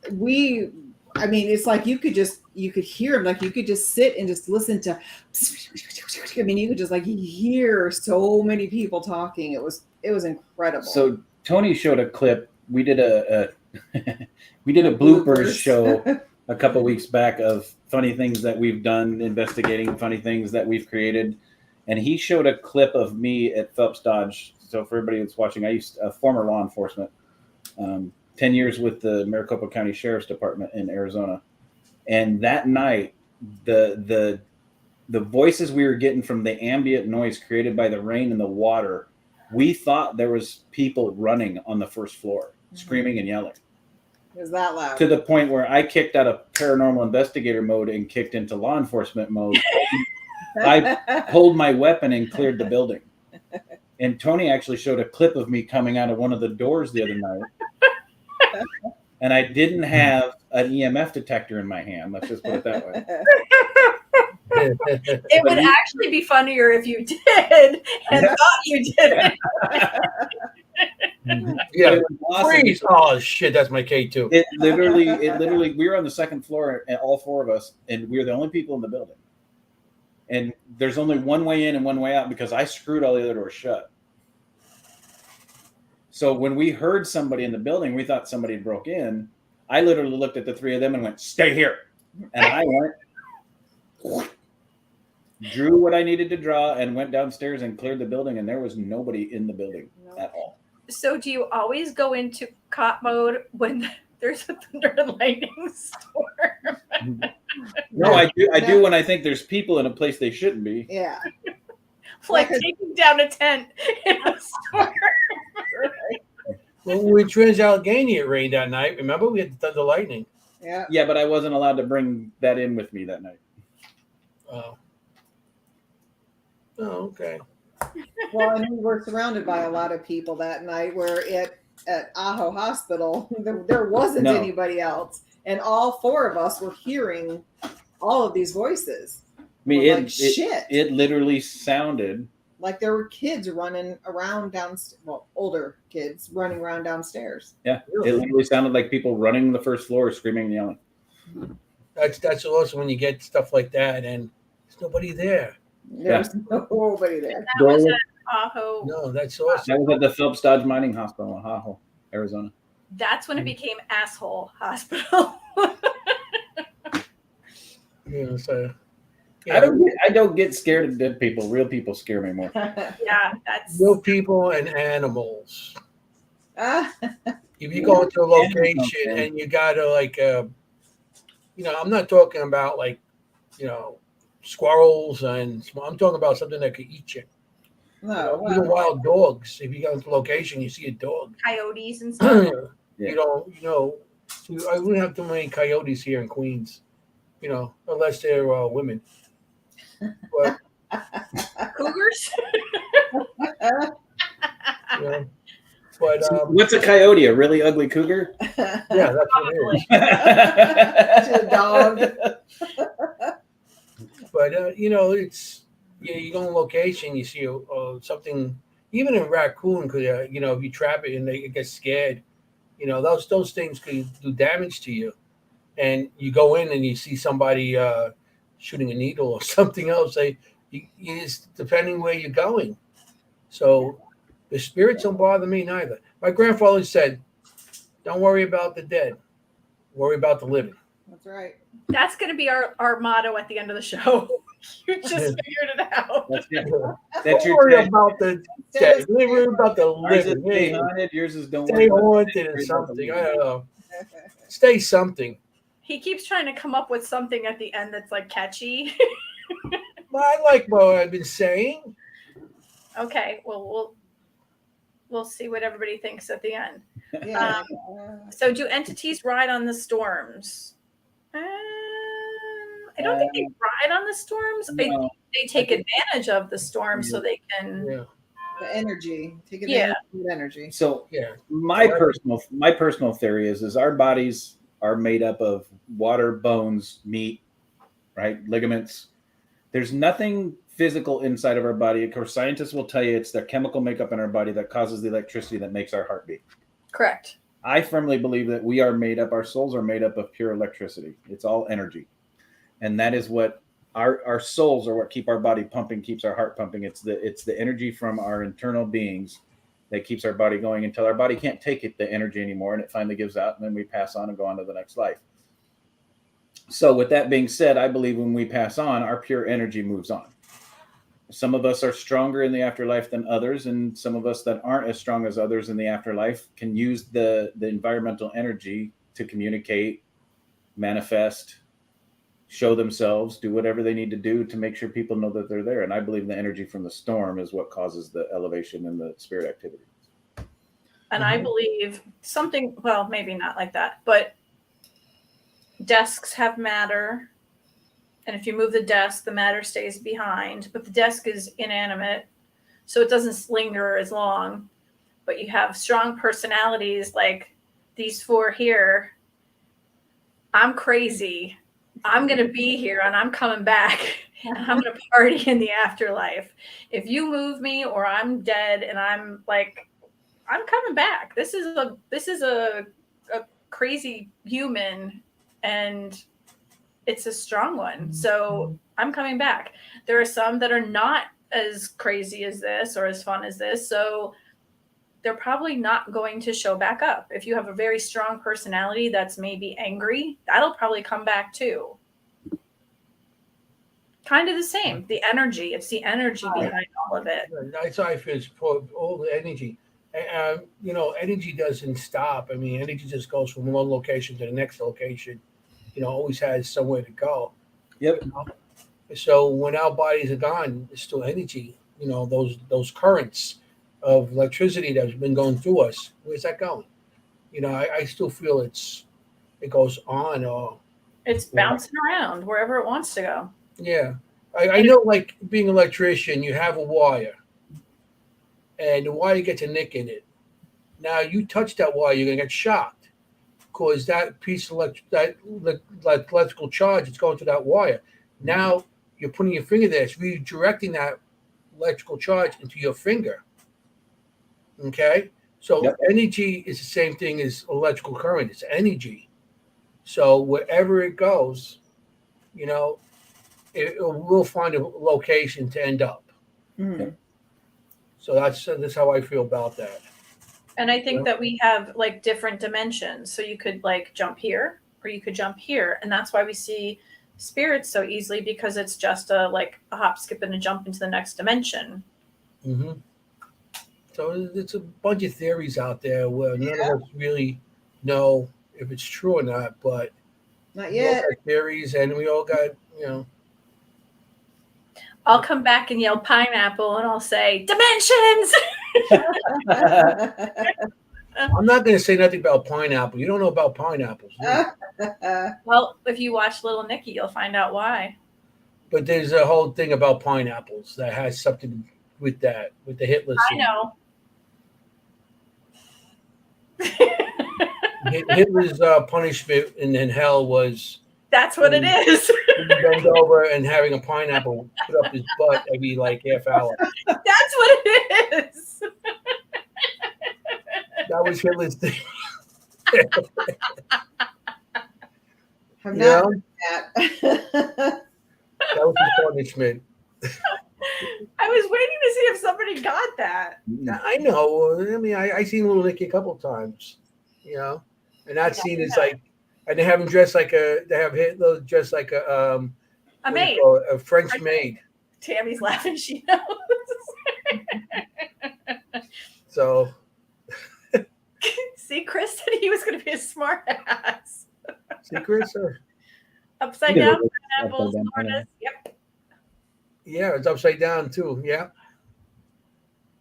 it's like you could hear them, like you could just sit and just listen to. I mean, you could just like hear so many people talking. It was incredible. So Tony showed a clip. We did a bloopers show a couple of weeks back of funny things that we've done investigating, funny things that we've created. And he showed a clip of me at Phelps Dodge. So for everybody that's watching, I used a former law enforcement. 10 years with the Maricopa County Sheriff's Department in Arizona. And that night, the voices we were getting from the ambient noise created by the rain and the water, we thought there was people running on the first floor, screaming and yelling. It was that loud. To the point where I kicked out of paranormal investigator mode and kicked into law enforcement mode. I pulled my weapon and cleared the building. And Tony actually showed a clip of me coming out of one of the doors the other night. And I didn't have an EMF detector in my hand. Let's just put it that way. It would actually be funnier if you did and thought you didn't. Yeah. Awesome. Freeze. Oh shit, that's my K2. It literally, we were on the second floor, and all four of us, and we were the only people in the building. And there's only one way in and one way out because I screwed all the other doors shut. So when we heard somebody in the building, we thought somebody broke in. I literally looked at the three of them and went, "Stay here." And I went, drew what I needed to draw, and went downstairs and cleared the building. And there was nobody in the building at all. So do you always go into cop mode when there's a thunder and lightning storm? No, I do when I think there's people in a place they shouldn't be. Yeah. Like taking down a tent in a storm. When we were in Trans-Allegheny, it rained that night. Remember, we had the thunder lightning. Yeah. Yeah, but I wasn't allowed to bring that in with me that night. Oh, okay. Well, and we were surrounded by a lot of people that night where at Aho Hospital, there wasn't anybody else. And all four of us were hearing all of these voices. I mean, it literally sounded like there were kids running around downstairs. Well, older kids running around downstairs. Yeah, it literally sounded like people running the first floor, screaming and yelling. That's awesome when you get stuff like that and there's nobody there. There's nobody there. And that was at Aho. No, that's awesome. That was at the Phelps Dodge Mining Hospital in Aho, Arizona. That's when it became Asshole Hospital. Yeah, so I don't get scared of dead people. Real people scare me more. Yeah, that's real people and animals. Ah. If you go into a location and you gotta I'm not talking about squirrels and I'm talking about something that could eat you. No, Even wild dogs. If you go into a location, you see a dog. coyotes and stuff. I wouldn't have too many coyotes here in Queens, unless they're women. But Cougars. But what's a coyote? A really ugly cougar? Yeah, that's what it is. a dog. But it's you go on location, you see something. Even a raccoon could, if you trap it and they get scared, those things could do damage to you. And you go in and you see somebody shooting a needle or something else. It's depending where you're going. So the spirits don't bother me neither. My grandfather said, "Don't worry about the dead, worry about the living." That's right. That's going to be our motto at the end of the show. You just figured it out. That's Don't worry about the dead. Worry about the living. Stay haunted. Yours is don't Stay worry haunted or something. I don't know. Stay something. He keeps trying to come up with something at the end that's catchy. Well, I like what I've been saying. Okay, well, we'll see what everybody thinks at the end. Yeah. So do entities ride on the storms? I don't think they ride on the storms. No. I think they take advantage of the storm so they can. Yeah. The energy. Take advantage of the energy. So Yeah. my personal theory is our bodies are made up of water, bones, meat, right? Ligaments. There's nothing physical inside of our body. Of course, scientists will tell you it's the chemical makeup in our body that causes the electricity that makes our heart beat. Correct. I firmly believe that our souls are made up of pure electricity. It's all energy. And that is what our souls are what keep our body pumping, keeps our heart pumping. It's the energy from our internal beings that keeps our body going until our body can't take the energy anymore and it finally gives out and then we pass on and go on to the next life. So with that being said, I believe when we pass on, our pure energy moves on. some of us are stronger in the afterlife than others, and some of us that aren't as strong as others in the afterlife can use the environmental energy to communicate, manifest, show themselves, do whatever they need to do to make sure people know that they're there. And I believe the energy from the storm is what causes the elevation and the spirit activity. And I believe something, well, maybe not like that, but desks have matter. And if you move the desk, the matter stays behind, but the desk is inanimate, so it doesn't linger as long. But you have strong personalities like these four here. I'm crazy. I'm going to be here and I'm coming back. And I'm going to party in the afterlife. If you move me or I'm dead and I'm like, I'm coming back. This is a crazy human, and it's a strong one. So I'm coming back. There are some that are not as crazy as this or as fun as this. So they're probably not going to show back up. If you have a very strong personality that's maybe angry, that'll probably come back too. Kind of the same. The energy. It's the energy behind all of it. That's how I feel. It's all the energy. Energy doesn't stop. I mean, energy just goes from one location to the next location. Always has somewhere to go. Yep. So when our bodies are gone, it's still energy. Those currents of electricity that's been going through us. Where's that going? I still feel it goes on. Or it's bouncing around wherever it wants to go. Yeah. I know, like being an electrician, you have a wire, and the wire gets a nick in it. Now you touch that wire, you're gonna get shocked, because that piece of electrical charge is going to that wire. Now you're putting your finger there, it's redirecting that electrical charge into your finger. Okay, so energy is the same thing as electrical current. It's energy. So wherever it goes, it will find a location to end up. Mm-hmm. So that's how I feel about that. And I think that we have like different dimensions. So you could like jump here or you could jump here. And that's why we see spirits so easily, because it's just a hop, skip, and a jump into the next dimension. Mm-hmm. So it's a bunch of theories out there where none of us really know if it's true or not, but not we all yet. got theories, and we all got, I'll come back and yell pineapple and I'll say dimensions. I'm not going to say nothing about pineapple. You don't know about pineapples. Well, if you watch Little Nicky, you'll find out why. But there's a whole thing about pineapples that has something with that, with the Hitler scene. I know. Hitler's punishment in hell was... That's what it is. Bend over and having a pineapple put up his butt every half hour. That's what it is. That was Hitler's thing. I'm not doing that. That was his punishment. I was waiting to see if somebody got that. I know. I mean, I seen Little Nicky a couple times, and that scene is and they have him dressed like they have Hitler dressed like a maid, a French maid. Tammy's laughing. She knows. So, see, Chris said he was going to be a smart ass. See, Chris? Upside down pineapples. Yep. Yeah, it's upside down too. Yeah.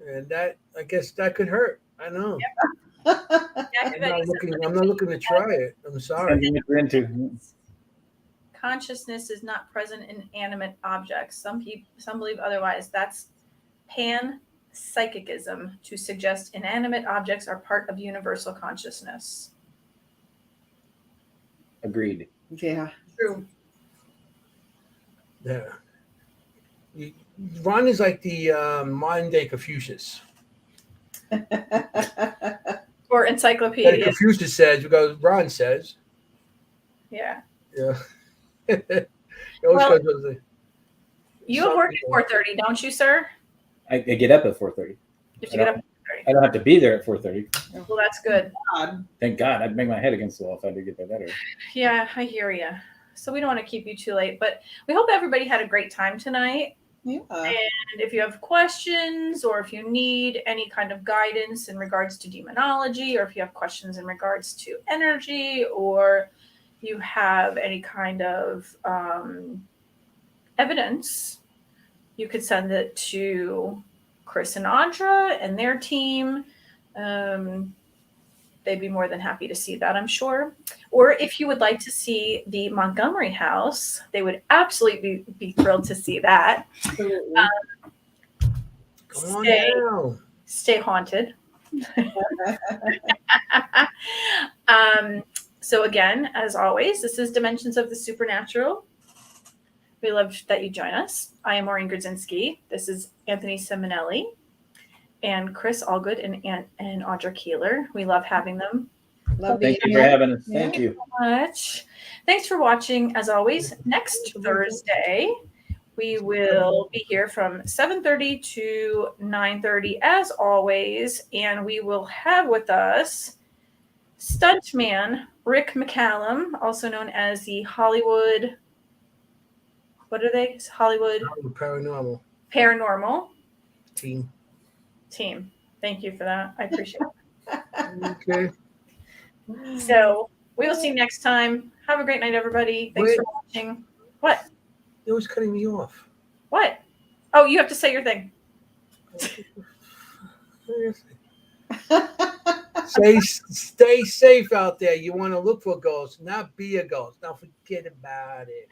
And that, I guess that could hurt. I know. Yep. I'm not looking to try it. I'm sorry. Consciousness is not present in animate objects. Some believe otherwise. That's panpsychism, to suggest inanimate objects are part of universal consciousness. Agreed. Yeah. True. Yeah. Ron is like the modern day Confucius. Or encyclopedia. And Confucius says, because Ron says. Yeah. Yeah. Well, you have work at 4:30, don't you, sir? I get up at 4:30. You have to get up at 4:30. I don't have to be there at 4:30. Well, that's good. Thank God. I'd bang my head against the wall if I did get that better. Yeah, I hear you. So we don't want to keep you too late, but we hope everybody had a great time tonight. Yeah. And if you have questions or if you need any kind of guidance in regards to demonology, or if you have questions in regards to energy, or you have any kind of evidence, you could send it to Chris and Audra and their team. They'd be more than happy to see that, I'm sure. Or if you would like to see the Montgomery house, they would absolutely be thrilled to see that. Absolutely. Come on now. Stay haunted. So again, as always, this is Dimensions of the Supernatural. We love that you join us. I am Maureen Grudzinski. This is Anthony Simonelli and Chris Allgood and Audra Keeler. We love having them. Love Thank you being for here. having us. Yeah. Thank you. Much. Thanks for watching. As always, next Thursday, we will be here from 7:30 to 9:30 as always. And we will have with us stuntman Rick McCallum, also known as the Hollywood, what are they? Hollywood Paranormal Team. Thank you for that. I appreciate it. Okay. So we will see you next time. Have a great night, everybody. Thanks for watching. What? It was cutting me off. What? Oh, you have to say your thing. Stay safe out there. You want to look for ghosts, not be a ghost. Don't forget about it.